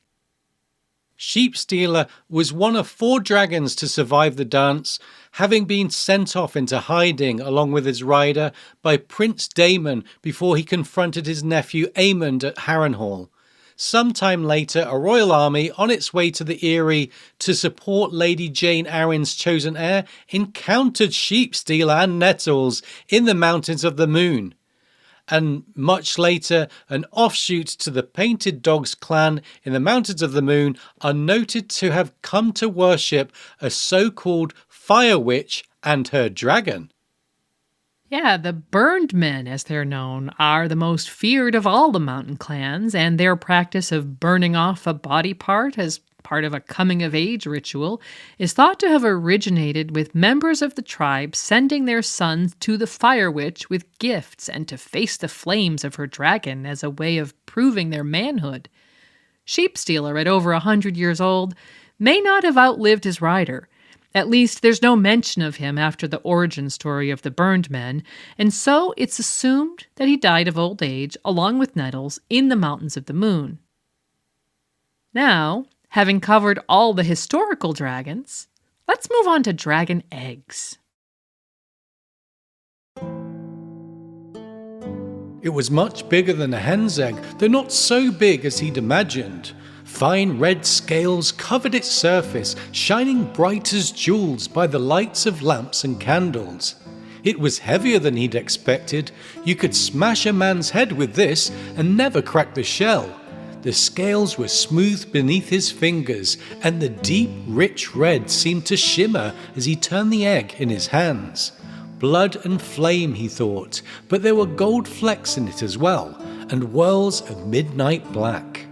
Speaker 3: Sheep Stealer was one of 4 dragons to survive the dance, having been sent off into hiding along with his rider by Prince Daemon before he confronted his nephew Aemond at Harrenhal. Sometime later, a royal army on its way to the Eyrie to support Lady Jane Arryn's chosen heir encountered Sheep Stealer and Nettles in the Mountains of the Moon. And much later, an offshoot to the Painted Dogs clan in the Mountains of the Moon are noted to have come to worship a so-called Fire Witch and her dragon.
Speaker 1: Yeah, the Burned Men, as they're known, are the most feared of all the mountain clans, and their practice of burning off a body part as part of a coming-of-age ritual is thought to have originated with members of the tribe sending their sons to the Fire Witch with gifts and to face the flames of her dragon as a way of proving their manhood. Sheep Stealer, at over 100 years old, may not have outlived his rider. At least there's no mention of him after the origin story of the Burned Men, and so it's assumed that he died of old age along with Nettles in the Mountains of the Moon. Now, having covered all the historical dragons, let's move on to dragon eggs.
Speaker 3: It was much bigger than a hen's egg, though not so big as he'd imagined. Fine red scales covered its surface, shining bright as jewels by the lights of lamps and candles. It was heavier than he'd expected. You could smash a man's head with this and never crack the shell. The scales were smooth beneath his fingers, and the deep, rich red seemed to shimmer as he turned the egg in his hands. Blood and flame, he thought, but there were gold flecks in it as well, and whirls of midnight black.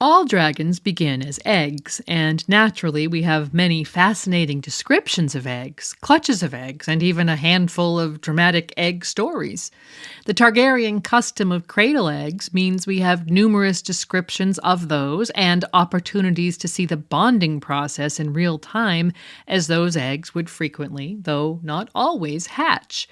Speaker 1: All dragons begin as eggs, and naturally we have many fascinating descriptions of eggs, clutches of eggs, and even a handful of dramatic egg stories. The Targaryen custom of cradle eggs means we have numerous descriptions of those and opportunities to see the bonding process in real time, as those eggs would frequently, though not always, hatch.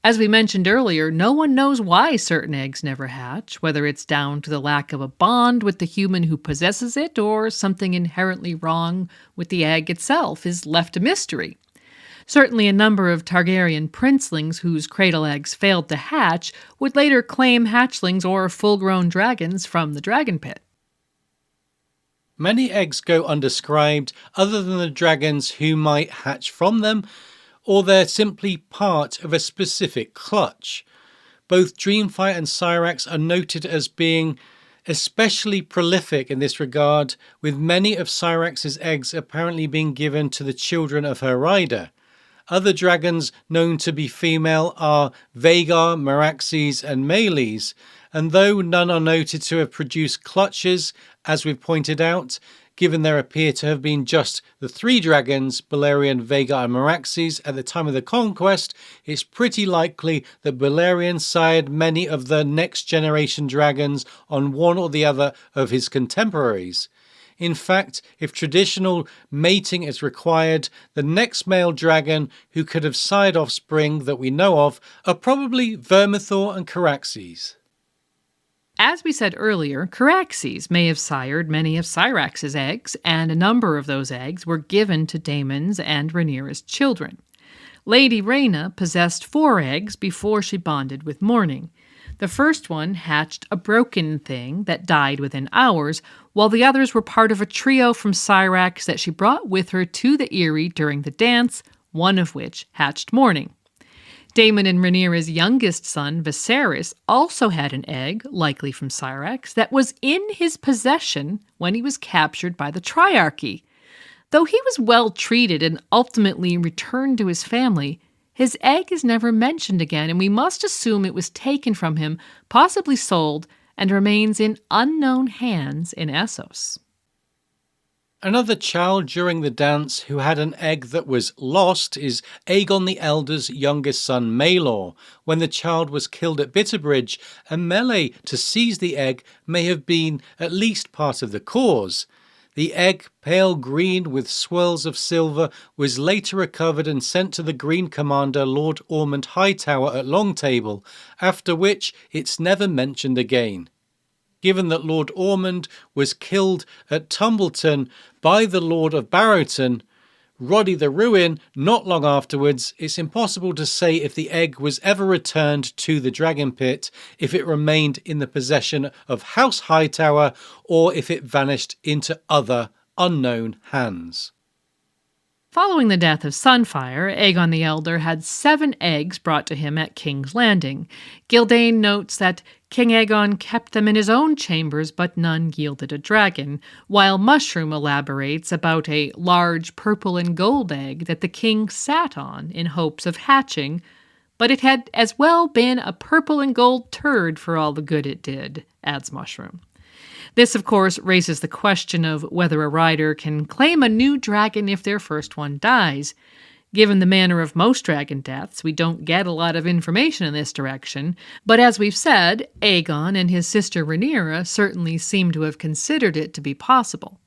Speaker 1: As we mentioned earlier, no one knows why certain eggs never hatch, whether it's down to the lack of a bond with the human who possesses it or something inherently wrong with the egg itself is left a mystery. Certainly a number of Targaryen princelings whose cradle eggs failed to hatch would later claim hatchlings or full-grown dragons from the dragon pit.
Speaker 3: Many eggs go undescribed other than the dragons who might hatch from them, or they're simply part of a specific clutch. Both Dreamfire and Syrax are noted as being especially prolific in this regard, with many of Syrax's eggs apparently being given to the children of her rider. Other dragons known to be female are Vhagar, Meraxes, and Meleys, and though none are noted to have produced clutches, as we've pointed out, given there appear to have been just the 3 dragons, Balerion, Vhagar and Meraxes, at the time of the conquest, it's pretty likely that Balerion sired many of the next generation dragons on one or the other of his contemporaries. In fact, if traditional mating is required, the next male dragon who could have sired offspring that we know of are probably Vermithor and Caraxes.
Speaker 1: As we said earlier, Caraxes may have sired many of Syrax's eggs, and a number of those eggs were given to Daemon's and Rhaenyra's children. Lady Rhaena possessed 4 eggs before she bonded with Morning. The first one hatched a broken thing that died within hours, while the others were part of a trio from Syrax that she brought with her to the Eyrie during the dance, one of which hatched morning. Daemon and Rhaenyra's youngest son, Viserys, also had an egg, likely from Syrax, that was in his possession when he was captured by the Triarchy. Though he was well treated and ultimately returned to his family, his egg is never mentioned again, and we must assume it was taken from him, possibly sold, and remains in unknown hands in Essos.
Speaker 3: Another child during the dance who had an egg that was lost is Aegon the Elder's youngest son, Maelor. When the child was killed at Bitterbridge, a melee to seize the egg may have been at least part of the cause. The egg, pale green with swirls of silver, was later recovered and sent to the Green Commander Lord Ormond Hightower at Longtable, after which it's never mentioned again. Given that Lord Ormond was killed at Tumbleton by the Lord of Barrowton, Roddy the Ruin, not long afterwards, it's impossible to say if the egg was ever returned to the Dragon Pit, if it remained in the possession of House Hightower, or if it vanished into other unknown hands.
Speaker 1: Following the death of Sunfire, Aegon the Elder had 7 eggs brought to him at King's Landing. Gildane notes that King Aegon kept them in his own chambers, but none yielded a dragon, while Mushroom elaborates about a large purple and gold egg that the king sat on in hopes of hatching, but it had as well been a purple and gold turd for all the good it did, adds Mushroom. This, of course, raises the question of whether a rider can claim a new dragon if their first one dies. Given the manner of most dragon deaths, we don't get a lot of information in this direction, but as we've said, Aegon and his sister Rhaenyra certainly seem to have considered it to be possible.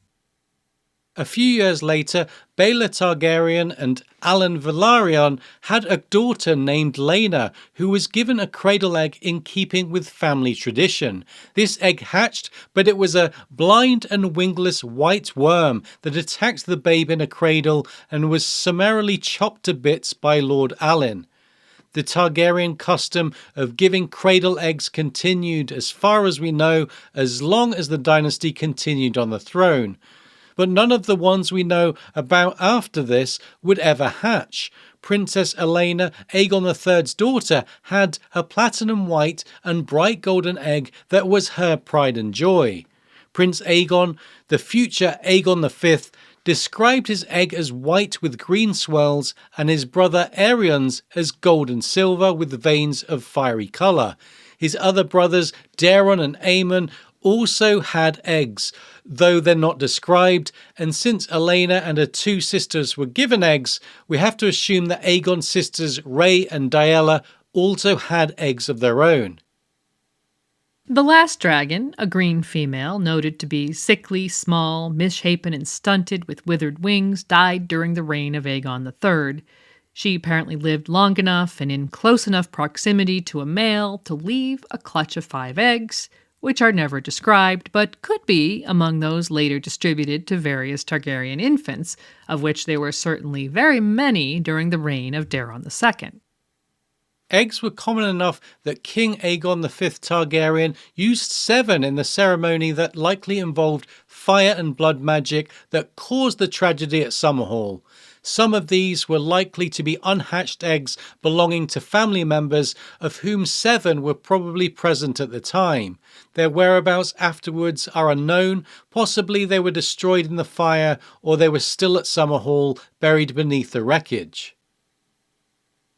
Speaker 3: A few years later, Baela Targaryen and Alan Velaryon had a daughter named Laena, who was given a cradle egg in keeping with family tradition. This egg hatched, but it was a blind and wingless white worm that attacked the babe in a cradle and was summarily chopped to bits by Lord Alyn. The Targaryen custom of giving cradle eggs continued, as far as we know, as long as the dynasty continued on the throne. But none of the ones we know about after this would ever hatch. Princess Elena, Aegon III's daughter, had a platinum white and bright golden egg that was her pride and joy. Prince Aegon, the future Aegon V, described his egg as white with green swirls and his brother Aerion's as gold and silver with veins of fiery colour. His other brothers, Daeron and Aemon, also had eggs, though they're not described, and since Elena and her 2 sisters were given eggs, we have to assume that Aegon's sisters Rhae and Daella also had eggs of their own.
Speaker 1: The last dragon, a green female, noted to be sickly, small, misshapen, and stunted with withered wings, died during the reign of Aegon III. She apparently lived long enough and in close enough proximity to a male to leave a clutch of 5 eggs, which are never described, but could be among those later distributed to various Targaryen infants, of which there were certainly very many during the reign of Daeron II.
Speaker 3: Eggs were common enough that King Aegon V Targaryen used 7 in the ceremony that likely involved fire and blood magic that caused the tragedy at Summerhall. Some of these were likely to be unhatched eggs belonging to family members, of whom 7 were probably present at the time. Their whereabouts afterwards are unknown. Possibly they were destroyed in the fire, or they were still at Summerhall, buried beneath the wreckage.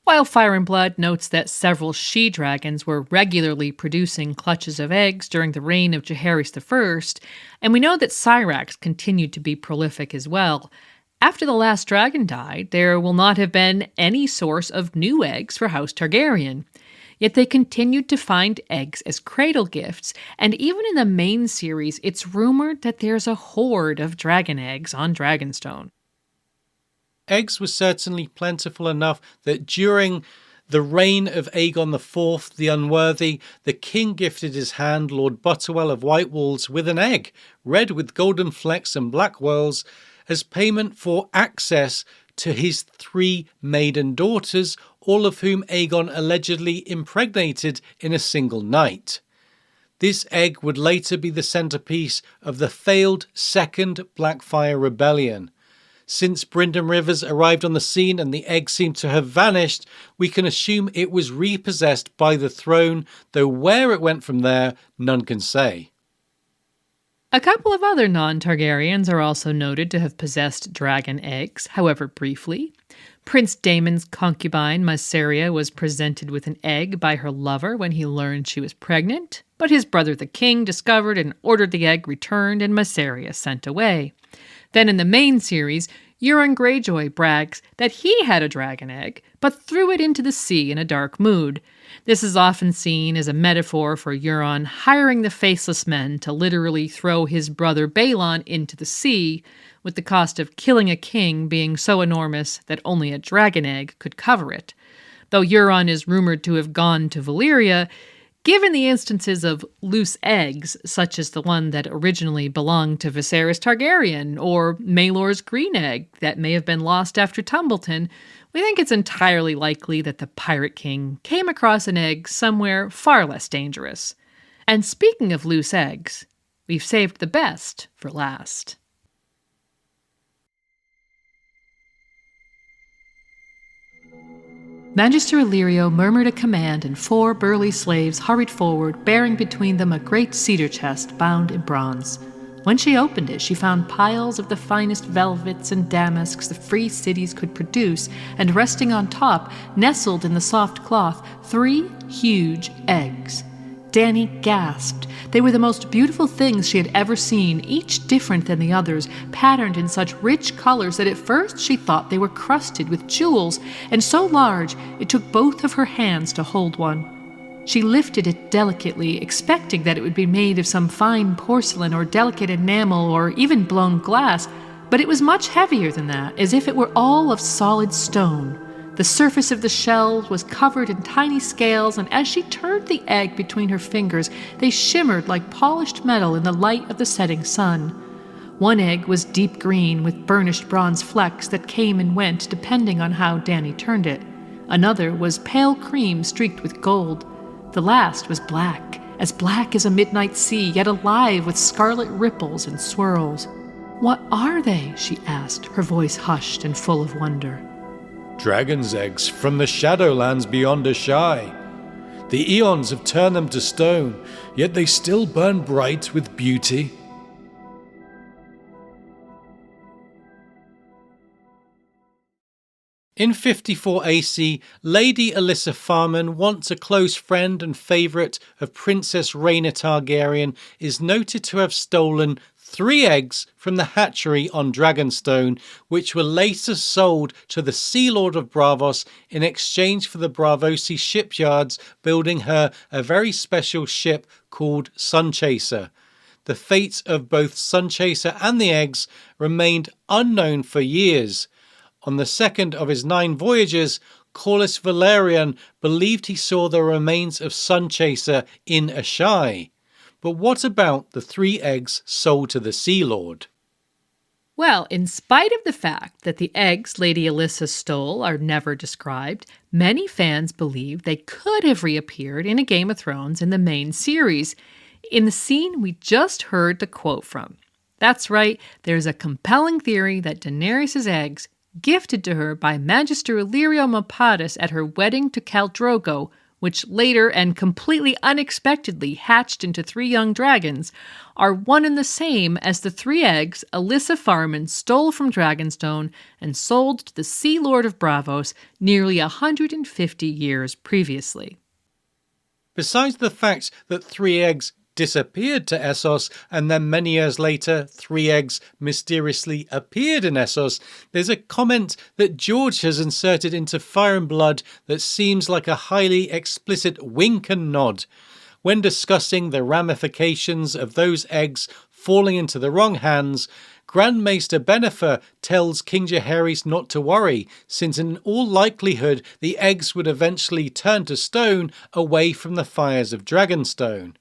Speaker 1: While Fire and Blood notes that several she-dragons were regularly producing clutches of eggs during the reign of Jaehaerys I, and we know that Syrax continued to be prolific as well, after the last dragon died, there will not have been any source of new eggs for House Targaryen. Yet they continued to find eggs as cradle gifts, and even in the main series, it's rumored that there's a hoard of dragon eggs on Dragonstone.
Speaker 3: Eggs were certainly plentiful enough that during the reign of Aegon IV the Unworthy, the king gifted his hand, Lord Butterwell of White Walls, with an egg, red with golden flecks and black whorls, as payment for access to his 3 maiden daughters, all of whom Aegon allegedly impregnated in a single night. This egg would later be the centerpiece of the failed Second Blackfire Rebellion. Since Bryndam Rivers arrived on the scene and the egg seemed to have vanished, we can assume it was repossessed by the throne, though where it went from there, none can say.
Speaker 1: A couple of other non-Targaryens are also noted to have possessed dragon eggs, however briefly. Prince Daemon's concubine, Mysaria, was presented with an egg by her lover when he learned she was pregnant, but his brother the king discovered and ordered the egg returned and Mysaria sent away. Then in the main series, Euron Greyjoy brags that he had a dragon egg, but threw it into the sea in a dark mood. This is often seen as a metaphor for Euron hiring the Faceless Men to literally throw his brother Balon into the sea, with the cost of killing a king being so enormous that only a dragon egg could cover it. Though Euron is rumored to have gone to Valyria, given the instances of loose eggs, such as the one that originally belonged to Viserys Targaryen, or Maelor's green egg that may have been lost after Tumbleton, we think it's entirely likely that the Pirate King came across an egg somewhere far less dangerous. And speaking of loose eggs, we've saved the best for last. Magister Illyrio murmured a command, and 4 burly slaves hurried forward, bearing between them a great cedar chest bound in bronze. When she opened it, she found piles of the finest velvets and damasks the free cities could produce, and resting on top, nestled in the soft cloth, 3 huge eggs. Dany gasped. They were the most beautiful things she had ever seen, each different than the others, patterned in such rich colors that at first she thought they were crusted with jewels, and so large it took both of her hands to hold one. She lifted it delicately, expecting that it would be made of some fine porcelain or delicate enamel or even blown glass, but it was much heavier than that, as if it were all of solid stone. The surface of the shell was covered in tiny scales, and as she turned the egg between her fingers, they shimmered like polished metal in the light of the setting sun. One egg was deep green with burnished bronze flecks that came and went depending on how Dany turned it. Another was pale cream streaked with gold. The last was black as a midnight sea, yet alive with scarlet ripples and swirls. "What are they?" she asked, her voice hushed and full of wonder.
Speaker 3: Dragon's eggs from the Shadowlands beyond Ashai. The eons have turned them to stone, yet they still burn bright with beauty. In 54 AC, Lady Alyssa Farman, once a close friend and favourite of Princess Rhaena Targaryen, is noted to have stolen 3 eggs from the hatchery on Dragonstone, which were later sold to the Sea Lord of Braavos in exchange for the Braavosi shipyards building her a very special ship called Sunchaser. The fate of both Sunchaser and the eggs remained unknown for years. On the second of his 9 voyages, Corlys Velaryon believed he saw the remains of Sunchaser in Ashai. But what about the 3 eggs sold to the Sea Lord?
Speaker 1: Well, in spite of the fact that the eggs Lady Alyssa stole are never described, many fans believe they could have reappeared in A Game of Thrones in the main series, in the scene we just heard the quote from. That's right, there's a compelling theory that Daenerys' eggs, gifted to her by Magister Illyrio Mopatis at her wedding to Khal Drogo, which later and completely unexpectedly hatched into 3 young dragons, are one and the same as the 3 eggs Alyssa Farman stole from Dragonstone and sold to the Sea Lord of Braavos nearly 150 years previously.
Speaker 3: Besides the fact that 3 eggs disappeared to Essos and then many years later 3 eggs mysteriously appeared in Essos, there's a comment that George has inserted into Fire and Blood that seems like a highly explicit wink and nod. When discussing the ramifications of those eggs falling into the wrong hands, Grand Maester Bennifer tells King Jaehaerys not to worry, since in all likelihood the eggs would eventually turn to stone away from the fires of Dragonstone.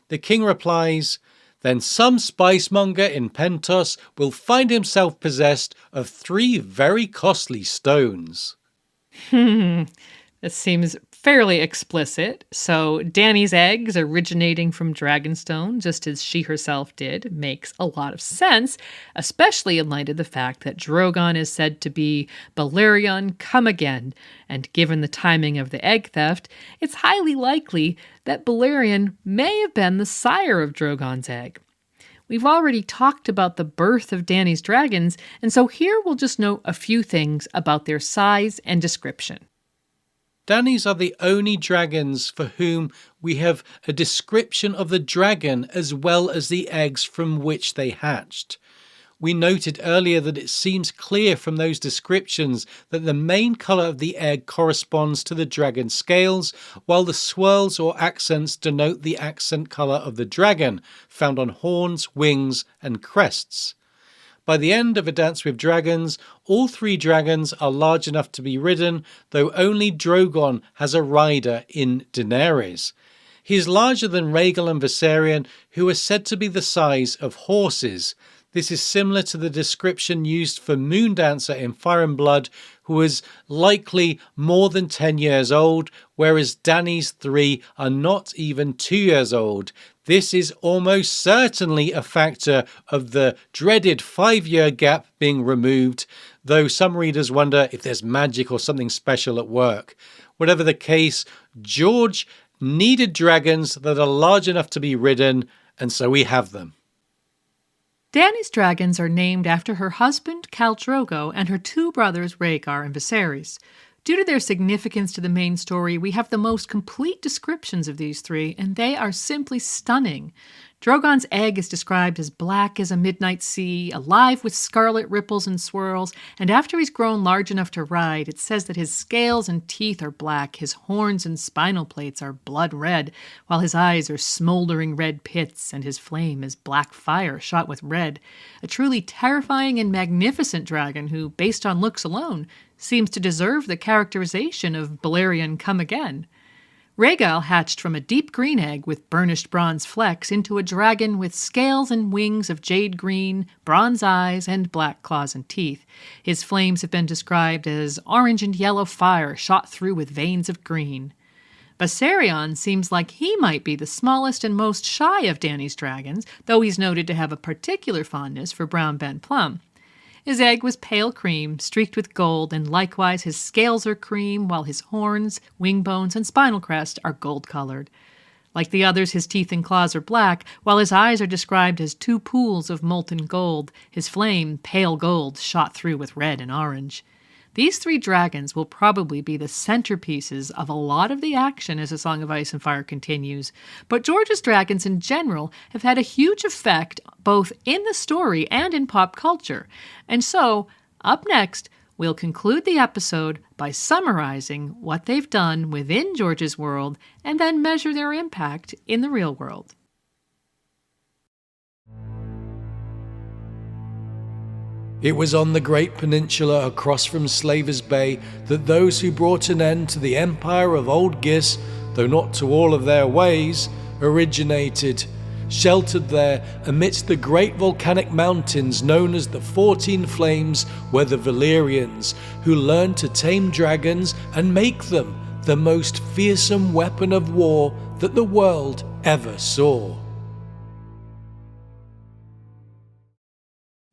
Speaker 3: The king replies, then some spicemonger in Pentos will find himself possessed of 3 very costly stones.
Speaker 1: This seems fairly explicit. So, Dany's eggs originating from Dragonstone, just as she herself did, makes a lot of sense, especially in light of the fact that Drogon is said to be Balerion come again. And given the timing of the egg theft, it's highly likely that Balerion may have been the sire of Drogon's egg. We've already talked about the birth of Dany's dragons, and so here we'll just note a few things about their size and description.
Speaker 3: Dany's are the only dragons for whom we have a description of the dragon as well as the eggs from which they hatched. We noted earlier that it seems clear from those descriptions that the main colour of the egg corresponds to the dragon scales, while the swirls or accents denote the accent colour of the dragon, found on horns, wings and crests. By the end of A Dance with Dragons, all 3 dragons are large enough to be ridden, though only Drogon has a rider in Daenerys. He is larger than Rhaegal and Viserion, who are said to be the size of horses. This is similar to the description used for Moondancer in Fire and Blood, who was likely more than 10 years old, whereas Dany's 3 are not even 2 years old. This is almost certainly a factor of the dreaded 5-year gap being removed, though some readers wonder if there's magic or something special at work. Whatever the case, George needed dragons that are large enough to be ridden, and so we have them.
Speaker 1: Dany's dragons are named after her husband, Khal Drogo, and her 2 brothers, Rhaegar and Viserys. Due to their significance to the main story, we have the most complete descriptions of these 3, and they are simply stunning. Drogon's egg is described as black as a midnight sea, alive with scarlet ripples and swirls, and after he's grown large enough to ride, it says that his scales and teeth are black, his horns and spinal plates are blood red, while his eyes are smoldering red pits, and his flame is black fire shot with red. A truly terrifying and magnificent dragon who, based on looks alone, seems to deserve the characterization of Balerion come again. Rhaegal hatched from a deep green egg with burnished bronze flecks into a dragon with scales and wings of jade green, bronze eyes, and black claws and teeth. His flames have been described as orange and yellow fire shot through with veins of green. Viserion seems like he might be the smallest and most shy of Dany's dragons, though he's noted to have a particular fondness for brown Ben Plum. His egg was pale cream, streaked with gold, and likewise his scales are cream, while his horns, wing bones, and spinal crest are gold-colored. Like the others, his teeth and claws are black, while his eyes are described as 2 pools of molten gold, his flame pale gold shot through with red and orange. These 3 dragons will probably be the centerpieces of a lot of the action as A Song of Ice and Fire continues, but George's dragons in general have had a huge effect both in the story and in pop culture. And so, up next, we'll conclude the episode by summarizing what they've done within George's world and then measure their impact in the real world.
Speaker 3: It was on the great peninsula across from Slaver's Bay that those who brought an end to the empire of Old Gis, though not to all of their ways, originated, sheltered there amidst the great volcanic mountains known as the 14 Flames were the Valyrians, who learned to tame dragons and make them the most fearsome weapon of war that the world ever saw.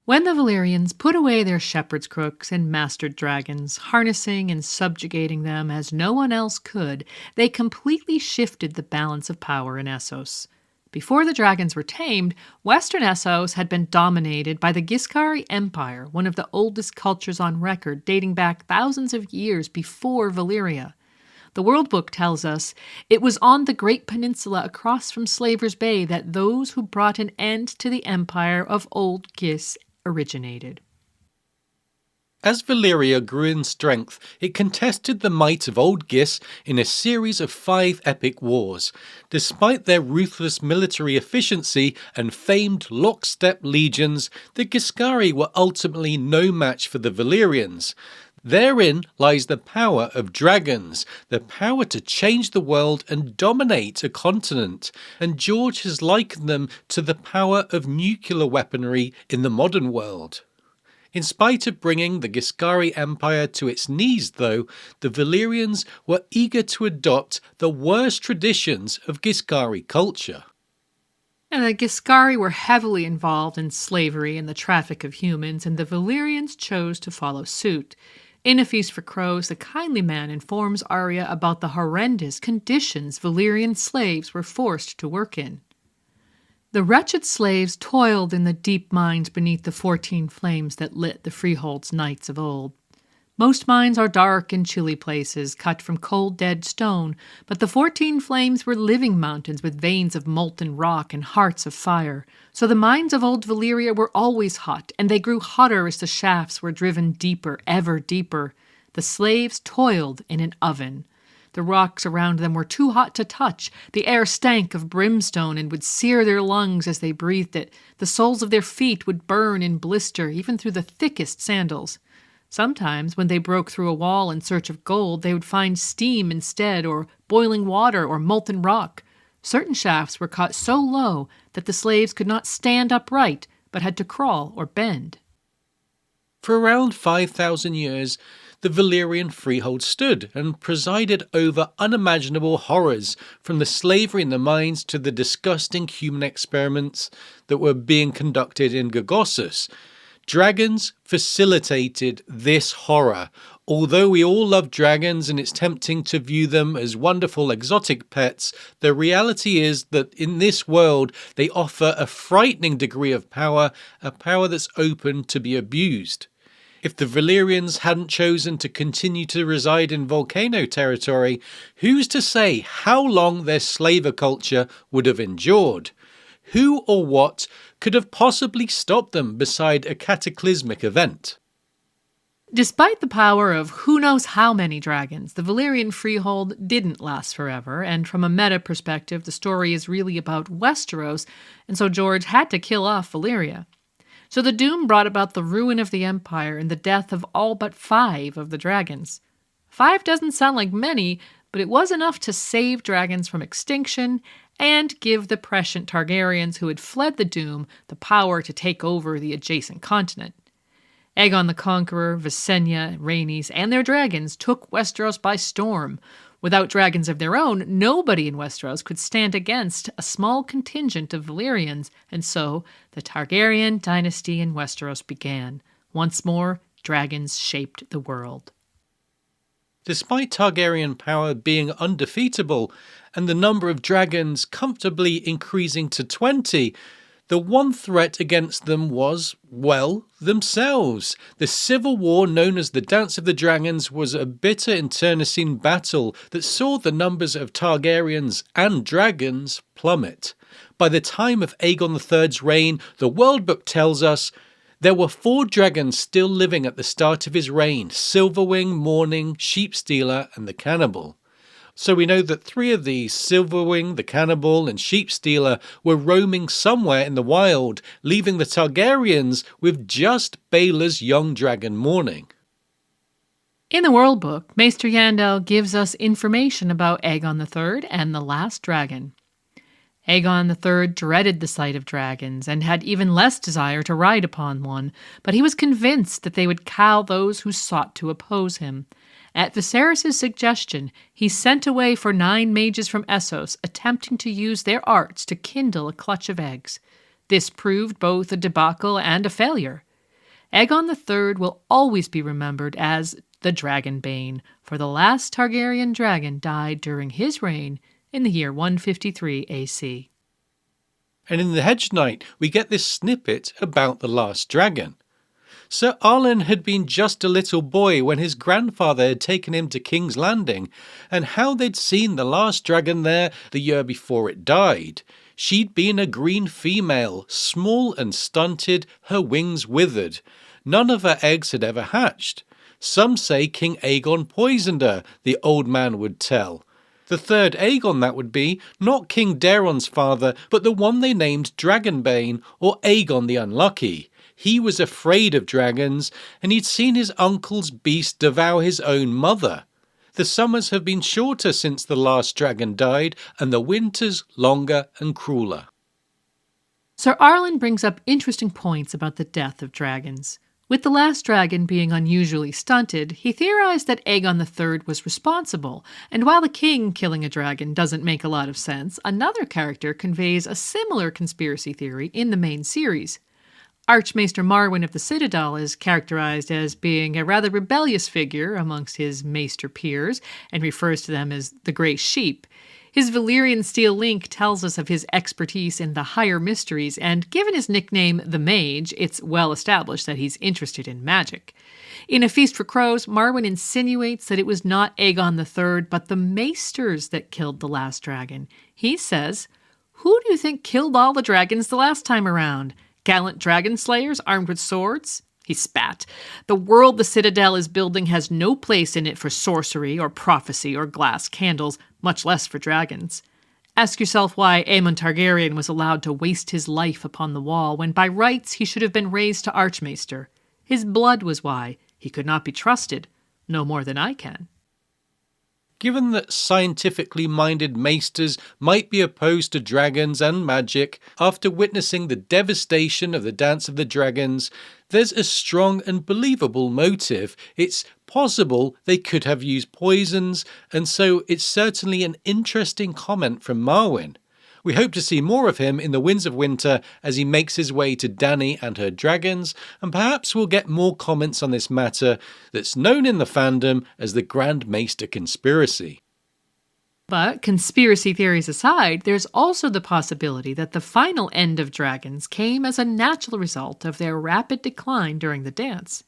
Speaker 1: When the Valyrians put away their shepherd's crooks and mastered dragons, harnessing and subjugating them as no one else could, they completely shifted the balance of power in Essos. Before the dragons were tamed, Western Essos had been dominated by the Giscari Empire, one of the oldest cultures on record, dating back thousands of years before Valyria. The World Book tells us it was on the Great Peninsula across from Slaver's Bay that those who brought an end to the empire of Old Gis originated.
Speaker 3: As Valyria grew in strength, it contested the might of Old Gis in a series of 5 epic wars. Despite their ruthless military efficiency and famed lockstep legions, the Giscari were ultimately no match for the Valyrians. Therein lies the power of dragons, the power to change the world and dominate a continent, and George has likened them to the power of nuclear weaponry in the modern world. In spite of bringing the Giscari Empire to its knees, though, the Valyrians were eager to adopt the worst traditions of Giscari culture.
Speaker 1: And the Giscari were heavily involved in slavery and the traffic of humans, and the Valyrians chose to follow suit. In A Feast for Crows, the kindly man informs Arya about the horrendous conditions Valyrian slaves were forced to work in. The wretched slaves toiled in the deep mines beneath the 14 flames that lit the freehold's nights of old. Most mines are dark and chilly places, cut from cold dead stone, but the 14 flames were living mountains with veins of molten rock and hearts of fire. So the mines of old Valyria were always hot, and they grew hotter as the shafts were driven deeper, ever deeper. The slaves toiled in an oven. The rocks around them were too hot to touch. The air stank of brimstone and would sear their lungs as they breathed it. The soles of their feet would burn and blister, even through the thickest sandals. Sometimes, when they broke through a wall in search of gold, they would find steam instead, or boiling water, or molten rock. Certain shafts were cut so low that the slaves could not stand upright, but had to crawl or bend.
Speaker 3: For around 5,000 years, the Valyrian freehold stood and presided over unimaginable horrors, from the slavery in the mines to the disgusting human experiments that were being conducted in Gogossus. Dragons facilitated this horror. Although we all love dragons and it's tempting to view them as wonderful exotic pets, the reality is that in this world they offer a frightening degree of power, a power that's open to be abused. If the Valyrians hadn't chosen to continue to reside in volcano territory, who's to say how long their slaver culture would have endured? Who or what could have possibly stopped them beside a cataclysmic event?
Speaker 1: Despite the power of who knows how many dragons, the Valyrian freehold didn't last forever, and from a meta perspective, the story is really about Westeros, and so George had to kill off Valyria. So the doom brought about the ruin of the empire and the death of all but 5 of the dragons. 5 doesn't sound like many, but it was enough to save dragons from extinction and give the prescient Targaryens who had fled the doom the power to take over the adjacent continent. Aegon the Conqueror, Visenya, Rhaenys, and their dragons took Westeros by storm. Without dragons of their own, nobody in Westeros could stand against a small contingent of Valyrians, and so the Targaryen dynasty in Westeros began. Once more, dragons shaped the world.
Speaker 3: Despite Targaryen power being undefeatable and the number of dragons comfortably increasing to 20, the one threat against them was, well, themselves. The civil war known as the Dance of the Dragons was a bitter internecine battle that saw the numbers of Targaryens and dragons plummet. By the time of Aegon III's reign, the World Book tells us there were 4 dragons still living at the start of his reign: Silverwing, Morning, Sheepstealer, and the Cannibal. So we know that 3 of these, Silverwing, the Cannibal, and Sheepstealer, were roaming somewhere in the wild, leaving the Targaryens with just Baela's young dragon Morning.
Speaker 1: In the World Book, Maester Yandel gives us information about Aegon III and the last dragon. Aegon III dreaded the sight of dragons and had even less desire to ride upon one, but he was convinced that they would cow those who sought to oppose him. At Viserys' suggestion, he sent away for 9 mages from Essos, attempting to use their arts to kindle a clutch of eggs. This proved both a debacle and a failure. Aegon III will always be remembered as the Dragonbane, for the last Targaryen dragon died during his reign in the year 153 AC.
Speaker 3: And in The Hedge Knight, we get this snippet about the last dragon. Sir Arlen had been just a little boy when his grandfather had taken him to King's Landing, and how they'd seen the last dragon there the year before it died. She'd been a green female, small and stunted, her wings withered. None of her eggs had ever hatched. Some say King Aegon poisoned her, the old man would tell. The third Aegon that would be, not King Daeron's father, but the one they named Dragonbane, or Aegon the Unlucky. he was afraid of dragons, and he'd seen his uncle's beast devour his own mother. The summers have been shorter since the last dragon died, and the winters longer and crueler.
Speaker 1: Sir Arlen brings up interesting points about the death of dragons. With the last dragon being unusually stunted, he theorized that Aegon III was responsible, and while the king killing a dragon doesn't make a lot of sense, another character conveys a similar conspiracy theory in the main series. Archmaester Marwyn of the Citadel is characterized as being a rather rebellious figure amongst his maester peers, and refers to them as the Grey Sheep. His Valyrian steel link tells us of his expertise in the higher mysteries, and given his nickname, the Mage, it's well established that he's interested in magic. In A Feast for Crows, Marwyn insinuates that it was not Aegon III, but the Maesters that killed the last dragon. He says, "Who do you think killed all the dragons the last time around? Gallant dragon slayers armed with swords?" He spat. "The world the Citadel is building has no place in it for sorcery or prophecy or glass candles, much less for dragons. Ask yourself why Aemon Targaryen was allowed to waste his life upon the wall when by rights he should have been raised to Archmaester. His blood was why. He could not be trusted, no more than I can."
Speaker 3: Given that scientifically minded maesters might be opposed to dragons and magic, after witnessing the devastation of the Dance of the Dragons, there's a strong and believable motive. It's possible they could have used poisons, and so it's certainly an interesting comment from Marwyn. We hope to see more of him in the Winds of Winter as he makes his way to Dany and her dragons, and perhaps we'll get more comments on this matter that's known in the fandom as the Grand Maester Conspiracy.
Speaker 1: But conspiracy theories aside, there's also the possibility that the final end of dragons came as a natural result of their rapid decline during the dance.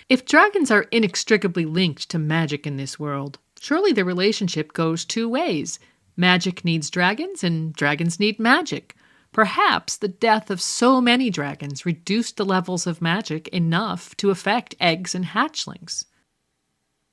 Speaker 1: If dragons are inextricably linked to magic in this world, surely the relationship goes two ways. Magic needs dragons, and dragons need magic. Perhaps the death of so many dragons reduced the levels of magic enough to affect eggs and hatchlings.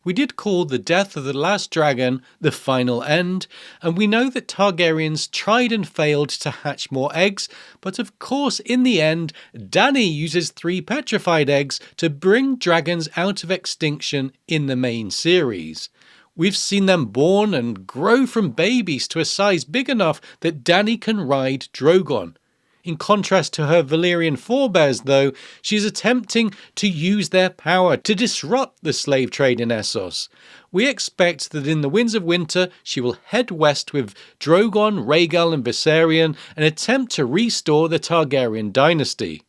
Speaker 3: We did call the death of the last dragon the final end, and we know that Targaryens tried and failed to hatch more eggs, but of course in the end, Dany uses 3 petrified eggs to bring dragons out of extinction in the main series. We've seen them born and grow from babies to a size big enough that Dany can ride Drogon. In contrast to her Valyrian forebears, though, she's attempting to use their power to disrupt the slave trade in Essos. We expect that in the Winds of Winter, she will head west with Drogon, Rhaegal and Viserion and attempt to restore the Targaryen dynasty.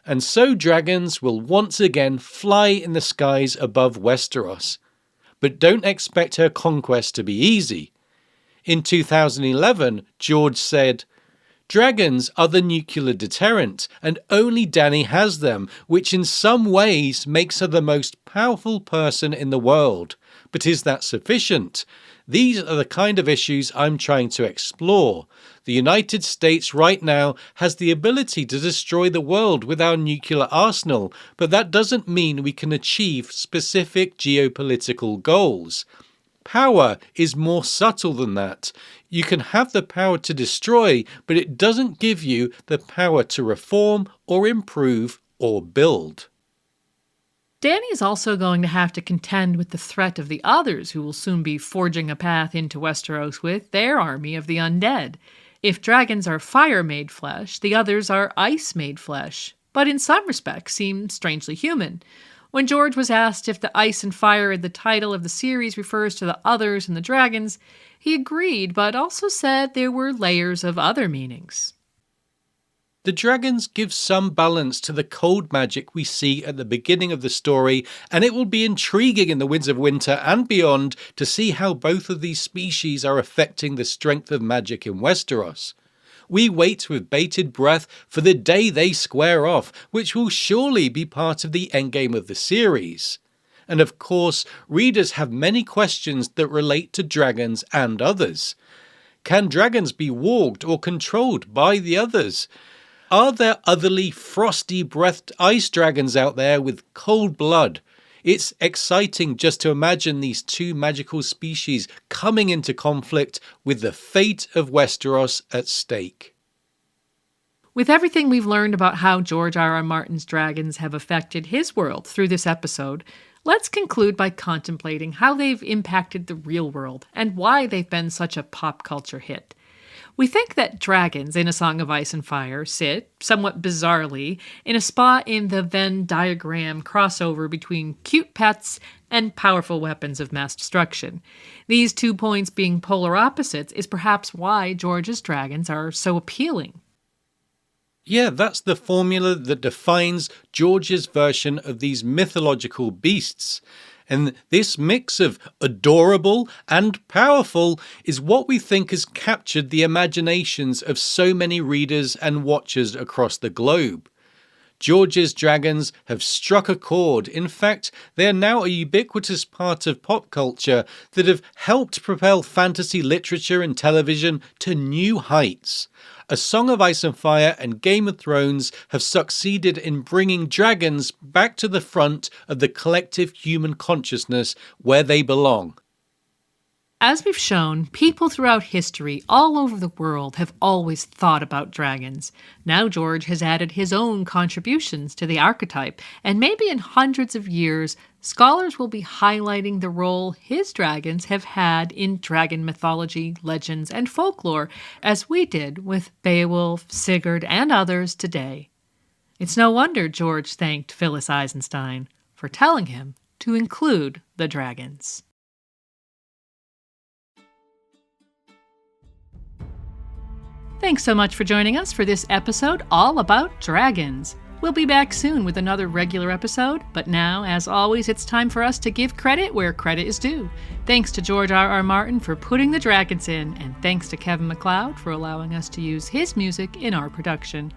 Speaker 3: And so dragons will once again fly in the skies above Westeros. But don't expect her conquest to be easy. In 2011, George said, "Dragons are the nuclear deterrent, and only Dany has them, which in some ways makes her the most powerful person in the world. But is that sufficient? These are the kind of issues I'm trying to explore. The United States right now has the ability to destroy the world with our nuclear arsenal, but that doesn't mean we can achieve specific geopolitical goals. Power is more subtle than that. You can have the power to destroy, but it doesn't give you the power to reform or improve or build."
Speaker 1: Dany is also going to have to contend with the threat of the others who will soon be forging a path into Westeros with their army of the undead. If dragons are fire-made flesh, the others are ice-made flesh, but in some respects seem strangely human. When George was asked if the ice and fire in the title of the series refers to the others and the dragons, he agreed, but also said there were layers of other meanings.
Speaker 3: The dragons give some balance to the cold magic we see at the beginning of the story, and it will be intriguing in the Winds of Winter and beyond to see how both of these species are affecting the strength of magic in Westeros. We wait with bated breath for the day they square off, which will surely be part of the endgame of the series. And of course, readers have many questions that relate to dragons and others. Can dragons be warged or controlled by the others? Are there otherly frosty-breathed ice dragons out there with cold blood? It's exciting just to imagine these two magical species coming into conflict with the fate of Westeros at stake.
Speaker 1: With everything we've learned about how George R. R. Martin's dragons have affected his world through this episode, let's conclude by contemplating how they've impacted the real world and why they've been such a pop culture hit. We think that dragons in A Song of Ice and Fire sit, somewhat bizarrely, in a spot in the Venn diagram crossover between cute pets and powerful weapons of mass destruction. These 2 points being polar opposites is perhaps why George's dragons are so appealing.
Speaker 3: Yeah, that's the formula that defines George's version of these mythological beasts. And this mix of adorable and powerful is what we think has captured the imaginations of so many readers and watchers across the globe. George's dragons have struck a chord. In fact, they are now a ubiquitous part of pop culture that have helped propel fantasy literature and television to new heights. A Song of Ice and Fire and Game of Thrones have succeeded in bringing dragons back to the front of the collective human consciousness where they belong.
Speaker 1: As we've shown, people throughout history all over the world have always thought about dragons. Now George has added his own contributions to the archetype, and maybe in hundreds of years, scholars will be highlighting the role his dragons have had in dragon mythology, legends, and folklore, as we did with Beowulf, Sigurd, and others today. It's no wonder George thanked Phyllis Eisenstein for telling him to include the dragons. Thanks so much for joining us for this episode all about dragons. We'll be back soon with another regular episode, but now, as always, it's time for us to give credit where credit is due. Thanks to George R. R. Martin for putting the dragons in, and thanks to Kevin MacLeod for allowing us to use his music in our production.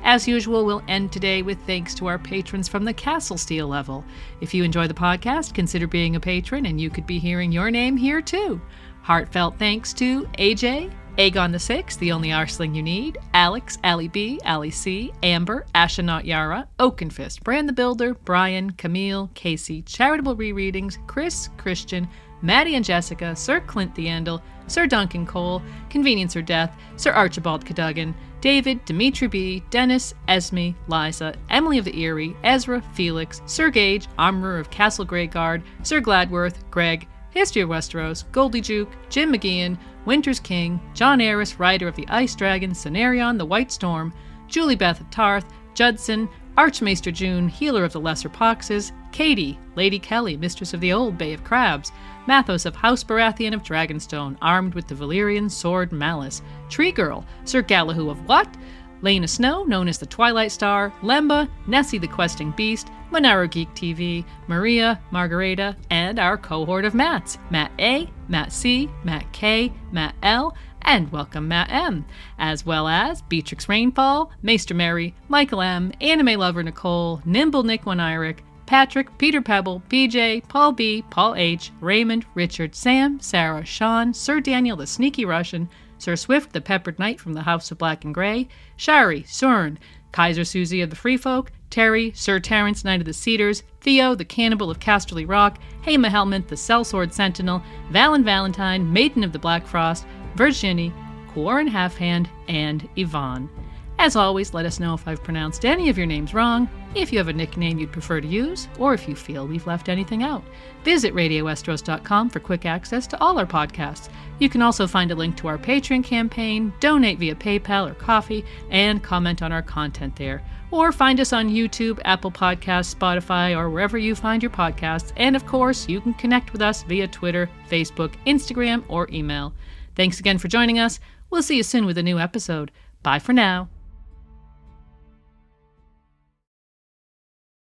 Speaker 1: As usual, we'll end today with thanks to our patrons from the Castle Steel level. If you enjoy the podcast, consider being a patron and you could be hearing your name here too. Heartfelt thanks to AJ, Aegon VI, The Only Arsling You Need, Alex, Ali B, Ali C, Amber, Astronaut Yara, Oakenfist, Brand the Builder, Brian, Camille, Casey, Charitable Rereadings, Chris, Christian, Maddie and Jessica, Sir Clint the Andal, Sir Duncan Cole, Convenience or Death, Sir Archibald Cadogan, David, Dimitri B, Dennis, Esme, Liza, Emily of the Eyrie, Ezra, Felix, Sir Gage, Armorer of Castle Greyguard, Sir Gladworth, Greg, History of Westeros, Goldie Juke, Jim McGeehan, Winter's King, John Aris, Rider of the Ice Dragon, Cenarion, the White Storm, Julie Beth of Tarth, Judson, Archmaester June, Healer of the Lesser Poxes, Katie, Lady Kelly, Mistress of the Old Bay of Crabs, Mathos of House Baratheon of Dragonstone, armed with the Valyrian sword Malice, Tree Girl, Sir Galahoo of What, Lena Snow, known as the Twilight Star, Lemba, Nessie the Questing Beast, Monaro Geek TV, Maria, Margareta, and our cohort of Matts, Matt A, Matt C, Matt K, Matt L, and welcome Matt M, as well as Beatrix Rainfall, Maester Mary, Michael M, Anime Lover Nicole, Nimble Nick One-Iric, Patrick, Peter Pebble, PJ, Paul B, Paul H, Raymond, Richard, Sam, Sarah, Sean, Sir Daniel the Sneaky Russian, Sir Swift the Peppered Knight from the House of Black and Grey, Shari, Soren, Kaiser Susie of the Free Folk, Terry, Sir Terence, Knight of the Cedars, Theo, the Cannibal of Casterly Rock, Hema Helmet, the Sellsword Sentinel, Valen Valentine, Maiden of the Black Frost, Virginie, Quarren Halfhand, and Yvonne. As always, let us know if I've pronounced any of your names wrong, if you have a nickname you'd prefer to use, or if you feel we've left anything out. Visit RadioWesteros.com for quick access to all our podcasts. You can also find a link to our Patreon campaign, donate via PayPal or Ko-fi, and comment on our content there. Or find us on YouTube, Apple Podcasts, Spotify, or wherever you find your podcasts. And of course, you can connect with us via Twitter, Facebook, Instagram, or email. Thanks again for joining us. We'll see you soon with a new episode. Bye for now.